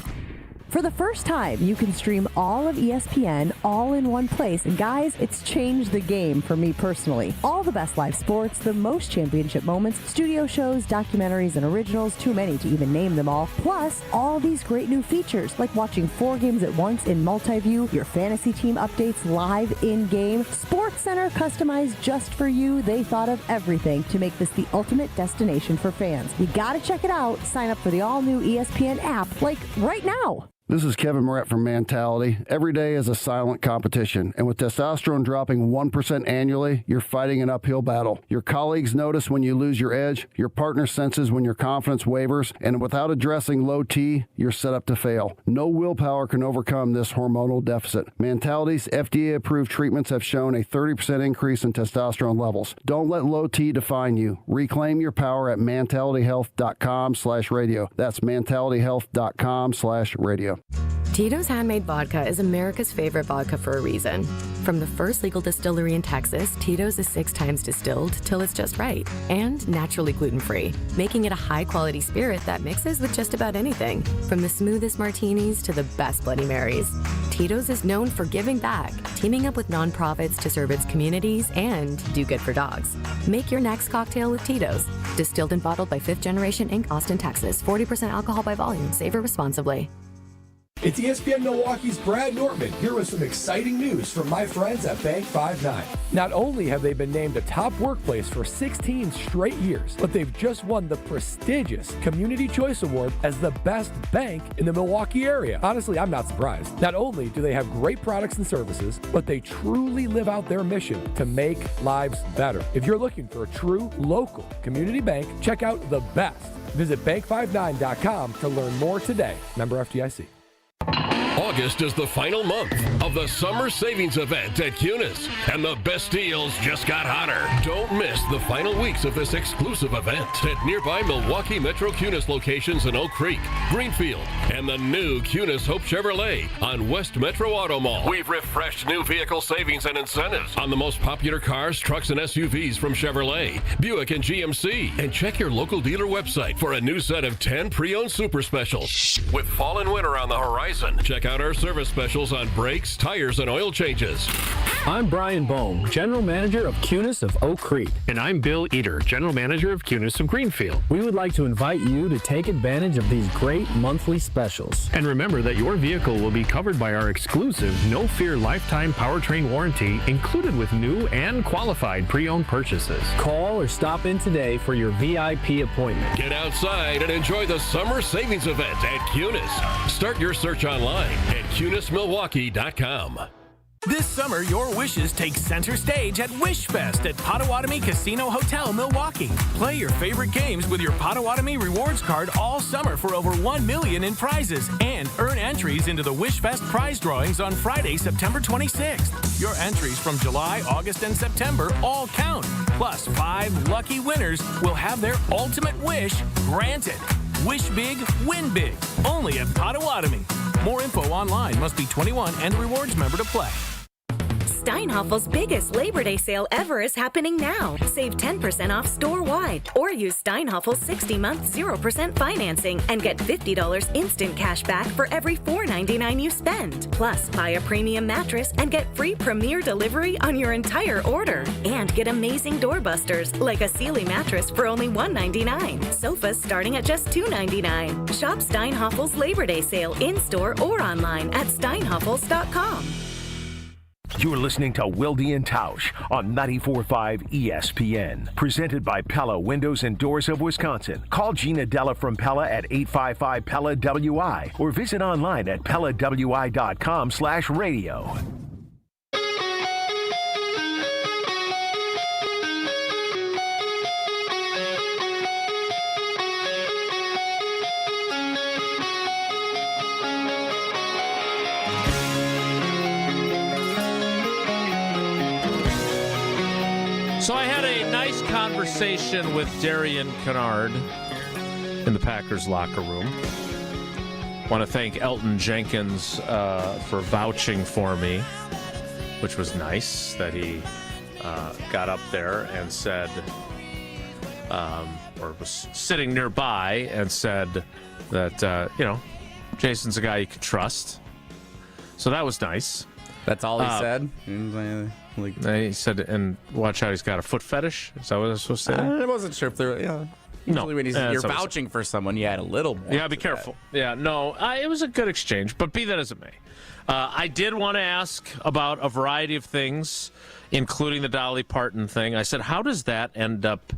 For the first time, you can stream all of ESPN all in one place. And guys, it's changed the game for me personally. All the best live sports, the most championship moments, studio shows, documentaries, and originals, too many to even name them all. Plus, all these great new features, like watching 4 games at once in multi-view, your fantasy team updates live in-game, Sports Center customized just for you. They thought of everything to make this the ultimate destination for fans. You gotta check it out. Sign up for the all-new ESPN app, like right now. This is Kevin Moret from Mentality. Every day is a silent competition, and with testosterone dropping 1% annually, you're fighting an uphill battle. Your colleagues notice when you lose your edge, your partner senses when your confidence wavers, and without addressing low T, you're set up to fail. No willpower can overcome this hormonal deficit. Mentality's FDA-approved treatments have shown a 30% increase in testosterone levels. Don't let low T define you. Reclaim your power at mentalityhealth.com/radio. That's mentalityhealth.com/radio. Tito's Handmade Vodka is America's favorite vodka for a reason. From the first legal distillery in Texas, Tito's is 6 times distilled till it's just right and naturally gluten-free, making it a high-quality spirit that mixes with just about anything, from the smoothest martinis to the best Bloody Marys. Tito's is known for giving back, teaming up with nonprofits to serve its communities and do good for dogs. Make your next cocktail with Tito's. Distilled and bottled by 5th Generation Inc., Austin, Texas. 40% alcohol by volume. Savor responsibly. It's ESPN Milwaukee's Brad Nortman here with some exciting news from my friends at Bank 5-9. Not only have they been named a top workplace for 16 straight years, but they've just won the prestigious Community Choice Award as the best bank in the Milwaukee area. Honestly, I'm not surprised. Not only do they have great products and services, but they truly live out their mission to make lives better. If you're looking for a true local community bank, check out the best. Visit bank59.com to learn more today. Member FDIC. August is the final month of the summer savings event at Kunis, and the best deals just got hotter. Don't miss the final weeks of this exclusive event at nearby Milwaukee Metro Kunis locations in Oak Creek, Greenfield, and the new Kunis Hope Chevrolet on West Metro Auto Mall. We've refreshed new vehicle savings and incentives on the most popular cars, trucks, and SUVs from Chevrolet, Buick, and GMC. And check your local dealer website for a new set of 10 pre-owned super specials. With fall and winter on the horizon, check out our service specials on brakes, tires, and oil changes. I'm Brian Bohm, General Manager of Kunis of Oak Creek. And I'm Bill Eater, General Manager of Kunis of Greenfield. We would like to invite you to take advantage of these great monthly specials. And remember that your vehicle will be covered by our exclusive No Fear Lifetime Powertrain Warranty, included with new and qualified pre-owned purchases. Call or stop in today for your VIP appointment. Get outside and enjoy the summer savings event at Kunis. Start your search online at KunisMilwaukee.com. This summer, your wishes take center stage at Wish Fest at Potawatomi Casino Hotel, Milwaukee. Play your favorite games with your Potawatomi Rewards card all summer for over $1 million in prizes and earn entries into the Wish Fest prize drawings on Friday, September 26th. Your entries from July, August, and September all count. Plus, 5 lucky winners will have their ultimate wish granted. Wish big, win big. Only at Potawatomi. More info online. Must be 21 and a rewards member to play. Steinhaffel's biggest Labor Day sale ever is happening now. Save 10% off store-wide or use Steinhaffel's 60-month 0% financing and get $50 instant cash back for every $4.99 you spend. Plus, buy a premium mattress and get free premier delivery on your entire order. And get amazing doorbusters like a Sealy mattress for only $199. Sofas starting at just $299. Shop Steinhaffel's Labor Day sale in-store or online at steinhaffels.com. You're listening to Wilde and Tausch on 94.5 ESPN. Presented by Pella Windows and Doors of Wisconsin. Call Gina Della from Pella at 855-PELLA-WI or visit online at PellaWI.com/radio. So I had a nice conversation with Darien Canard in the Packers locker room. Want to thank Elton Jenkins for vouching for me, which was nice that he got up there and said, or was sitting nearby and said that, Jason's a guy you can trust. So that was nice. That's all he said? He said, and watch out, he's got a foot fetish. Is that what I was supposed to say? I wasn't sure if there usually when you're vouching for someone, you had a little more. Yeah, be careful. Yeah, no, it was a good exchange, but be that as it may. I did want to ask about a variety of things, including the Dolly Parton thing. I said, how does that end up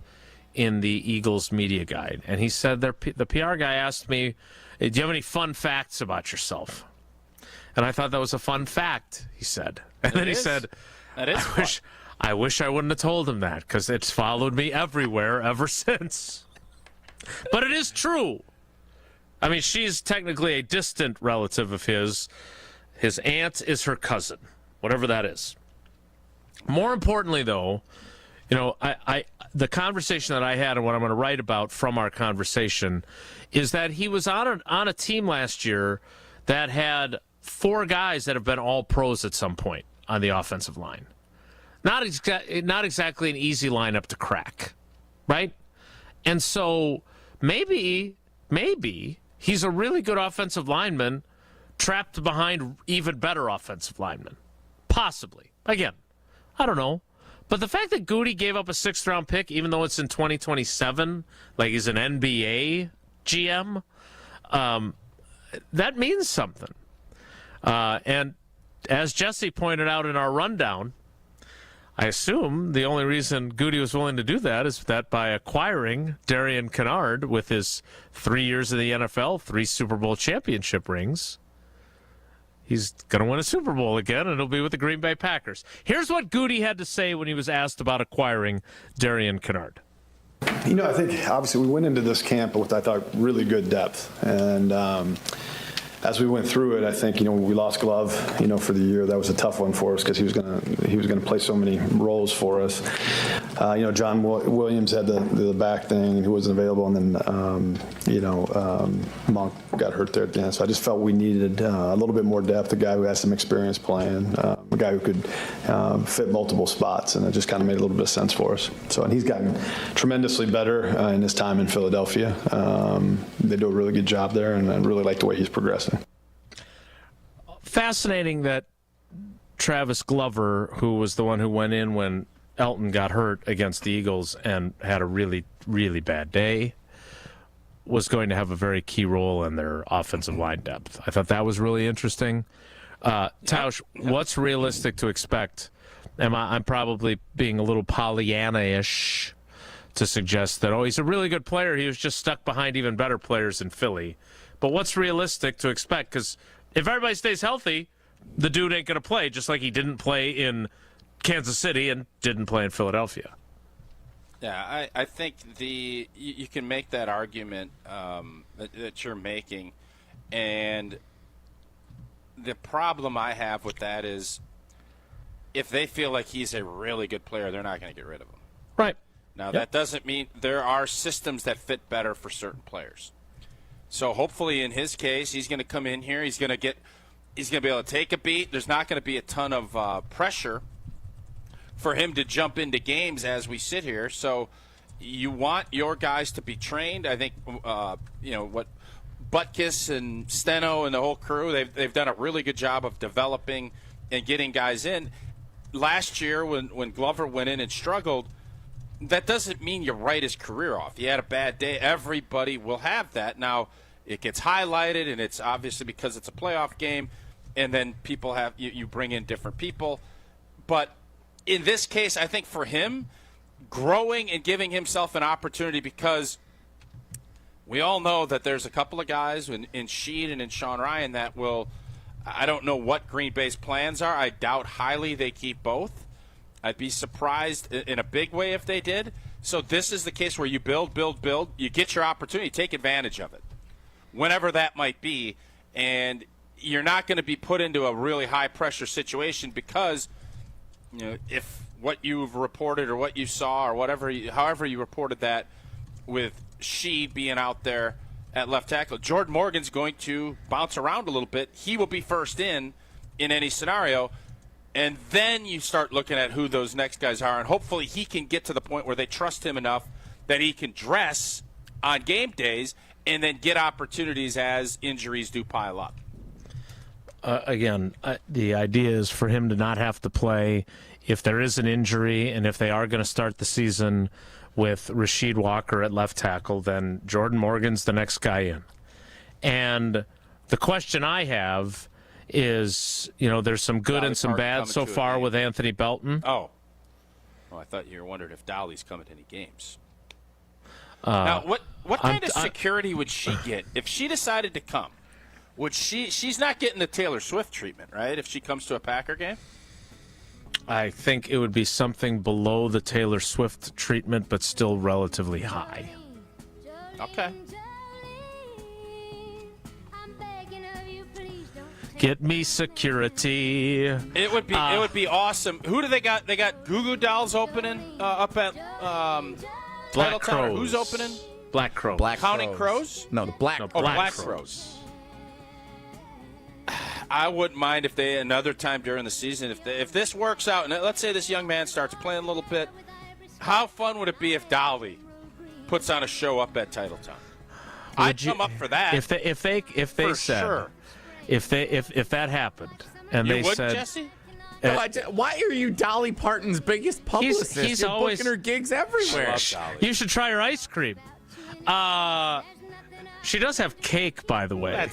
in the Eagles media guide? And he said, the PR guy asked me, do you have any fun facts about yourself? And I thought that was a fun fact, he said. And then he said, I wish I wouldn't have told him that, because it's followed me everywhere ever since. But it is true. I mean, she's technically a distant relative of his. His aunt is her cousin, whatever that is. More importantly, though, the conversation that I had and what I'm going to write about from our conversation is that he was on a team last year that had 4 guys that have been all pros at some point on the offensive line. Not exactly an easy lineup to crack, right? And so maybe he's a really good offensive lineman trapped behind even better offensive linemen. Possibly. Again, I don't know. But the fact that Goody gave up a 6th-round pick, even though it's in 2027, like he's an NBA GM, that means something. And as Jesse pointed out in our rundown, I assume the only reason Goody was willing to do that is that by acquiring Darien Canard with his 3 years in the NFL, 3 Super Bowl championship rings, he's going to win a Super Bowl again, and it'll be with the Green Bay Packers. Here's what Goody had to say when he was asked about acquiring Darien Canard. I think obviously we went into this camp with, I thought, really good depth. And as we went through it, I think, when we lost Glove, for the year, that was a tough one for us because he was gonna play so many roles for us. John Williams had the back thing, he wasn't available, and then Monk got hurt there at the end. So I just felt we needed a little bit more depth, a guy who had some experience playing, a guy who could fit multiple spots, and it just kind of made a little bit of sense for us. So, and he's gotten tremendously better in his time in Philadelphia. They do a really good job there, and I really like the way he's progressing. Fascinating that Travis Glover, who was the one who went in when Elton got hurt against the Eagles and had a really, really bad day, was going to have a very key role in their offensive line depth. I thought that was really interesting. Tausch, what's realistic to expect? I'm probably being a little Pollyanna-ish to suggest that, he's a really good player. He was just stuck behind even better players in Philly. But what's realistic to expect? Because if everybody stays healthy, the dude ain't going to play, just like he didn't play in Kansas City and didn't play in Philadelphia. Yeah, I think you can make that argument that you're making. And the problem I have with that is if they feel like he's a really good player, they're not going to get rid of him. Right. Now, that doesn't mean there are systems that fit better for certain players. So hopefully in his case, he's going to come in here. He's going to be able to take a beat. There's not going to be a ton of pressure for him to jump into games as we sit here. So you want your guys to be trained. I think, what Butkus and Steno and the whole crew, they've done a really good job of developing and getting guys in. Last year when Glover went in and struggled, that doesn't mean you write his career off. He had a bad day. Everybody will have that. Now, it gets highlighted, and it's obviously because it's a playoff game, and then people have you bring in different people. But in this case, I think for him, growing and giving himself an opportunity, because we all know that there's a couple of guys in Sheed and in Sean Ryan that will – I don't know what Green Bay's plans are. I doubt highly they keep both. I'd be surprised in a big way if they did. So this is the case where you build. You get your opportunity. Take advantage of it, whenever that might be. And you're not going to be put into a really high-pressure situation because, if what you've reported or what you saw or however you reported that with Sheed being out there at left tackle, Jordan Morgan's going to bounce around a little bit. He will be first in any scenario. And then you start looking at who those next guys are, and hopefully he can get to the point where they trust him enough that he can dress on game days and then get opportunities as injuries do pile up. Again, the idea is for him to not have to play if there is an injury, and if they are going to start the season with Rasheed Walker at left tackle, then Jordan Morgan's the next guy in. And the question I have is, there's some good and some bad so far with Anthony Belton. Oh. Well, I thought you were wondering if Dolly's coming to any games. Now, what kind of security would she get if she decided to come? She's not getting the Taylor Swift treatment, right, if she comes to a Packer game? I think it would be something below the Taylor Swift treatment, but still relatively high. Okay. Get me security. It would be awesome. Who do they got? They got Goo Goo Dolls opening up at Black Crows. Who's opening? Black Crows. Counting Crows? No, the Black Crows. Black Crows. I wouldn't mind if they another time during the season, if this works out, and let's say this young man starts playing a little bit, how fun would it be if Dolly puts on a show up at Titletown? I'd come up for that. If they for said sure. if that happened and You they would, said Jesse? No, why are you Dolly Parton's biggest publicist? He's You're always booking her gigs everywhere. You should try her ice cream. She does have cake, by the way.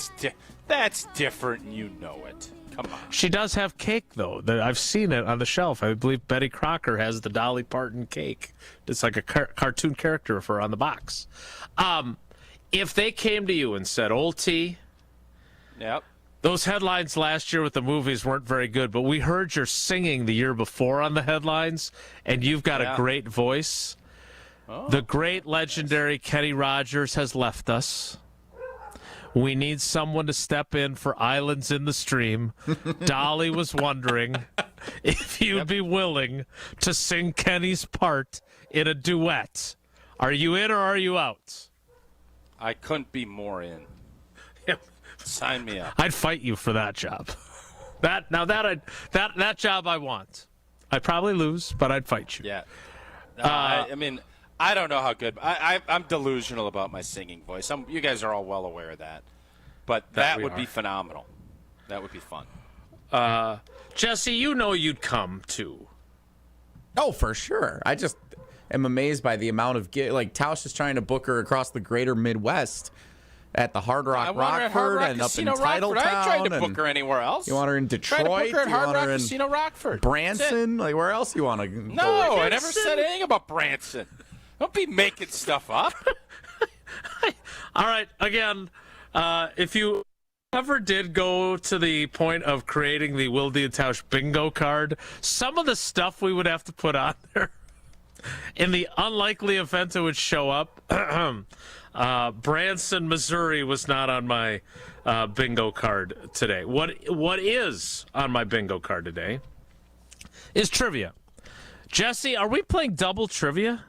That's different, and you know it. Come on. She does have cake, though. I've seen it on the shelf. I believe Betty Crocker has the Dolly Parton cake. It's like a cartoon character of her on the box. If they came to you and said, "Old T, yep, those headlines last year with the movies weren't very good, but we heard your singing the year before on the headlines, and you've got a great voice. The great, legendary Kenny Rogers has left us. We need someone to step in for Islands in the Stream. Dolly was wondering if you'd be willing to sing Kenny's part in a duet. Are you in or are you out?" I couldn't be more in. Sign me up. I'd fight you for that job. That job I want. I'd probably lose, but I'd fight you. Yeah. I mean, I don't know how good. I'm delusional about my singing voice. You guys are all well aware of that. But that would be phenomenal. That would be fun. Jesse, you'd come too. Oh, for sure. I just am amazed by the amount of Tausch is trying to book her across the greater Midwest at the Hard Rock Rockford and up in Titletown. I ain't trying to book her anywhere else. You want her in Detroit? Trying to book her at Hard Rock in Casino Rockford. Branson? Where else you want to go? No, I never said anything about Branson. Don't be making stuff up. All right, again, if you ever did go to the point of creating the Wilde and Tausch bingo card, some of the stuff we would have to put on there, in the unlikely event it would show up, Branson, Missouri was not on my bingo card today. What is on my bingo card today is trivia. Jesse, are we playing double trivia?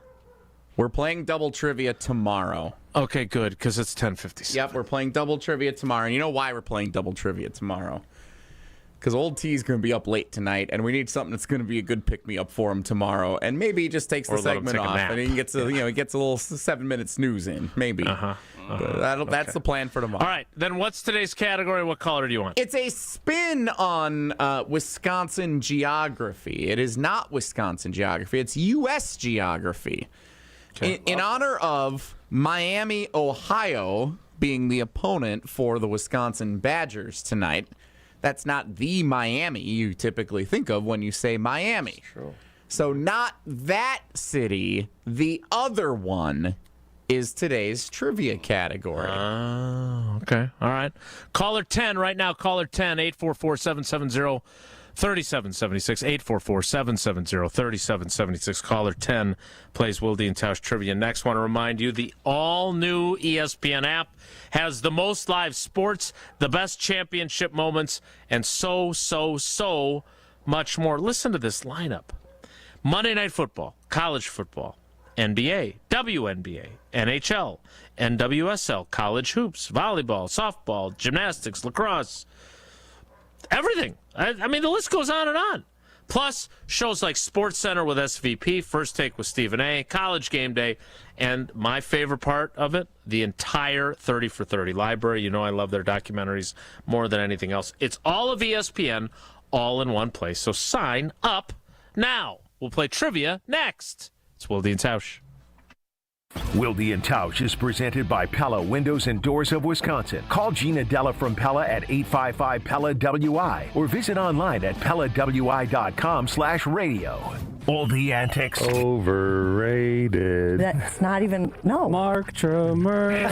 We're playing double trivia tomorrow. Okay, good, because it's 10:57. Yep, we're playing double trivia tomorrow. And you know why we're playing double trivia tomorrow? Because Old T's going to be up late tonight, and we need something that's going to be a good pick-me-up for him tomorrow. And maybe he just takes the segment off, and he gets he gets a little 7-minute snooze in, maybe. That's the plan for tomorrow. All right, then what's today's category? What color do you want? It's a spin on Wisconsin geography. It is not Wisconsin geography. It's U.S. geography. Okay. In honor of Miami, Ohio, being the opponent for the Wisconsin Badgers tonight. That's not the Miami you typically think of when you say Miami. True. So not that city. The other one is today's trivia category. Okay. All right. Caller 10 right now. Caller 10, 844-770-3776. 844-770-3776. Caller 10 plays Wilde and Tausch Trivia. Next, want to remind you, the all-new ESPN app has the most live sports, the best championship moments, and so much more. Listen to this lineup. Monday Night Football, college football, NBA, WNBA, NHL, NWSL, college hoops, volleyball, softball, gymnastics, lacrosse, everything. I mean, the list goes on and on. Plus, shows like SportsCenter with SVP, First Take with Stephen A., College Game Day, and my favorite part of it, the entire 30 for 30 library. You know I love their documentaries more than anything else. It's all of ESPN, all in one place. So sign up now. We'll play trivia next. It's Wilde and Tausch. Wilde and Tausch is presented by Pella Windows and Doors of Wisconsin. Call Gina Della from Pella at 855-PELLA-WI or visit online at PellaWI.com/radio. All the antics. Overrated. That's not even, no. Mark Tremere.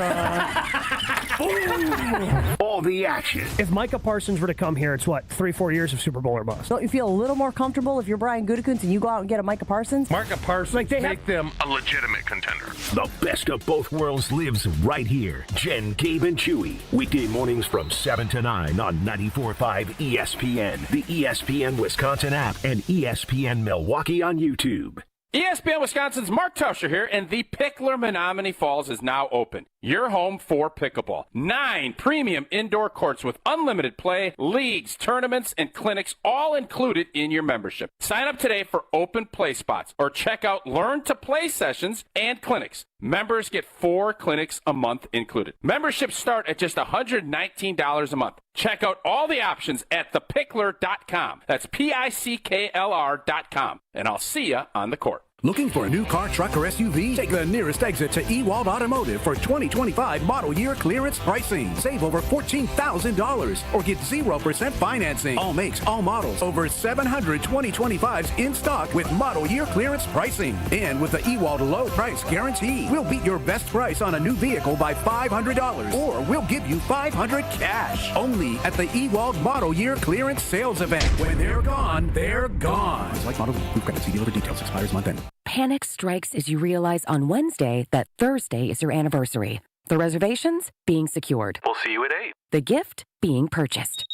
All the action. If Micah Parsons were to come here, it's what, 3-4 years of Super Bowl or bust. Don't you feel a little more comfortable if you're Brian Gutekunst and you go out and get a Micah Parsons? Micah Parsons make them a legitimate contender. The best of both worlds lives right here. Jen, Gabe, and Chewy. Weekday mornings from 7 to 9 on 94.5 ESPN, the ESPN Wisconsin app, and ESPN Milwaukee on YouTube. ESPN Wisconsin's Mark Tausch here, and the Pickler Menominee Falls is now open. Your home for pickleball. 9 premium indoor courts with unlimited play, leagues, tournaments, and clinics all included in your membership. Sign up today for open play spots or check out Learn to Play sessions and clinics. Members get 4 clinics a month included. Memberships start at just $119 a month. Check out all the options at thepickler.com. That's PICKLR.com. And I'll see you on the court. Looking for a new car, truck, or SUV? Take the nearest exit to Ewald Automotive for 2025 model year clearance pricing. Save over $14,000 or get 0% financing. All makes, all models. Over 700 2025s in stock with model year clearance pricing. And with the Ewald low price guarantee, we'll beat your best price on a new vehicle by $500 or we'll give you $500 cash. Only at the Ewald model year clearance sales event. When they're gone, they're gone. Select models with credit. See dealer for details. Expires month end. Panic strikes as you realize on Wednesday that Thursday is your anniversary. The reservations being secured. We'll see you at 8. The gift being purchased.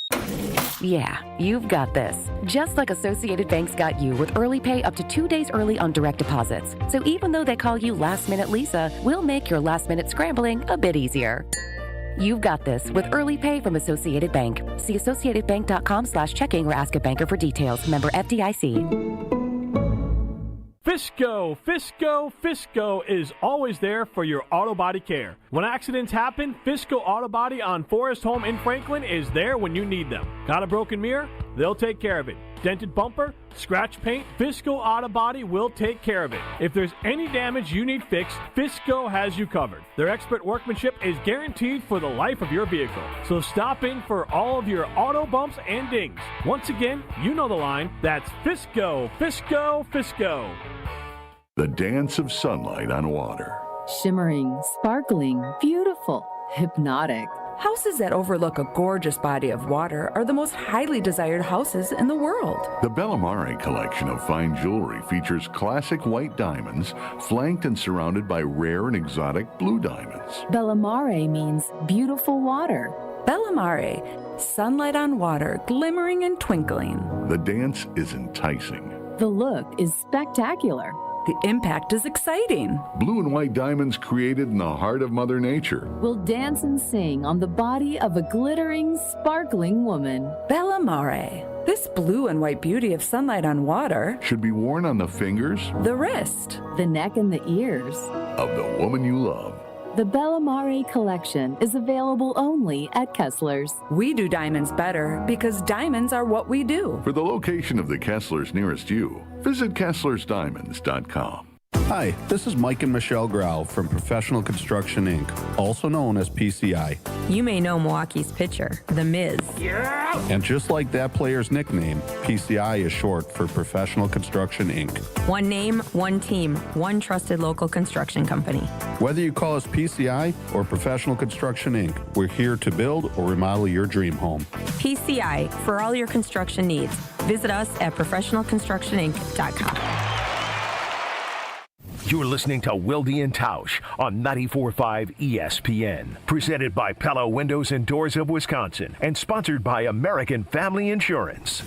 Yeah, you've got this. Just like Associated Bank's got you with early pay up to 2 days early on direct deposits. So even though they call you Last Minute Lisa, we'll make your last minute scrambling a bit easier. You've got this with early pay from Associated Bank. See associatedbank.com/checking or ask a banker for details. Member FDIC. Fisco is always there for your auto body care. When accidents happen, Fisco Auto Body on Forest Home in Franklin is there when you need them. Got a broken mirror? They'll take care of it. Dented bumper? Scratch paint? Fisco Auto Body will take care of it. If there's any damage you need fixed, Fisco has you covered. Their expert workmanship is guaranteed for the life of your vehicle. So stop in for all of your auto bumps and dings. Once again, you know the line. That's Fisco. The dance of sunlight on water. Shimmering, sparkling, beautiful, hypnotic. Houses that overlook a gorgeous body of water are the most highly desired houses in the world. The Bellamare collection of fine jewelry features classic white diamonds, flanked and surrounded by rare and exotic blue diamonds. Bellamare means beautiful water. Bellamare, sunlight on water, glimmering and twinkling. The dance is enticing. The look is spectacular. The impact is exciting. Blue and white diamonds created in the heart of Mother Nature will dance and sing on the body of a glittering, sparkling woman. Bellamare. This blue and white beauty of sunlight on water should be worn on the fingers, the wrist, the neck, and the ears of the woman you love. The Bellamare collection is available only at Kessler's. We do diamonds better because diamonds are what we do. For the location of the Kessler's nearest you, visit KesslersDiamonds.com. Hi, this is Mike and Michelle Grau from Professional Construction, Inc., also known as PCI. You may know Milwaukee's pitcher, The Miz. Yeah! And just like that player's nickname, PCI is short for Professional Construction, Inc. One name, one team, one trusted local construction company. Whether you call us PCI or Professional Construction, Inc., we're here to build or remodel your dream home. PCI, for all your construction needs. Visit us at professionalconstructioninc.com. You're listening to Wilde and Tausch on 94.5 ESPN. Presented by Pella Windows and Doors of Wisconsin and sponsored by American Family Insurance.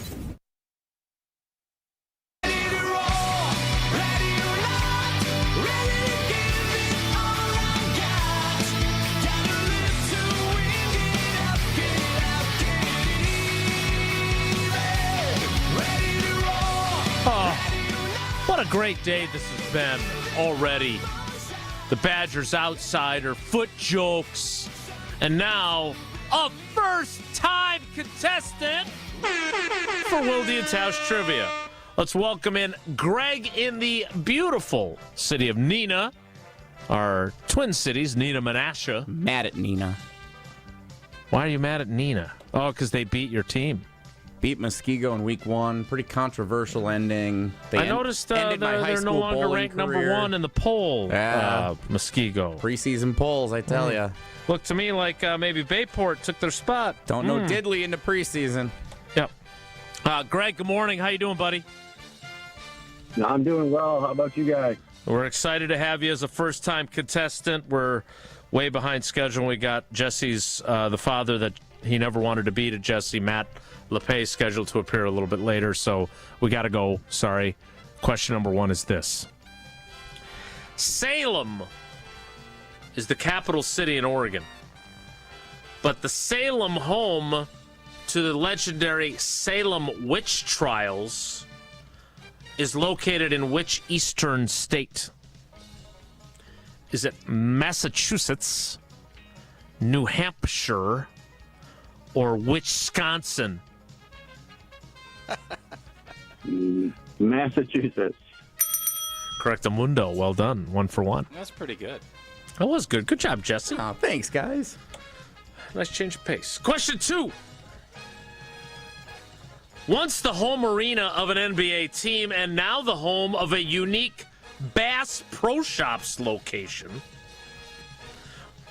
What a great day this has been already. The Badgers outsider, foot jokes, and now a first-time contestant for Wilde and Tausch Trivia. Let's welcome in Greg in the beautiful city of Neenah, our twin cities, Neenah, Menasha. Mad at Neenah. Why are you mad at Neenah? Oh, because they beat your team. Beat Muskego in week 1. Pretty controversial ending. I noticed they're no longer ranked number 1 in the poll, Muskego. Preseason polls, I tell ya. Looked to me like maybe Bayport took their spot. Don't know diddly in the preseason. Yep. Greg, good morning. How you doing, buddy? I'm doing well. How about you guys? We're excited to have you as a first-time contestant. We're way behind schedule. We got Jesse's, the father that he never wanted to beat at Jesse, Matt LePay, scheduled to appear a little bit later, so we got to go. Sorry. Question number 1 is this. Salem is the capital city in Oregon, but the Salem home to the legendary Salem witch trials is located in which eastern state? Is it Massachusetts, New Hampshire, or Wisconsin? Massachusetts. Correctamundo. Well done. 1 for 1. That's pretty good. That was good. Good job, Jesse. Oh, thanks, guys. Nice change of pace. Question 2. Once the home arena of an NBA team and now the home of a unique Bass Pro Shops location.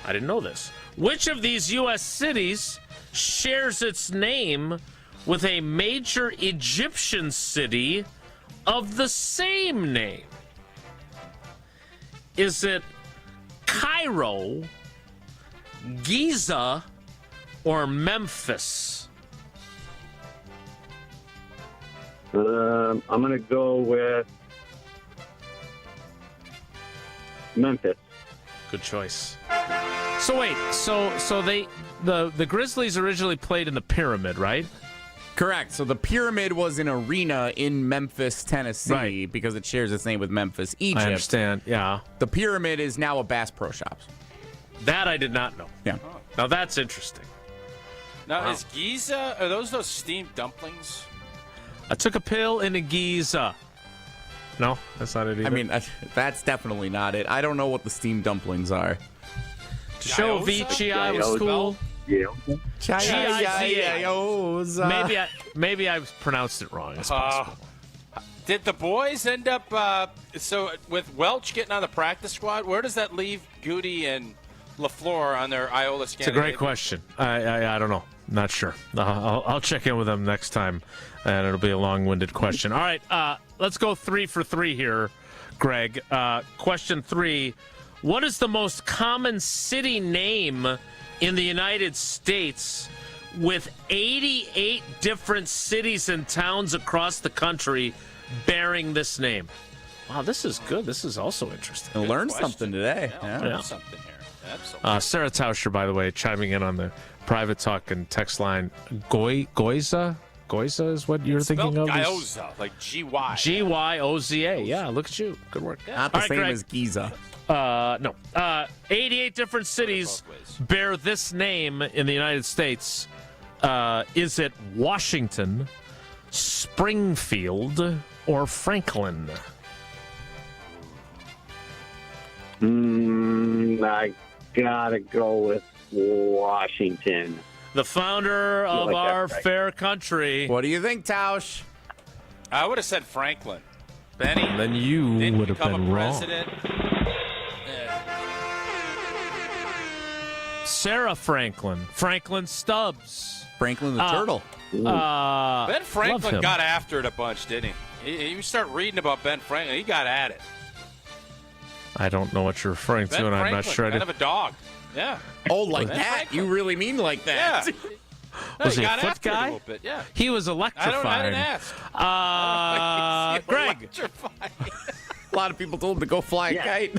I didn't know this. Which of these U.S. cities shares its name with a major Egyptian city of the same name? Is it Cairo, Giza, or Memphis? I'm going to go with Memphis. Good choice. So wait, so the Grizzlies originally played in the Pyramid, right? Correct. So the Pyramid was an arena in Memphis, Tennessee, because it shares its name with Memphis, Egypt. I understand, yeah. The Pyramid is now a Bass Pro Shops. That I did not know. Yeah. Now that's interesting. Now, is Giza, are those steamed dumplings? I took a pill in a Giza. No, that's not it either. I mean, that's definitely not it. I don't know what the steamed dumplings are. To show Vici I was cool. Yeah. Maybe I pronounced it wrong. It's possible. Did the boys end up, so with Welch getting on the practice squad, where does that leave Goody and Lafleur on their Iola scan? It's a great question. I don't know. Not sure. I'll check in with them next time, and it'll be a long-winded question. All right, let's go 3 for 3 here, Greg. Question 3. What is the most common city name in the United States with 88 different cities and towns across the country bearing this name? Wow, this is good. This is also interesting. I learned something today. Yeah, learned something here. Absolutely. Sarah Tauscher, by the way, chiming in on the private talk and text line. Goiza? Goiza is what you're thinking of? Gyoza, like G-Y. G-Y-O-Z-A. Yeah, look at you. Good work. Not the same as Giza. No. 88 different cities bear this name in the United States. Is it Washington, Springfield, or Franklin? I gotta go with Washington. The founder of our fair country. What do you think, Tausch? I would have said Franklin. Benny? And then you would have been wrong. Sarah Franklin. Franklin Stubbs. Franklin the Turtle. Ben Franklin got after it a bunch, didn't he? You start reading about Ben Franklin, he got at it. I don't know what you're referring to, and I'm not sure. Kind of a dog. Yeah. Oh, like Ben that? Franklin. You really mean like that? Yeah. Was he a foot guy? A little bit, yeah. He was electrifying. I didn't ask. Greg. A lot of people told him to go fly a kite.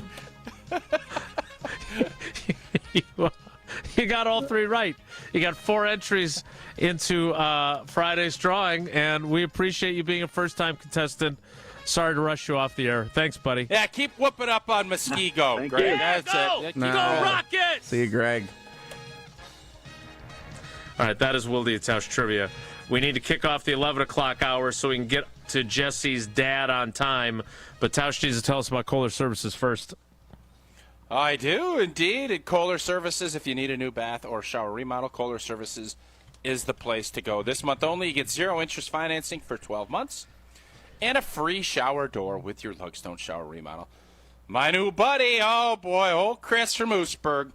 You got all 3 right. You got 4 entries into Friday's drawing, and we appreciate you being a first-time contestant. Sorry to rush you off the air. Thanks, buddy. Yeah, keep whooping up on Muskego, Greg. You. That's Go! it. Go Rockets! See you, Greg. All right, that is Wilde and Tausch trivia. We need to kick off the 11 o'clock hour so we can get to Jesse's dad on time. But Tausch needs to tell us about Kohler Services first. I do, indeed. At Kohler Services, if you need a new bath or shower remodel, Kohler Services is the place to go. This month only, you get 0 interest financing for 12 months and a free shower door with your Lugstone shower remodel. My new buddy, oh boy, old Chris from Oostburg,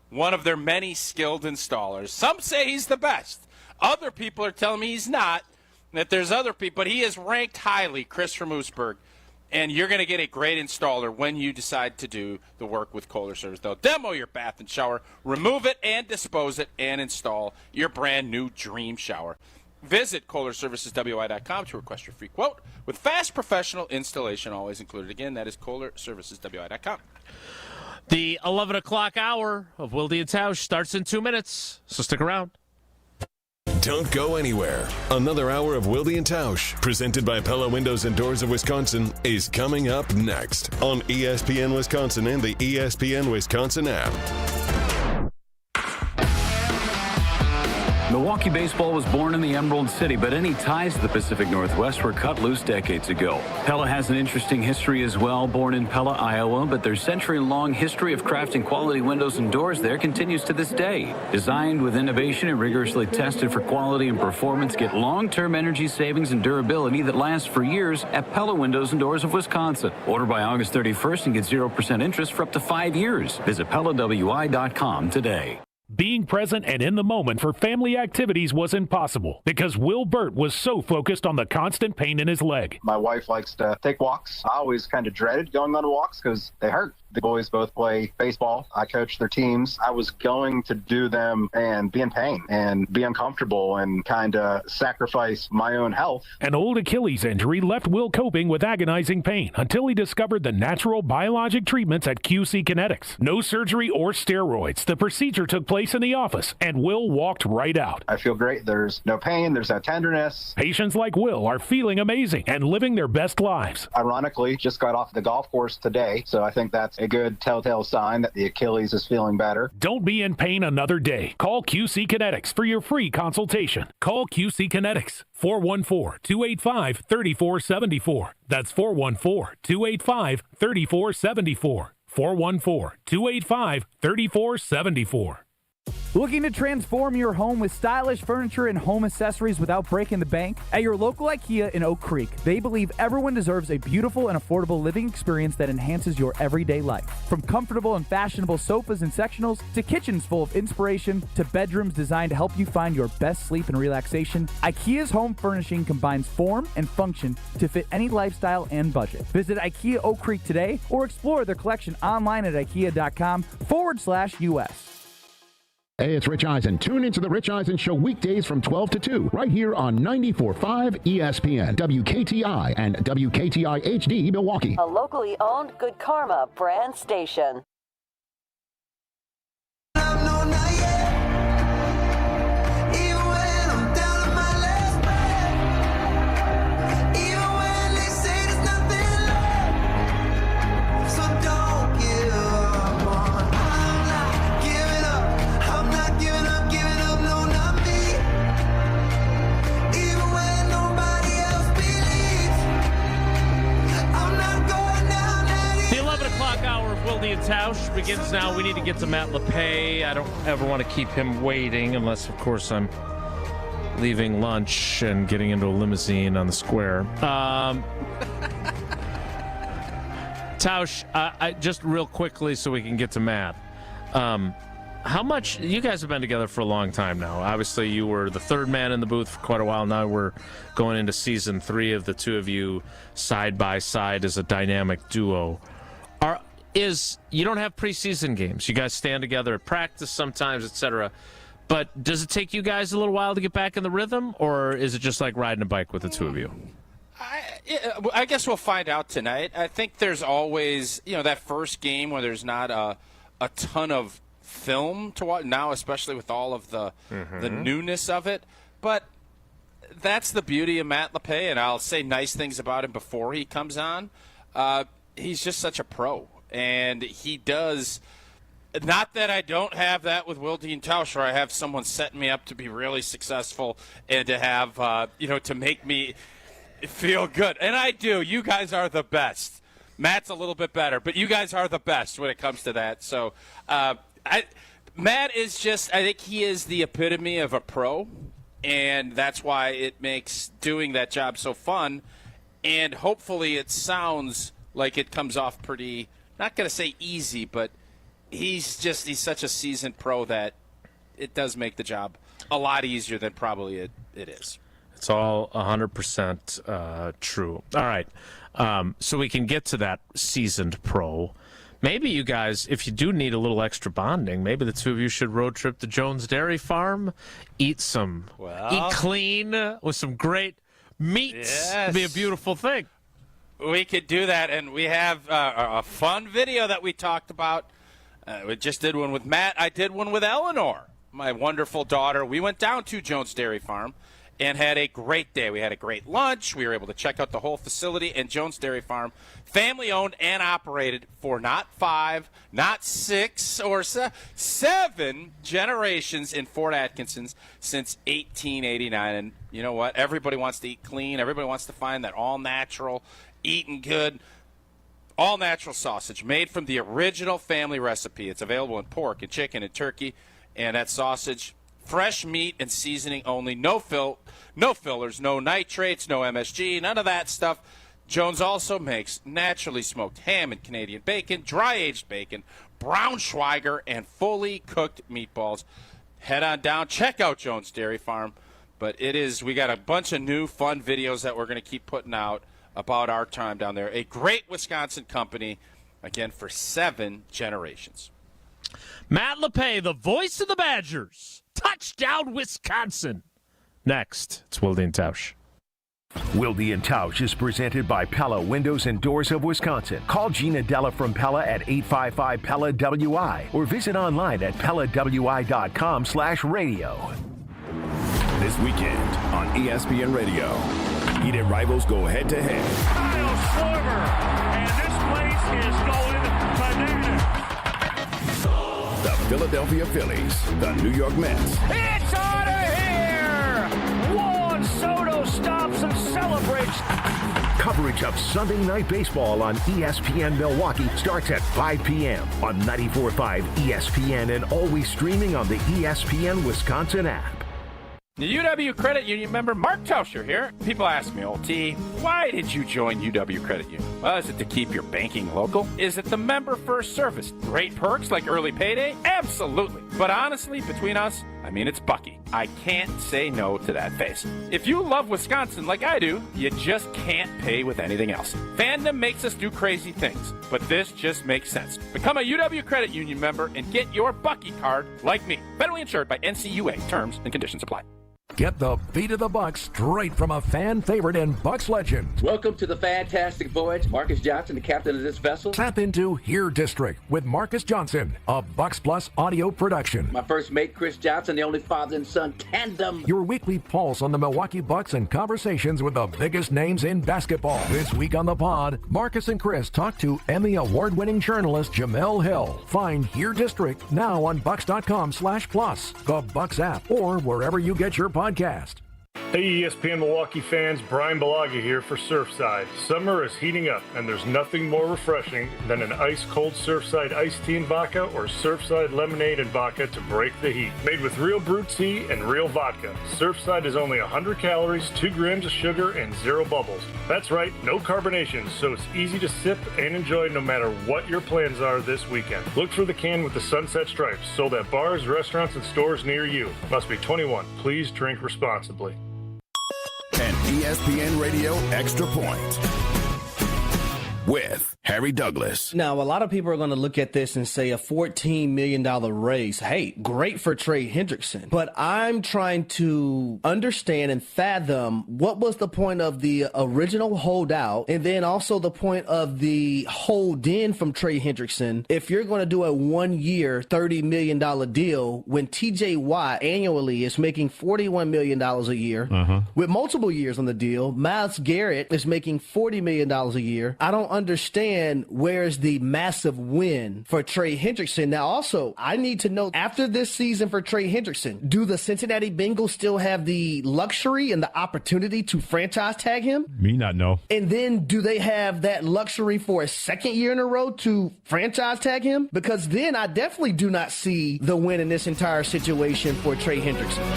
one of their many skilled installers. Some say he's the best. Other people are telling me he's not, that there's other people, but he is ranked highly, Chris from Oostburg. And you're going to get a great installer when you decide to do the work with Kohler Service. They'll demo your bath and shower, remove it and dispose it, and install your brand new dream shower. Visit KohlerServicesWI.com to request your free quote with fast professional installation always included. Again, that is KohlerServicesWI.com. The 11 o'clock hour of Wilde and Tausch starts in 2 minutes, so stick around. Don't go anywhere. Another hour of Wilde and Tausch, presented by Pella Windows and Doors of Wisconsin, is coming up next on ESPN Wisconsin and the ESPN Wisconsin app. Milwaukee baseball was born in the Emerald City, but any ties to the Pacific Northwest were cut loose decades ago. Pella has an interesting history as well, born in Pella, Iowa, but their century-long history of crafting quality windows and doors there continues to this day. Designed with innovation and rigorously tested for quality and performance, get long-term energy savings and durability that lasts for years at Pella Windows and Doors of Wisconsin. Order by August 31st and get 0% interest for up to 5 years. Visit PellaWI.com today. Being present and in the moment for family activities was impossible because Will Burt was so focused on the constant pain in his leg. My wife likes to take walks. I always kind of dreaded going on walks because they hurt. The boys both play baseball. I coach their teams. I was going to do them and be in pain and be uncomfortable and kind of sacrifice my own health. An old Achilles injury left Will coping with agonizing pain until he discovered the natural biologic treatments at QC Kinetics. No surgery or steroids. The procedure took place in the office, and Will walked right out. I feel great. There's no pain. There's no tenderness. Patients like Will are feeling amazing and living their best lives. Ironically, just got off the golf course today, so I think that's a good telltale sign that the Achilles is feeling better. Don't be in pain another day. Call QC Kinetics for your free consultation. Call QC Kinetics, 414-285-3474. That's 414-285-3474. 414-285-3474. Looking to transform your home with stylish furniture and home accessories without breaking the bank? At your local IKEA in Oak Creek, they believe everyone deserves a beautiful and affordable living experience that enhances your everyday life. From comfortable and fashionable sofas and sectionals, to kitchens full of inspiration, to bedrooms designed to help you find your best sleep and relaxation, IKEA's home furnishing combines form and function to fit any lifestyle and budget. Visit IKEA Oak Creek today or explore their collection online at ikea.com/US. Hey, it's Rich Eisen. Tune into the Rich Eisen Show weekdays from 12 to 2, right here on 94.5 ESPN, WKTI, and WKTI HD Milwaukee. A locally owned Good Karma brand station. Wilde and Tausch begins now. We need to get to Matt LePay. I don't ever want to keep him waiting unless, of course, I'm leaving lunch and getting into a limousine on the square. Tausch, I just real quickly so we can get to Matt. How much, you guys have been together for a long time now. Obviously, you were the third man in the booth for quite a while. Now we're going into season 3 of the two of you side by side as a dynamic duo. You don't have preseason games. You guys stand together at practice sometimes, etc. But does it take you guys a little while to get back in the rhythm, or is it just like riding a bike with the two of you? I guess we'll find out tonight. I think there's always, that first game where there's not a ton of film to watch now, especially with all of the newness of it. But that's the beauty of Matt LePay, and I'll say nice things about him before he comes on. He's just such a pro, and he does. Not that I don't have that with Wilde and Tausch, or I have someone setting me up to be really successful and to have, to make me feel good. And I do. You guys are the best. Matt's a little bit better, but you guys are the best when it comes to that. So Matt is just, I think he is the epitome of a pro, and that's why it makes doing that job so fun. And hopefully it sounds like it comes off pretty, not going to say easy, but he's such a seasoned pro that it does make the job a lot easier than probably it is. It's all 100% true. All right. So we can get to that seasoned pro. Maybe you guys, if you do need a little extra bonding, maybe the two of you should road trip to Jones Dairy Farm, eat clean with some great meats. Yes. It'd be a beautiful thing. We could do that, and we have a fun video that we talked about. We just did one with Matt. I did one with Eleanor, my wonderful daughter. We went down to Jones Dairy Farm and had a great day. We had a great lunch. We were able to check out the whole facility. And Jones Dairy Farm, family-owned and operated for not 5, not 6, or 7 generations in Fort Atkinson's since 1889. And you know what? Everybody wants to eat clean. Everybody wants to find that all-natural, eating good, all-natural sausage made from the original family recipe. It's available in pork and chicken and turkey. And that sausage, fresh meat and seasoning only. No fillers, no nitrates, no MSG, none of that stuff. Jones also makes naturally smoked ham and Canadian bacon, dry-aged bacon, Braunschweiger, and fully cooked meatballs. Head on down. Check out Jones Dairy Farm. But we got a bunch of new fun videos that we're going to keep putting out about our time down there. A great Wisconsin company, again, for 7 generations. Matt LePay, the voice of the Badgers. Touchdown, Wisconsin. Next, it's Wilde and Tausch. Wilde and Tausch is presented by Pella Windows and Doors of Wisconsin. Call Gina Della from Pella at 855-PELLA-WI or visit online at PellaWI.com/radio. This weekend on ESPN Radio, heated rivals go head-to-head. Kyle Schwarber, and this place is going bananas. The Philadelphia Phillies, the New York Mets. It's out of here! Juan Soto stops and celebrates. Coverage of Sunday Night Baseball on ESPN Milwaukee starts at 5 p.m. on 94.5 ESPN and always streaming on the ESPN Wisconsin app. The UW Credit Union member Mark Tauscher here. People ask me, old T, why did you join UW Credit Union? Well, is it to keep your banking local? Is it the member first service? Great perks like early payday? Absolutely. But honestly, between us, it's Bucky. I can't say no to that face. If you love Wisconsin like I do, you just can't pay with anything else. Fandom makes us do crazy things, but this just makes sense. Become a UW Credit Union member and get your Bucky card like me. Federally insured by NCUA. Terms and conditions apply. Get the beat of the Bucks straight from a fan favorite and Bucks legend. Welcome to the fantastic voyage. Marcus Johnson, the captain of this vessel. Tap into Here District with Marcus Johnson, a Bucks Plus audio production. My first mate, Chris Johnson, the only father and son tandem. Your weekly pulse on the Milwaukee Bucks and conversations with the biggest names in basketball. This week on the pod, Marcus and Chris talk to Emmy award-winning journalist Jamel Hill. Find Here District now on Bucks.com/plus, the Bucks app, or wherever you get your podcast. Hey ESPN Milwaukee fans, Brian Balaga here for Surfside. Summer is heating up, and there's nothing more refreshing than an ice-cold Surfside iced tea and vodka or Surfside lemonade and vodka to break the heat. Made with real brewed tea and real vodka, Surfside is only 100 calories, 2 grams of sugar, and 0 bubbles. That's right, no carbonation, so it's easy to sip and enjoy no matter what your plans are this weekend. Look for the can with the sunset stripes, sold at bars, restaurants, and stores near you. Must be 21. Please drink responsibly. An ESPN Radio Extra Point with Harry Douglas. Now, a lot of people are going to look at this and say a $14 million raise. Hey, great for Trey Hendrickson. But I'm trying to understand and fathom what was the point of the original holdout and then also the point of the hold in from Trey Hendrickson if you're going to do a 1-year, $30 million deal when TJ Watt annually is making $41 million a year with multiple years on the deal. Myles Garrett is making $40 million a year. I don't understand where's the massive win for Trey Hendrickson. Now, also, I need to know after this season for Trey Hendrickson, do the Cincinnati Bengals still have the luxury and the opportunity to franchise tag him? Me not know. And then do they have that luxury for a second year in a row to franchise tag him? Because then I definitely do not see the win in this entire situation for Trey Hendrickson.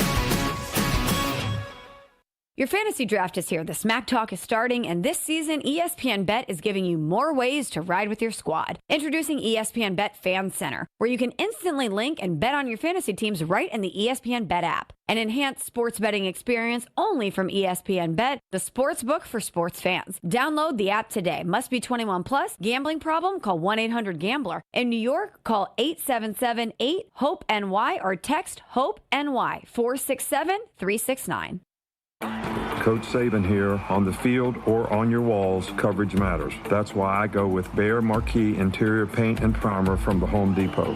Your fantasy draft is here. The Smack Talk is starting, and this season, ESPN Bet is giving you more ways to ride with your squad. Introducing ESPN Bet Fan Center, where you can instantly link and bet on your fantasy teams right in the ESPN Bet app. An enhanced sports betting experience only from ESPN Bet, the sports book for sports fans. Download the app today. Must be 21 plus. Gambling problem? Call 1-800-GAMBLER. In New York, call 877-8-HOPE-NY or text HOPE-NY 467-369. Coach Saban here. On the field or on your walls, coverage matters. That's why I go with Behr Marquee Interior Paint and Primer from the Home Depot.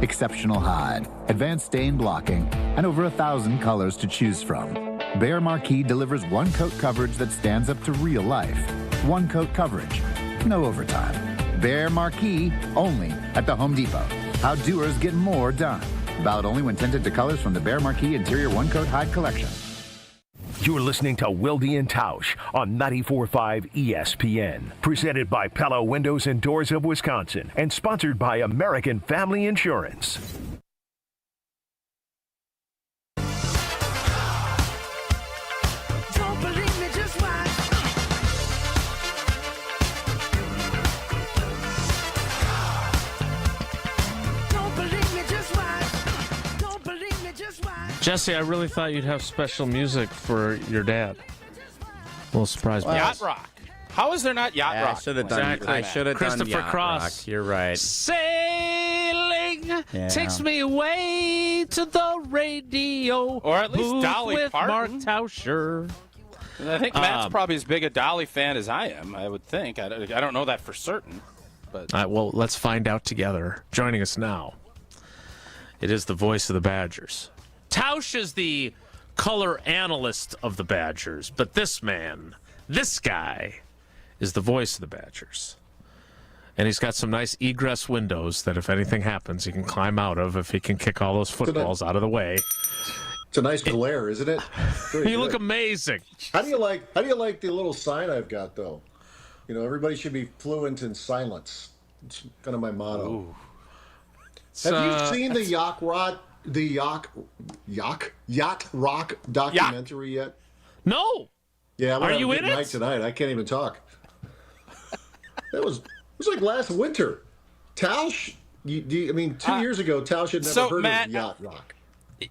Exceptional hide, advanced stain blocking, and over 1,000 colors to choose from. Behr Marquee delivers one-coat coverage that stands up to real life. One-coat coverage, no overtime. Behr Marquee, only at the Home Depot. How doers get more done. Valid only when tinted to colors from the Behr Marquee Interior One-Coat Hide Collection. You're listening to Wilde and Tausch on 94.5 ESPN. Presented by Pella Windows and Doors of Wisconsin and sponsored by American Family Insurance. Don't believe me, just watch. Don't believe me, just watch. Don't believe me, just watch. Jesse, I really thought you'd have special music for your dad. A little surprised. Yacht Rock. How is there not Yacht Rock? I should have done. Exactly. I should have done Christopher Yacht Cross. Rock. You're right. Sailing takes me away to the radio. Or at least booth Dolly with Parton. Mark Tauscher. I think Matt's probably as big a Dolly fan as I am, I would think. I don't know that for certain. But well, let's find out together. Joining us now, it is the voice of the Badgers. Tausch is the color analyst of the Badgers, but this guy, is the voice of the Badgers. And he's got some nice egress windows that if anything happens, he can climb out of if he can kick all those footballs out of the way. It's a nice glare, isn't it? You look amazing. How do you like the little sign I've got, though? You know, everybody should be fluent in silence. It's kind of my motto. Ooh. Have you seen the Yacht Rock documentary yet? No. Yeah, are you in it tonight? I can't even talk. It was like last winter. Tausch, 2 years ago, Tausch had never heard of Yacht Rock.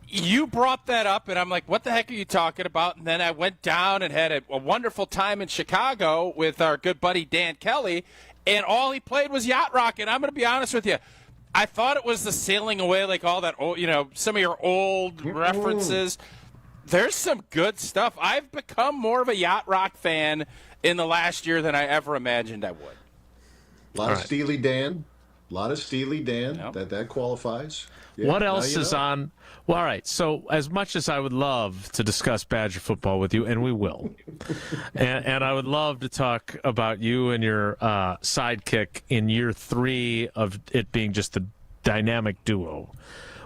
You brought that up, and I'm like, what the heck are you talking about? And then I went down and had a wonderful time in Chicago with our good buddy Dan Kelly, and all he played was Yacht Rock. And I'm going to be honest with you. I thought it was the sailing away, like all that old, some of your old references. There's some good stuff. I've become more of a Yacht Rock fan in the last year than I ever imagined I would. A lot of Steely Dan. Yep. That qualifies. Yeah, what else is on? Well, all right. So as much as I would love to discuss Badger football with you, and we will, and I would love to talk about you and your sidekick in year 3 of it being just a dynamic duo.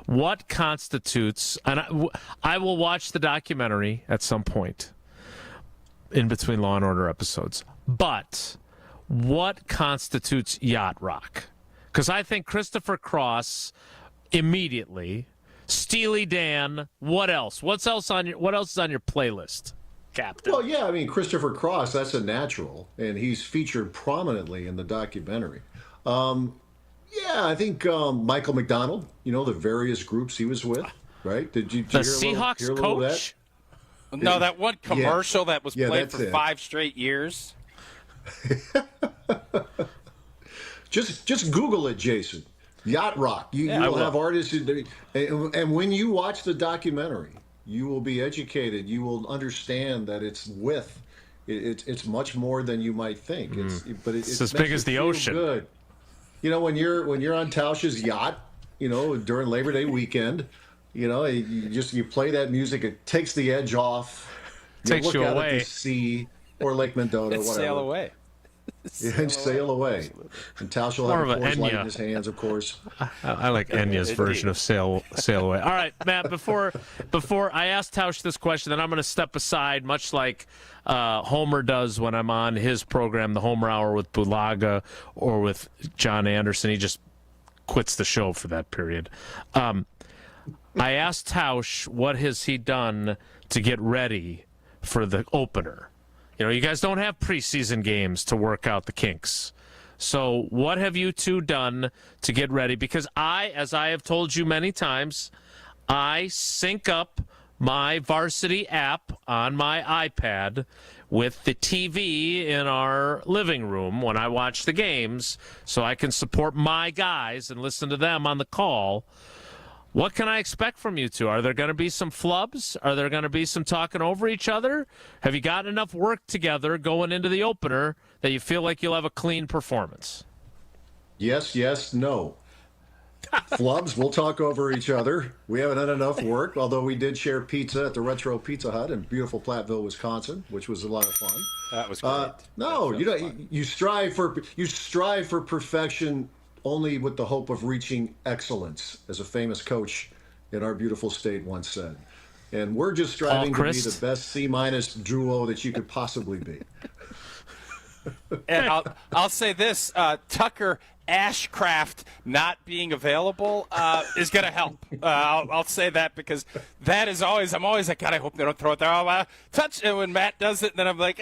What constitutes, and I will watch the documentary at some point in between Law and Order episodes, but what constitutes Yacht Rock? Because I think Christopher Cross immediately, Steely Dan. What else? What else is on your playlist, Captain? Well, yeah, Christopher Cross. That's a natural, and he's featured prominently in the documentary. I think Michael McDonald. The various groups he was with, right? Did you the hear Seahawks hear coach? No, that one commercial that was played for it. 5 straight years. Just Google it, Jason. Yacht rock. You'll have artists, and when you watch the documentary, you will be educated. You will understand that it's much more than you might think. It's as big as the ocean. Good. When you're on Tausch's yacht, during Labor Day weekend, you play that music. It takes the edge off. Takes you away. At the sea or Lake Mendota, whatever. Sail away. Sail away. And Tausch will have a Coors Light in his hands, of course. I like Enya's version of sail away. All right, Matt, before I ask Tausch this question, then I'm going to step aside, much like Homer does when I'm on his program, the Homer Hour with Bulaga or with John Anderson. He just quits the show for that period. I asked Tausch, what has he done to get ready for the opener? You guys don't have preseason games to work out the kinks. So what have you two done to get ready? Because as I have told you many times, I sync up my varsity app on my iPad with the TV in our living room when I watch the games so I can support my guys and listen to them on the call. What can I expect from you two? Are there going to be some flubs? Are there going to be some talking over each other? Have you got enough work together going into the opener that you feel like you'll have a clean performance? Yes, no. Flubs, we'll talk over each other. We haven't had enough work, although we did share pizza at the Retro Pizza Hut in beautiful Platteville, Wisconsin, which was a lot of fun. That was great. No, you strive for perfection only with the hope of reaching excellence, as a famous coach in our beautiful state once said. And we're just striving to be the best C- duo that you could possibly be. And I'll say this, Tucker Ashcraft not being available is going to help. I'll say that because that is I'm always like, God, I hope they don't throw it there. Touch it when Matt does it, and then I'm like,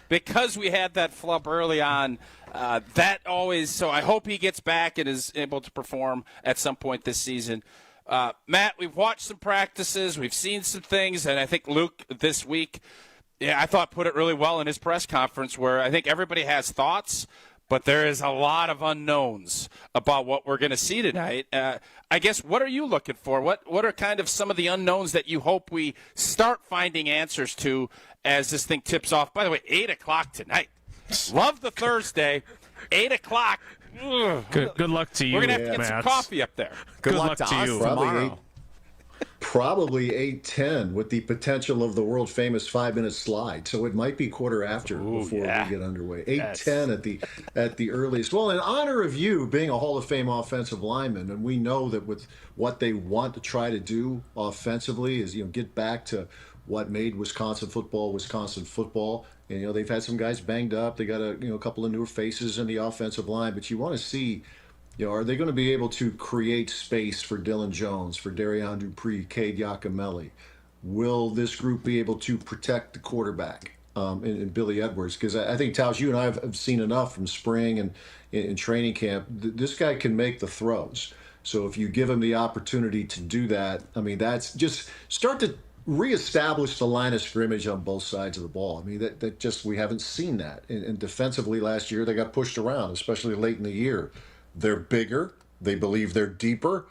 because we had that flub early on, that always. So I hope he gets back and is able to perform at some point this season. Matt, we've watched some practices, we've seen some things, and I think Luke this week, I thought put it really well in his press conference, where I think everybody has thoughts, but there is a lot of unknowns about what we're going to see tonight. I guess, what are you looking for? What are kind of some of the unknowns that you hope we start finding answers to as this thing tips off? By the way, 8 o'clock tonight. Love the Thursday, 8 o'clock. Good luck to you. We're going to have to get some coffee up there. Good luck to you tomorrow. Probably 8:10 with the potential of the world famous 5-minute slide. So it might be quarter after before we get underway. 8:10 at the earliest. Well, in honor of you being a Hall of Fame offensive lineman, and we know that with what they want to try to do offensively is get back to what made Wisconsin football. And they've had some guys banged up. They got a couple of newer faces in the offensive line, but you want to see. Are they going to be able to create space for Dylan Jones, for Darian Dupree, Cade Giacomelli? Will this group be able to protect the quarterback in Billy Edwards? Because I think, Tausch, you and I have seen enough from spring and in training camp. This guy can make the throws. So if you give him the opportunity to do that, that's just start to reestablish the line of scrimmage on both sides of the ball. That just we haven't seen that. And defensively last year, they got pushed around, especially late in the year. They're bigger. They believe they're deeper.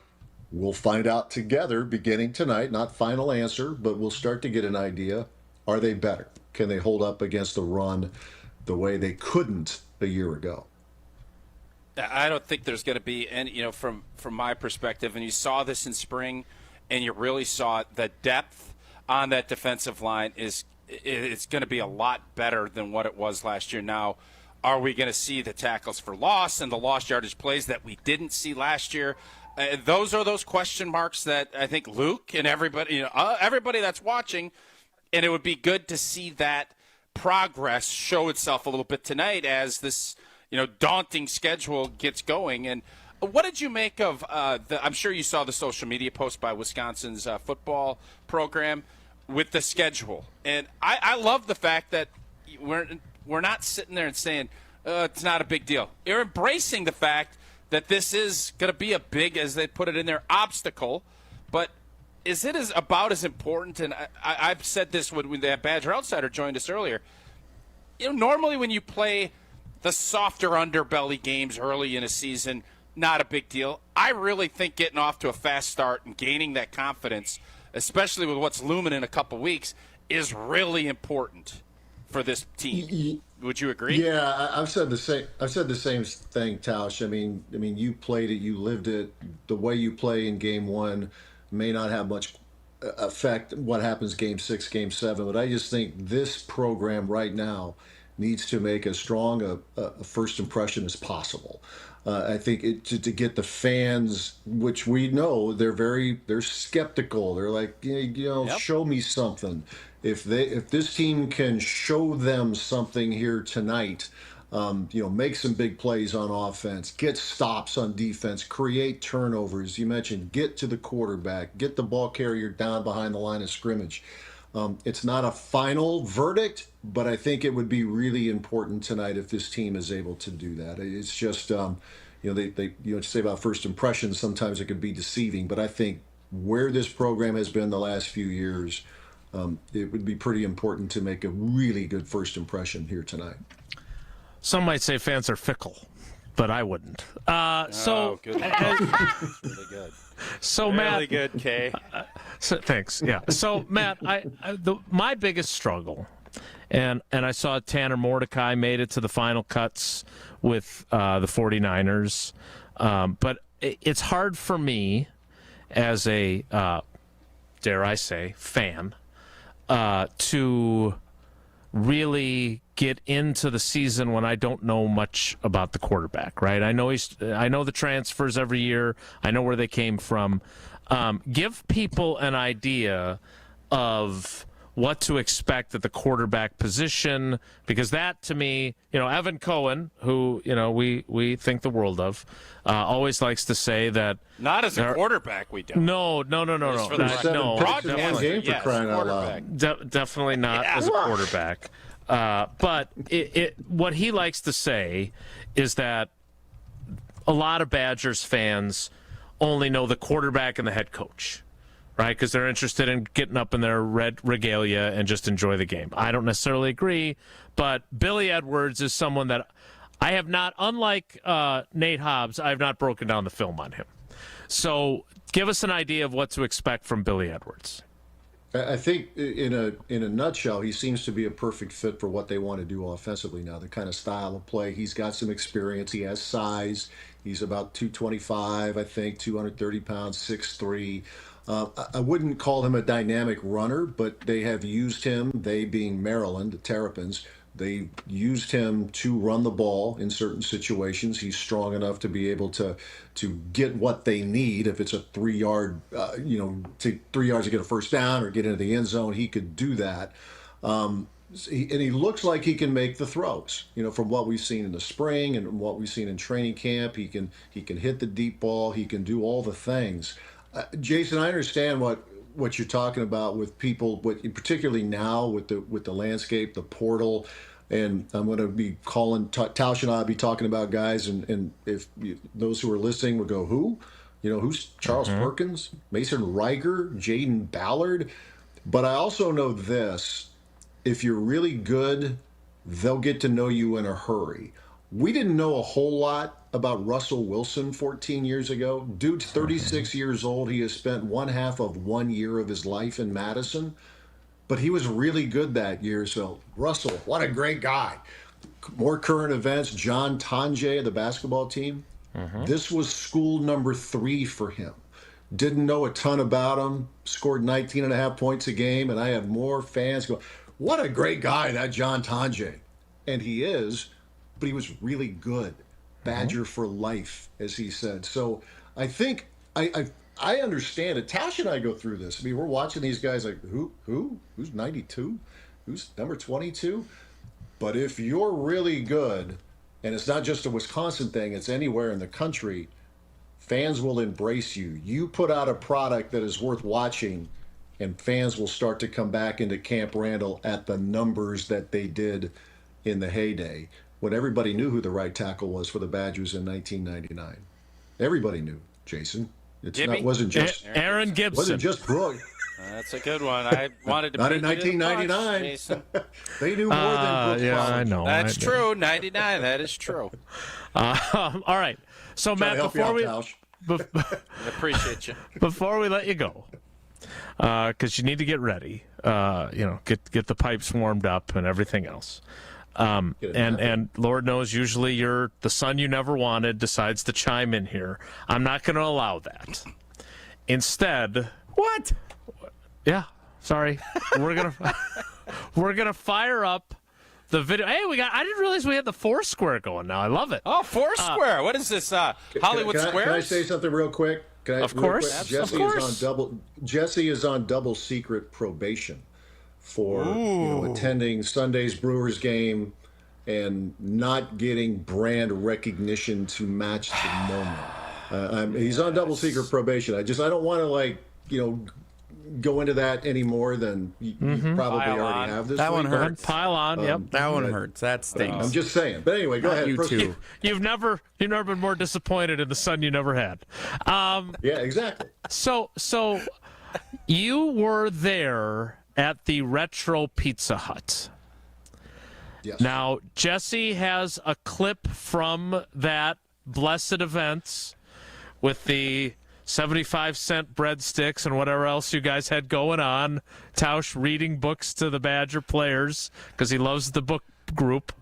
We'll find out together beginning tonight, not final answer, but we'll start to get an idea. Are they better? Can they hold up against the run the way they couldn't a year ago? I don't think there's going to be any, from my perspective, and you saw this in spring, and you really saw the depth on that defensive line it's going to be a lot better than what it was last year. Now, are we going to see the tackles for loss and the lost yardage plays that we didn't see last year? Those are those question marks that I think Luke and everybody, everybody that's watching, and it would be good to see that progress show itself a little bit tonight as this, daunting schedule gets going. And what did you make of I'm sure you saw the social media post by Wisconsin's football program with the schedule. And I love the fact that we're not sitting there and saying, it's not a big deal. You're embracing the fact that this is going to be a big, as they put it in there, obstacle. But is it about as important? And I've said this when that Badger Outsider joined us earlier. Normally when you play the softer underbelly games early in a season, not a big deal. I really think getting off to a fast start and gaining that confidence, especially with what's looming in a couple weeks, is really important for this team. Would you agree? Yeah, I've said the same. I've said the same thing, Tausch. I mean, you played it, you lived it. The way you play in Game 1 may not have much affect what happens Game 6, Game 7, but I just think this program right now needs to make as strong a first impression as possible. I think to get the fans, which we know they're skeptical. They're like, show me something. If this team can show them something here tonight, make some big plays on offense, get stops on defense, create turnovers. You mentioned get to the quarterback, get the ball carrier down behind the line of scrimmage. It's not a final verdict, but I think it would be really important tonight if this team is able to do that. It's just, they say about first impressions, sometimes it can be deceiving, but I think where this program has been the last few years, it would be pretty important to make a really good first impression here tonight. Some might say fans are fickle, but I wouldn't. Good. Really good. So really Matt, good, Kay. Thanks. Yeah. So Matt, my biggest struggle, and I saw Tanner Mordecai made it to the final cuts with the 49ers, but it's hard for me as a dare I say fan to really get into the season when I don't know much about the quarterback, right? I know the transfers every year. I know where they came from. Give people an idea of what to expect at the quarterback position, because that, to me, Evan Cohen, who we think the world of, always likes to say that not as a quarterback we don't. No. Definitely not as a quarterback. But what he likes to say is that a lot of Badgers fans only know the quarterback and the head coach, right? Because they're interested in getting up in their red regalia and just enjoy the game. I don't necessarily agree, but Billy Edwards is someone that I have not, unlike Nate Hobbs, I have not broken down the film on him. So give us an idea of what to expect from Billy Edwards. I think in a nutshell, he seems to be a perfect fit for what they want to do offensively now, the kind of style of play. He's got some experience. He has size. He's about 225, I think, 230 pounds, 6'3". I wouldn't call him a dynamic runner, but they have used him, they being Maryland, the Terrapins, they used him to run the ball in certain situations. He's strong enough to be able to get what they need. If it's a 3 yard, take 3 yards to get a first down or get into the end zone, he could do that. And he looks like he can make the throws. From what we've seen in the spring and what we've seen in training camp, he can hit the deep ball. He can do all the things. Jason, I understand what you're talking about with people, particularly now with the landscape, the portal. And I'm going to be calling, Tausch and I will be talking about guys, and if those who are listening would go, who? Who's Charles Perkins, Mason Reiger, Jaden Ballard? But I also know this, if you're really good, they'll get to know you in a hurry. We didn't know a whole lot about Russell Wilson 14 years ago. Dude's 36 years old. He has spent 1/2 of 1 year of his life in Madison. But he was really good that year. So, Russell, what a great guy. More current events, John Tonje of the basketball team. This was school number 3 for him. Didn't know a ton about him. Scored 19.5 points a game. And I have more fans go, what a great guy, that John Tonje. And he is, but he was really good. Badger for life, as he said. So I think I understand it. Tausch and I go through this. I mean, we're watching these guys like, who's 92? Who's number 22? But if you're really good, and it's not just a Wisconsin thing, it's anywhere in the country, fans will embrace you. You put out a product that is worth watching, and fans will start to come back into Camp Randall at the numbers that they did in the heyday, when everybody knew who the right tackle was for the Badgers in 1999. Everybody knew, Jason. Wasn't just Aaron Gibson. Wasn't just Brooks. That's a good one. I wanted to. Not beat in you to the punch, 1999. Jason. They knew more than Brooks Yeah, College. I know. That's true. 99. That is true. All right. So, Trying Matt, to help you out, Tausch. I appreciate you. Before we let you go, because you need to get ready, get the pipes warmed up and everything else. And Lord knows, usually the son you never wanted decides to chime in here. I'm not going to allow that. Instead, what? Yeah, sorry. We're gonna fire up the video. Hey, I didn't realize we had the Foursquare going now. I love it. Oh, Foursquare. What is this? Hollywood Squares? Can I say something real quick? Of course. Jesse is on double secret probation for attending Sunday's Brewers game and not getting brand recognition to match the moment. He's on double secret probation. I don't want to go into that any more than you probably already have this that week. One hurts. Pile on. Yep. That one hurts. That stinks. I'm just saying. But anyway, go ahead. You too. You've never been more disappointed in the son you never had. Yeah, exactly. So you were there at the Retro Pizza Hut. Yes. Now, Jesse has a clip from that blessed event with the 75-cent breadsticks and whatever else you guys had going on. Tausch reading books to the Badger players because he loves the book group.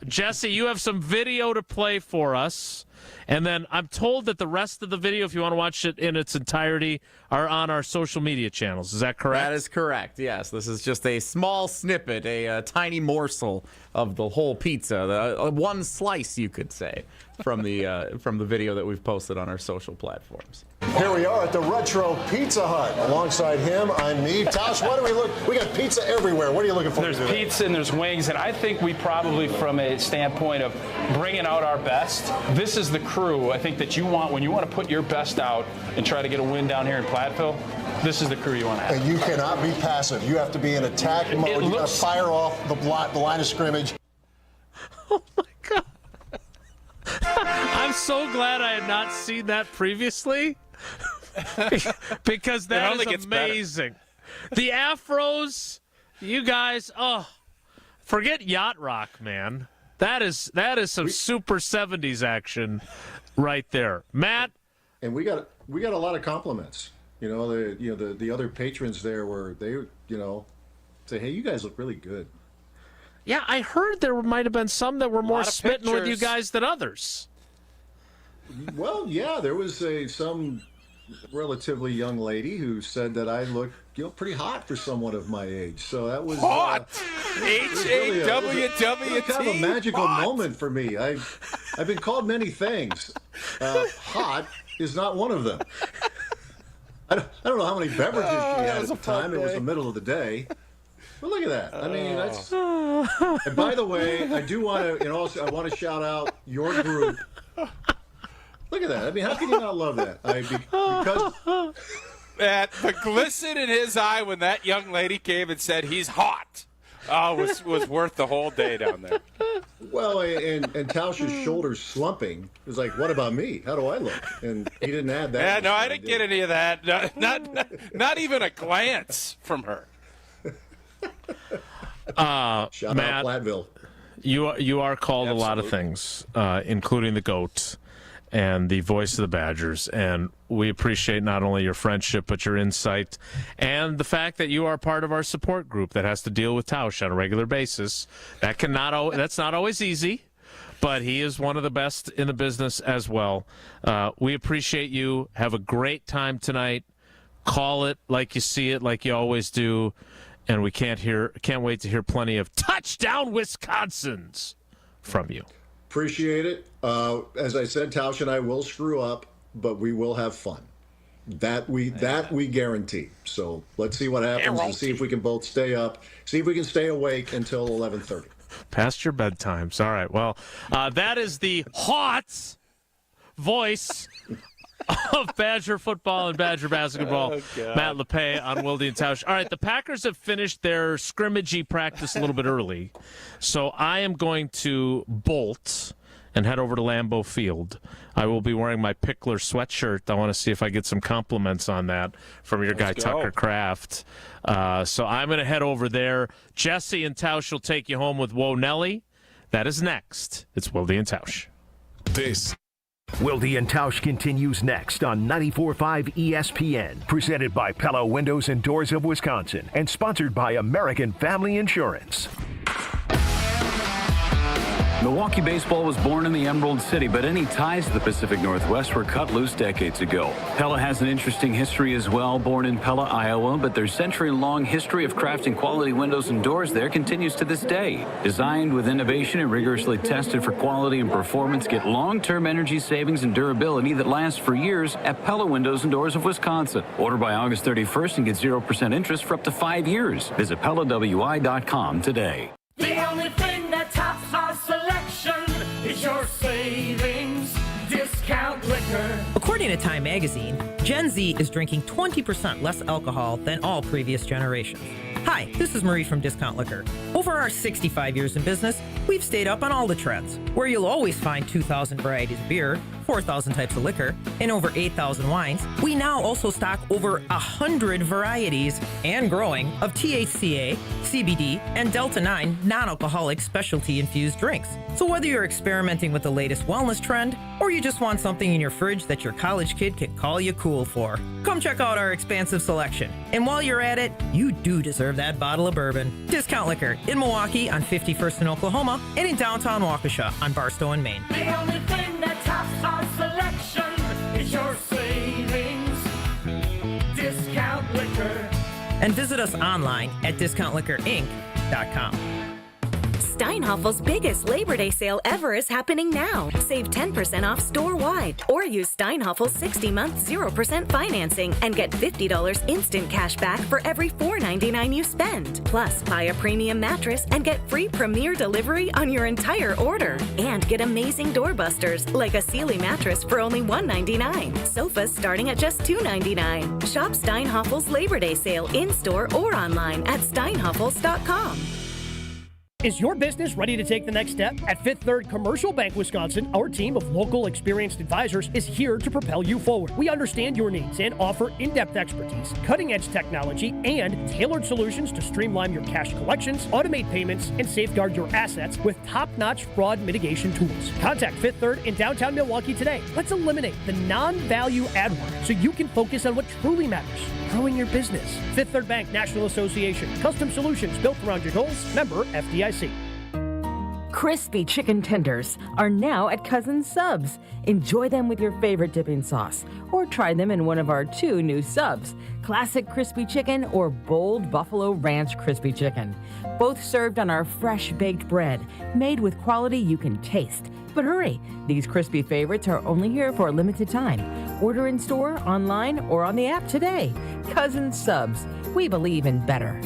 Jesse, you have some video to play for us. And then I'm told that the rest of the video, if you want to watch it in its entirety, are on our social media channels. Is that correct? That is correct, yes. This is just a small snippet, a tiny morsel of the whole pizza, one slice, you could say, from the video that we've posted on our social platforms. Here we are at the Retro Pizza Hut. Alongside him, I'm me. Tausch, what do we look? We got pizza everywhere. What are you looking for? There's pizza and there's wings, and I think we probably, from a standpoint of bringing out our best, this is the crew I think that you want when you want to put your best out and try to get a win down here in Platteville. This is the crew you want to have. And you cannot be passive. You have to be in attack mode. You got to fire off the line of scrimmage. Oh my God. I'm so glad I had not seen that previously because that is amazing. The afros, you guys, forget yacht rock, man. That is some super 70s action right there. Matt, and we got a lot of compliments. The other patrons there were say, hey, you guys look really good. Yeah, I heard there might have been some that were more smitten with you guys than others. Well, yeah, there was some relatively young lady who said that I look, pretty hot for someone of my age. So that was hot. H-A-W-W-T. Kind of a magical moment for me. I've been called many things. Hot is not one of them. I don't know how many beverages she had at the time. It was the middle of the day. But look at that. I mean, that's. And by the way, I do want to, I want to shout out your group. Look at that. I mean, how can you not love that? Because that the glisten in his eye when that young lady came and said he's hot was worth the whole day down there. Well, and Tausch's shoulders slumping was like, what about me? How do I look? And he didn't add that. Yeah, no, I didn't get any of that. Not even a glance from her. Shout Matt, out Platteville. You are called a lot of things, including the GOAT and the voice of the Badgers, and we appreciate not only your friendship but your insight and the fact that you are part of our support group that has to deal with Tausch on a regular basis. That's not always easy, but he is one of the best in the business as well. We appreciate you. Have a great time tonight. Call it like you see it, like you always do. And we can't wait to hear plenty of touchdown Wisconsins from you. Appreciate it. As I said, Tausch and I will screw up, but we will have fun. That we guarantee. So let's see what happens and see if we can both stay up. See if we can stay awake until 11:30. Past your bedtimes. All right. Well, that is the hot voice of Badger football and Badger basketball. Matt LePay on Wilde and Tausch. All right, the Packers have finished their scrimmagey practice a little bit early, so I am going to bolt and head over to Lambeau Field. I will be wearing my Pickler sweatshirt. I want to see if I get some compliments on that from your guy, Tucker Kraft. So I'm going to head over there. Jesse and Tausch will take you home with Whoa Nelly. That is next. It's Wilde and Tausch. This Wilde and Tausch continues next on 94.5 ESPN, presented by Pella Windows and Doors of Wisconsin, and sponsored by American Family Insurance. Milwaukee baseball was born in the Emerald City, but any ties to the Pacific Northwest were cut loose decades ago. Pella has an interesting history as well. Born in Pella, Iowa, but their century-long history of crafting quality windows and doors there continues to this day. Designed with innovation and rigorously tested for quality and performance, get long-term energy savings and durability that lasts for years at Pella Windows and Doors of Wisconsin. Order by August 31st and get 0% interest for up to 5 years. Visit PellaWI.com today. The only thing that tops our selection is your savings discount liquor. According to Time magazine, Gen Z is drinking 20% less alcohol than all previous generations. Hi, this is Marie from Discount Liquor. Over our 65 years in business, we've stayed up on all the trends, where you'll always find 2,000 varieties of beer, 4,000 types of liquor, and over 8,000 wines. We now also stock over 100 varieties and growing of THCA, CBD, and Delta-9 non-alcoholic specialty-infused drinks. So whether you're experimenting with the latest wellness trend, or you just want something in your fridge that your college kid can call you cool for, come check out our expansive selection. And while you're at it, you do deserve that bottle of bourbon. Discount Liquor in Milwaukee on 51st in Oklahoma and in downtown Waukesha on Barstow and Maine. The only thing that tops our selection is your savings discount liquor. And visit us online at discountliquorinc.com. Steinhoffel's biggest Labor Day sale ever is happening now. Save 10% off store-wide or use Steinhoffel's 60-month 0% financing and get $50 instant cash back for every $4.99 you spend. Plus, buy a premium mattress and get free premier delivery on your entire order. And get amazing doorbusters like a Sealy mattress for only $199. Sofas starting at just $299. Shop Steinhoffel's Labor Day sale in-store or online at steinhoffels.com. Is your business ready to take the next step? At Fifth Third Commercial Bank Wisconsin, our team of local experienced advisors is here to propel you forward. We understand your needs and offer in-depth expertise, cutting-edge technology, and tailored solutions to streamline your cash collections, automate payments, and safeguard your assets with top-notch fraud mitigation tools. Contact Fifth Third in downtown Milwaukee today. Let's eliminate the non-value ad work so you can focus on what truly matters, growing your business. Fifth Third Bank National Association. Custom solutions built around your goals. Member FDIC. Crispy chicken tenders are now at Cousin Subs. Enjoy them with your favorite dipping sauce, or try them in one of our 2 new subs, Classic Crispy Chicken or Bold Buffalo Ranch Crispy Chicken. Both served on our fresh baked bread, made with quality you can taste. But hurry, these crispy favorites are only here for a limited time. Order in store, online, or on the app today. Cousin Subs. We believe in better.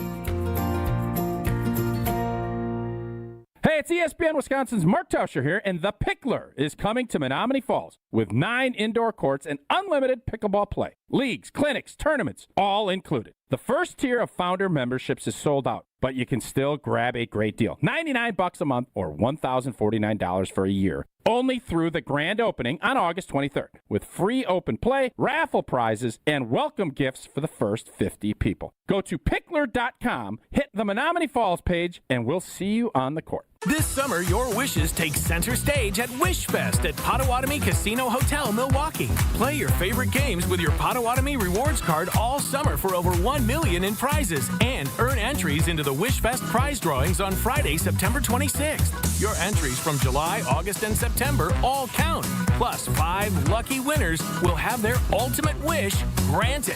Hey, it's ESPN Wisconsin's Mark Tauscher here, and The Pickler is coming to Menominee Falls with 9 indoor courts and unlimited pickleball play. Leagues, clinics, tournaments, all included. The first tier of founder memberships is sold out, but you can still grab a great deal. $99 a month or $1,049 for a year. Only through the grand opening on August 23rd, with free open play, raffle prizes, and welcome gifts for the first 50 people. Go to pickler.com, hit the Menominee Falls page, and we'll see you on the court. This summer, your wishes take center stage at Wish Fest at Potawatomi Casino Hotel, Milwaukee. Play your favorite games with your Potawatomi Rewards card all summer for over $1 million in prizes, and earn entries into the Wish Fest prize drawings on Friday, September 26th. Your entries from July, August, and September all count. Plus, 5 lucky winners will have their ultimate wish granted.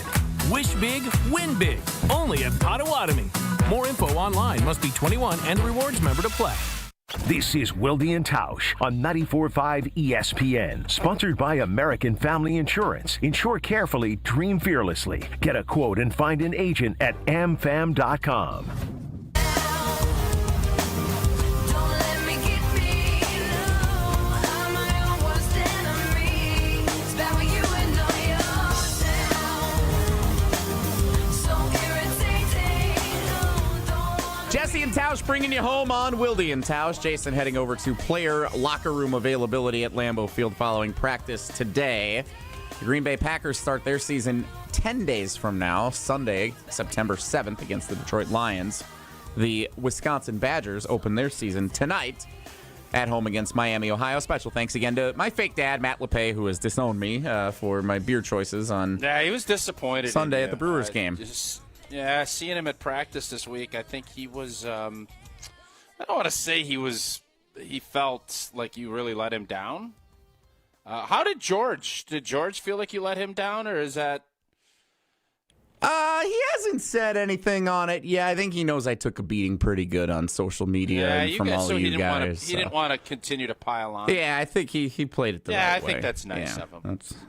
Wish big, win big. Only at Potawatomi. More info online. Must be 21 and a rewards member to play. This is Wilde and Tausch on 94.5 ESPN, sponsored by American Family Insurance. Insure carefully, dream fearlessly. Get a quote and find an agent at amfam.com. Jesse and Tausch bringing you home on Wilde and Tausch. Jason heading over to player locker room availability at Lambeau Field following practice today. The Green Bay Packers start their season 10 days from now, Sunday, September 7th, against the Detroit Lions. The Wisconsin Badgers open their season tonight at home against Miami, Ohio. Special thanks again to my fake dad, Matt LePay, who has disowned me for my beer choices on he was disappointed Sunday at the Brewers game. Seeing him at practice this week, I think he was I don't want to say he felt like you really let him down. How did George feel like you let him down, or is that? He hasn't said anything on it. Yeah, I think he knows I took a beating pretty good on social media and from all of you guys. He didn't want to continue to pile on. Yeah, I think he played it the right way. Yeah, I think that's nice of him.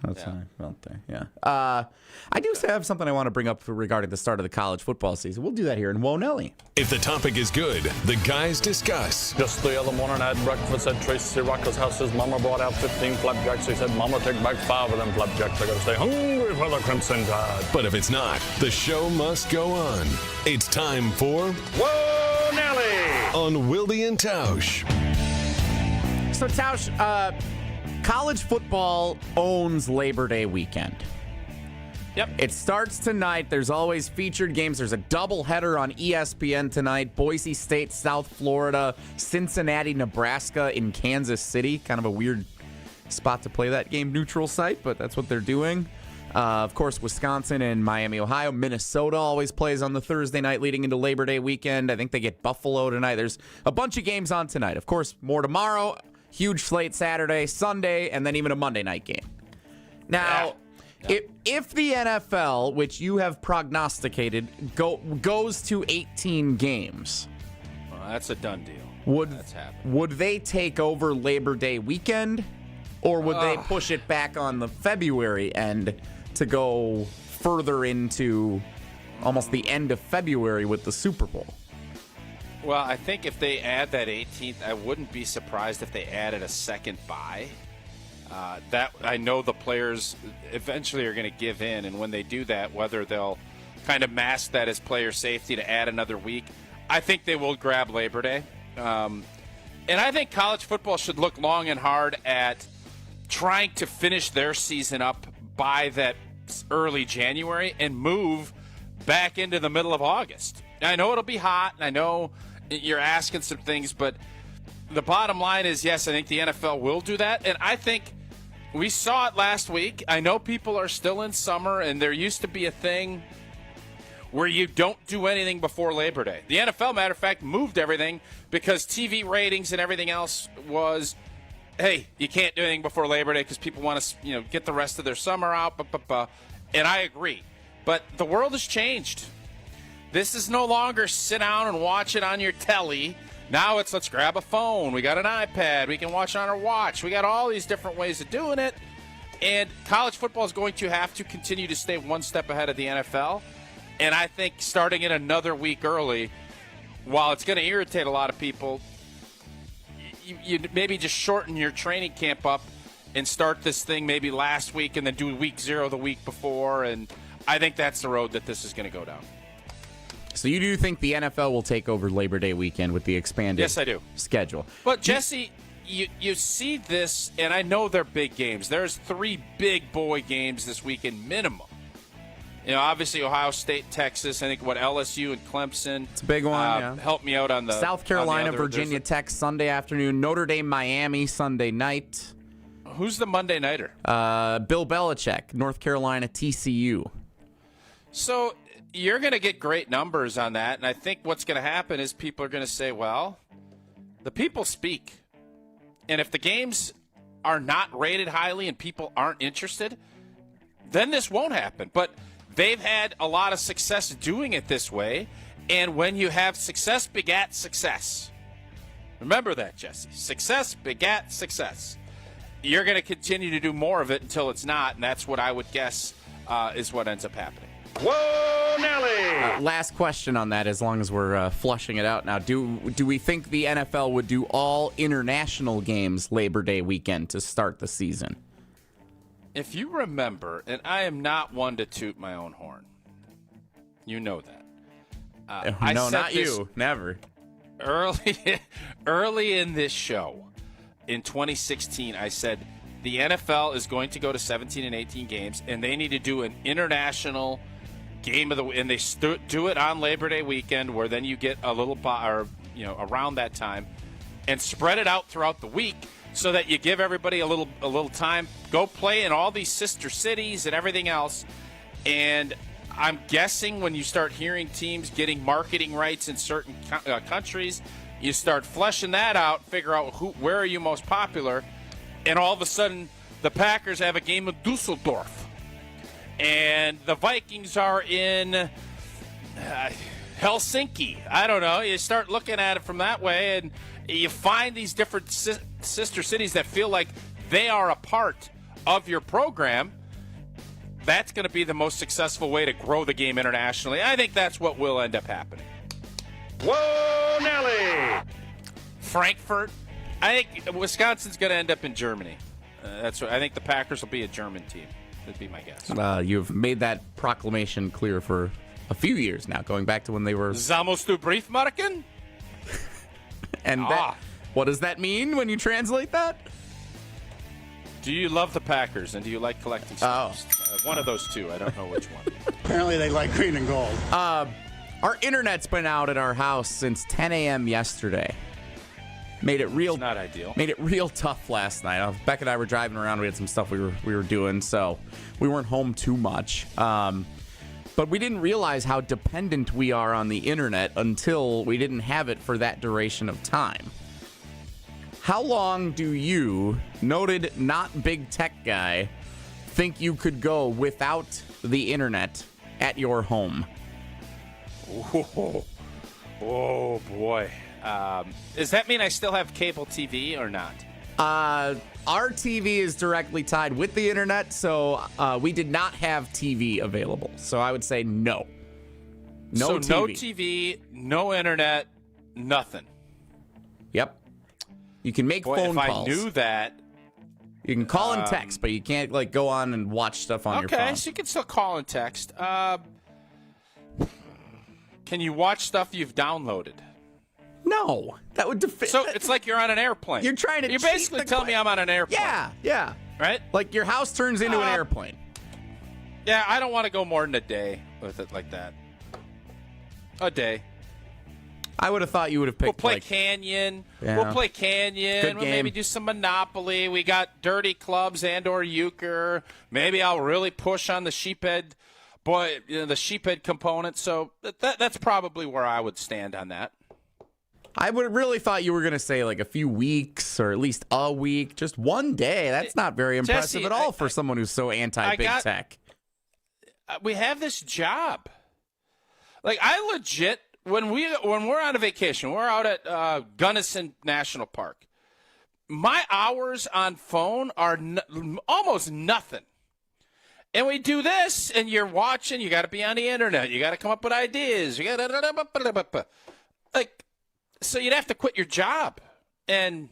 That's how I felt there. Yeah. I do have something I want to bring up regarding the start of the college football season. We'll do that here in Wonelli. If the topic is good, the guys discuss. Just the other morning I had breakfast at Tracy Rocker's house. His mama brought out 15 flapjacks. He said, Mama, take back 5 of them flapjacks. I got to stay hungry for the Crimson Tide. But if it's not, the show must go on. It's time for Whoa, Nelly! On Wilde and Tausch. So, Tausch, college football owns Labor Day weekend. Yep. It starts tonight. There's always featured games. There's a doubleheader on ESPN tonight. Boise State, South Florida, Cincinnati, Nebraska in Kansas City. Kind of a weird spot to play that game, neutral site, but that's what they're doing. Of course, Wisconsin and Miami, Ohio. Minnesota always plays on the Thursday night leading into Labor Day weekend. I think they get Buffalo tonight. There's a bunch of games on tonight. Of course, more tomorrow. Huge slate Saturday, Sunday, and then even a Monday night game. Now, if the NFL, which you have prognosticated, goes to 18 games, well, that's a done deal. Would they take over Labor Day weekend, or would they push it back on the February end to go further into almost the end of February with the Super Bowl? Well, I think if they add that 18th, I wouldn't be surprised if they added a second bye. That I know the players eventually are going to give in, and when they do that, whether they'll kind of mask that as player safety to add another week, I think they will grab Labor Day. And I think college football should look long and hard at trying to finish their season up by that early January and move back into the middle of August. I know it'll be hot, and I know you're asking some things, but the bottom line is, yes, I think the NFL will do that, and I think we saw it last week. I know people are still in summer, and there used to be a thing where you don't do anything before Labor Day. The NFL, matter of fact, moved everything because TV ratings and everything else was, hey, you can't do anything before Labor Day because people want to, get the rest of their summer out. And I agree. But the world has changed. This is no longer sit down and watch it on your telly. Now it's let's grab a phone. We got an iPad. We can watch on our watch. We got all these different ways of doing it. And college football is going to have to continue to stay one step ahead of the NFL. And I think starting it another week early, while it's going to irritate a lot of people, you maybe just shorten your training camp up and start this thing maybe last week and then do week 0 the week before. And I think that's the road that this is going to go down. So you do think the NFL will take over Labor Day weekend with the expanded yes, I do. schedule? But, Jesse, you see this, and I know they're big games. There's 3 big boy games this weekend minimum. Obviously Ohio State, Texas, I think, LSU and Clemson. It's a big one, yeah. Help me out on the South Carolina, Virginia Tech, Sunday afternoon. Notre Dame, Miami, Sunday night. Who's the Monday nighter? Bill Belichick, North Carolina, TCU. So you're going to get great numbers on that, and I think what's going to happen is people are going to say, well, the people speak. And if the games are not rated highly and people aren't interested, then this won't happen. But they've had a lot of success doing it this way, and when you have success begat success. Remember that, Jesse. Success begat success. You're going to continue to do more of it until it's not, and that's what I would guess is what ends up happening. Whoa, Nelly! Last question on that, as long as we're flushing it out now. Do we think the NFL would do all international games Labor Day weekend to start the season? If you remember, and I am not one to toot my own horn. You know that. No, not you. Never. early in this show in 2016, I said the NFL is going to go to 17 and 18 games, and they need to do an international game of the, and they do it on Labor Day weekend, where then you get a little around that time, and spread it out throughout the week so that you give everybody a little time, go play in all these sister cities and everything else. And I'm guessing when you start hearing teams getting marketing rights in certain countries, you start fleshing that out, figure out where are you most popular, and all of a sudden the Packers have a game of Dusseldorf, and the Vikings are in Helsinki. I don't know. You start looking at it from that way, and you find these different sister cities that feel like they are a part of your program. That's going to be the most successful way to grow the game internationally. I think that's what will end up happening. Whoa, Nelly! Frankfurt. I think Wisconsin's going to end up in Germany. That's what I think. The Packers will be a German team. That'd be my guess. You've made that proclamation clear for a few years now, going back to when they were. Zamost du Briefmarken? And what does that mean when you translate that? Do you love the Packers, and do you like collecting stars? One of those two. I don't know which one. Apparently they like green and gold. Our internet's been out at our house since 10 a.m. yesterday. Made it real. It's not ideal. Made it real tough last night. Beck and I were driving around. We had some stuff we were doing, so we weren't home too much. But we didn't realize how dependent we are on the internet until we didn't have it for that duration of time. How long do you, noted not big tech guy, think you could go without the internet at your home? Oh boy. Does that mean I still have cable TV or not? Our TV is directly tied with the internet, so we did not have TV available. So I would say no. No TV, no internet, nothing. Yep. You can make phone calls. If I knew that. You can call and text, but you can't go on and watch stuff on your phone. Okay, so you can still call and text. Can you watch stuff you've downloaded? No, that would defeat. So it's like you're on an airplane. You're trying to. You're basically telling me I'm on an airplane. Yeah. Right? Like your house turns into an airplane. Yeah, I don't want to go more than a day with it like that. A day. I would have thought you would have picked. We'll play Canyon. Yeah. We'll play Canyon. Good We'll game. maybe do some Monopoly. We got Dirty Clubs and/or Euchre. Maybe I'll really push on the sheephead, the sheephead component. So that's probably where I would stand on that. I would have really thought you were going to say like a few weeks or at least a week, just one day. That's not very impressive at all for someone who's so anti-big tech. We have this job. Like I legit, when we're on a vacation, we're out at Gunnison National Park. My hours on phone are almost nothing. And we do this, and you're watching. You got to be on the internet. You got to come up with ideas. You got to so you'd have to quit your job, and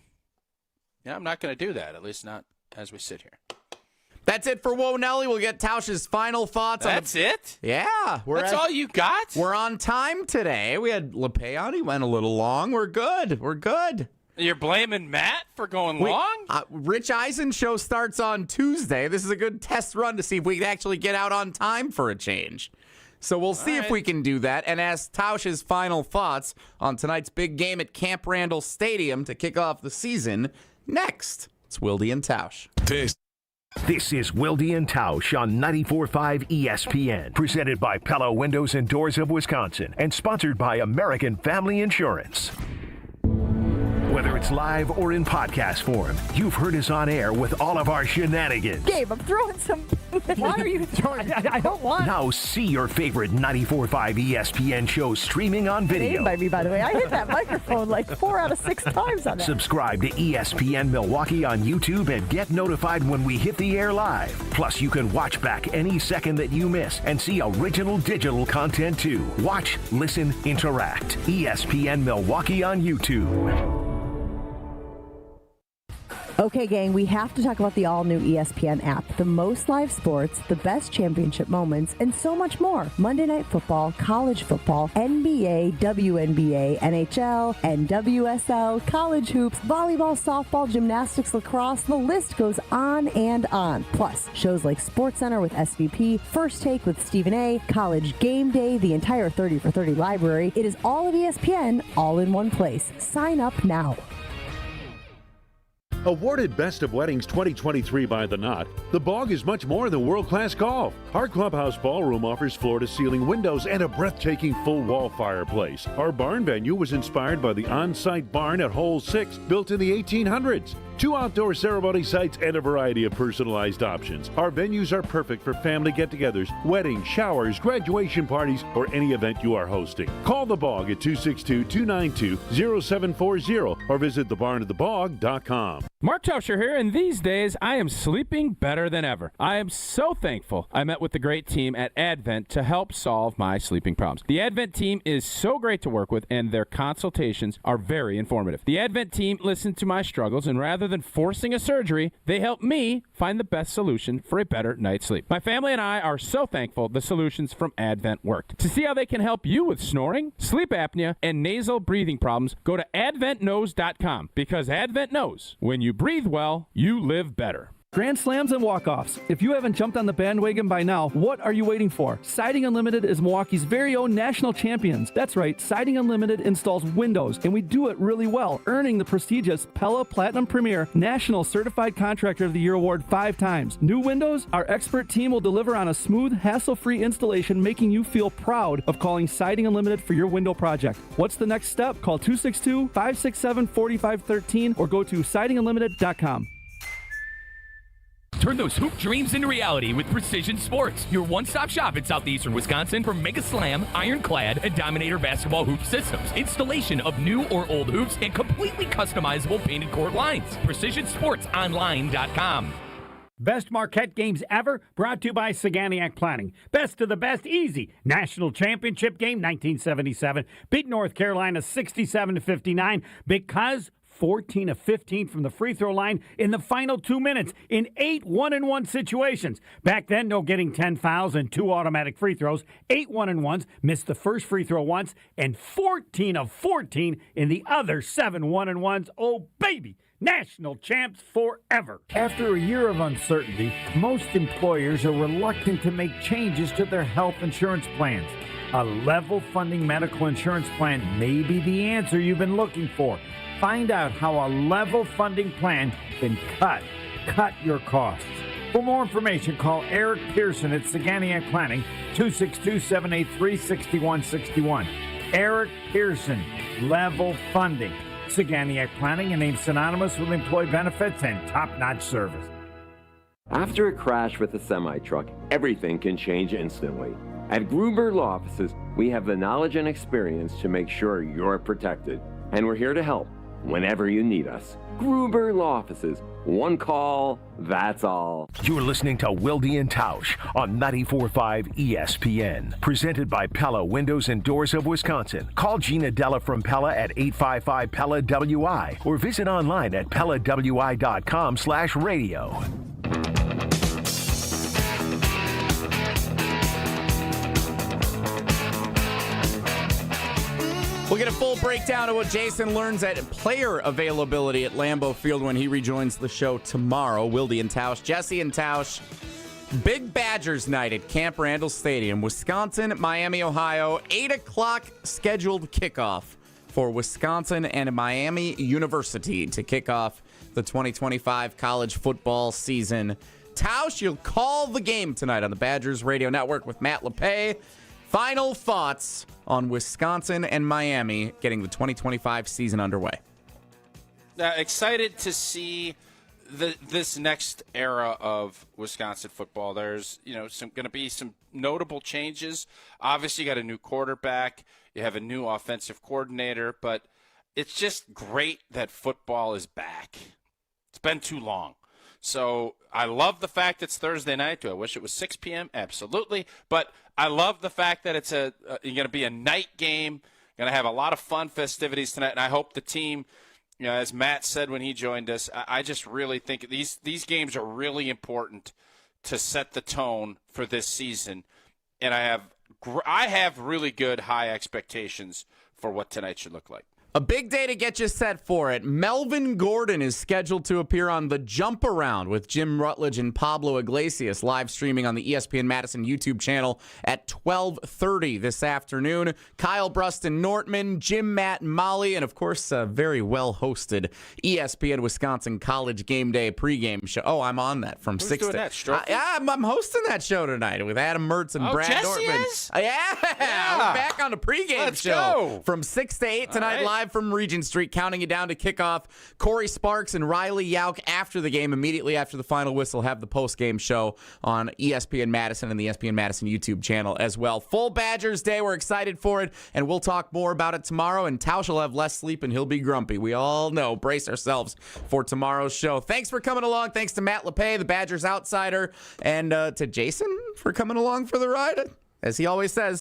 I'm not going to do that. At least not as we sit here. That's it for Whoa Nelly. We'll get Tausch's final thoughts. That's it? Yeah. That's all you got? We're on time today. We had LePay on. He went a little long. We're good. You're blaming Matt for going long? Rich Eisen show starts on Tuesday. This is a good test run to see if we can actually get out on time for a change. So we'll see if we can do that and ask Tausch's final thoughts on tonight's big game at Camp Randall Stadium to kick off the season next. It's Wilde and Tausch. This is Wilde and Tausch on 94.5 ESPN, presented by Pella Windows and Doors of Wisconsin and sponsored by American Family Insurance. Whether it's live or in podcast form, you've heard us on air with all of our shenanigans. Gabe, I'm throwing some. Why are you throwing? I don't want. Now see your favorite 94.5 ESPN shows streaming on video. By me, by the way. I hit that microphone like 4 out of 6 times on that. Subscribe to ESPN Milwaukee on YouTube and get notified when we hit the air live. Plus, you can watch back any second that you miss and see original digital content too. Watch, listen, interact. ESPN Milwaukee on YouTube. Okay, gang, we have to talk about the all-new ESPN app. The most live sports, the best championship moments, and so much more. Monday Night Football, college football, NBA, WNBA, NHL, NWSL, college hoops, volleyball, softball, gymnastics, lacrosse. The list goes on and on. Plus, shows like SportsCenter with SVP, First Take with Stephen A., College Game Day, the entire 30 for 30 library. It is all of ESPN, all in one place. Sign up now. Awarded Best of Weddings 2023 by The Knot, The Bog is much more than world-class golf. Our clubhouse ballroom offers floor-to-ceiling windows and a breathtaking full-wall fireplace. Our barn venue was inspired by the on-site barn at Hole 6, built in the 1800s. 2 outdoor ceremony sites and a variety of personalized options. Our venues are perfect for family get-togethers, weddings, showers, graduation parties, or any event you are hosting. Call The Bog at 262-292-0740 or visit thebarnofthebog.com. Mark Tauscher here, and these days I am sleeping better than ever. I am so thankful I met with the great team at Advent to help solve my sleeping problems. The Advent team is so great to work with, and their consultations are very informative. The Advent team listened to my struggles, and rather than forcing a surgery, they helped me find the best solution for a better night's sleep. My family and I are so thankful the solutions from Advent worked. To see how they can help you with snoring, sleep apnea, and nasal breathing problems, go to adventknows.com, because Advent knows when you breathe well, you live better. Grand slams and walk-offs. If you haven't jumped on the bandwagon by now, what are you waiting for? Siding Unlimited is Milwaukee's very own national champions. That's right, Siding Unlimited installs windows, and we do it really well, earning the prestigious Pella Platinum Premier National Certified Contractor of the Year award 5 times. New windows? Our expert team will deliver on a smooth, hassle-free installation, making you feel proud of calling Siding Unlimited for your window project. What's the next step? Call 262-567-4513 or go to sidingunlimited.com. Turn those hoop dreams into reality with Precision Sports, your one-stop shop in southeastern Wisconsin for Mega Slam, Ironclad, and Dominator basketball hoop systems, installation of new or old hoops, and completely customizable painted court lines. PrecisionSportsOnline.com. Best Marquette games ever, brought to you by Saganiac Planning. Best of the best, easy. National Championship game, 1977. Beat North Carolina 67-59 because 14 of 15 from the free throw line in the final 2 minutes in 8 1-and-1 situations. Back then, no getting 10 fouls and 2 automatic free throws. 8 1-and-1s, missed the first free throw once, and 14 of 14 in the other 7 1-and-1s. Oh, baby! National champs forever. After a year of uncertainty, most employers are reluctant to make changes to their health insurance plans. A level funding medical insurance plan may be the answer you've been looking for. Find out how a level funding plan can cut your costs. For more information, call Eric Pearson at Saganiac Planning, 262-783-6161. Eric Pearson, level funding. Saganiac Planning, a name synonymous with employee benefits and top-notch service. After a crash with a semi-truck, everything can change instantly. At Gruber Law Offices, we have the knowledge and experience to make sure you're protected. And we're here to help whenever you need us. Gruber Law Offices. One call, that's all. You're listening to Wilde and Tausch on 94.5 ESPN. Presented by Pella Windows and Doors of Wisconsin. Call Gina Della from Pella at 855-PELLA-WI or visit online at PellaWI.com/radio. We'll get a full breakdown of what Jason learns at player availability at Lambeau Field when he rejoins the show tomorrow. Wilde and Tausch, Jesse and Tausch. Big Badgers night at Camp Randall Stadium, Wisconsin, Miami, Ohio. 8 o'clock scheduled kickoff for Wisconsin and Miami University to kick off the 2025 college football season. Tausch, you'll call the game tonight on the Badgers Radio Network with Matt LePay. Final thoughts on Wisconsin and Miami getting the 2025 season underway. Excited to see this next era of Wisconsin football. There's going to be some notable changes. Obviously, you got a new quarterback. You have a new offensive coordinator. But it's just great that football is back. It's been too long. So I love the fact it's Thursday night. Do I wish it was 6 p.m.? Absolutely. But I love the fact that it's going to be a night game. Going to have a lot of fun festivities tonight, and I hope the team You know, as Matt said when he joined us, I just really think these games are really important to set the tone for this season, and I have really good high expectations for what tonight should look like. A big day to get you set for it. Melvin Gordon is scheduled to appear on The Jump Around with Jim Rutledge and Pablo Iglesias, live streaming on the ESPN Madison YouTube channel at 12:30 this afternoon. Kyle Bruston Nortman, Jim, Matt, and Molly, and of course, a very well-hosted ESPN Wisconsin College Game Day pregame show. Oh, I'm on that from 6 to... I'm hosting that show tonight with Adam Mertz and Brad Jesse Nortman. Is? Yeah, we're back on the pregame show. Go. From 6 to 8 tonight, live from Regent Street, counting you down to kickoff. Corey Sparks and Riley Yauk after the game, immediately after the final whistle, have the post-game show on ESPN Madison and the ESPN Madison YouTube channel as well. Full Badgers Day. We're excited for it, and we'll talk more about it tomorrow, and Tausch will have less sleep, and he'll be grumpy. We all know. Brace ourselves for tomorrow's show. Thanks for coming along. Thanks to Matt LePay, the Badgers Outsider, and to Jason for coming along for the ride. As he always says,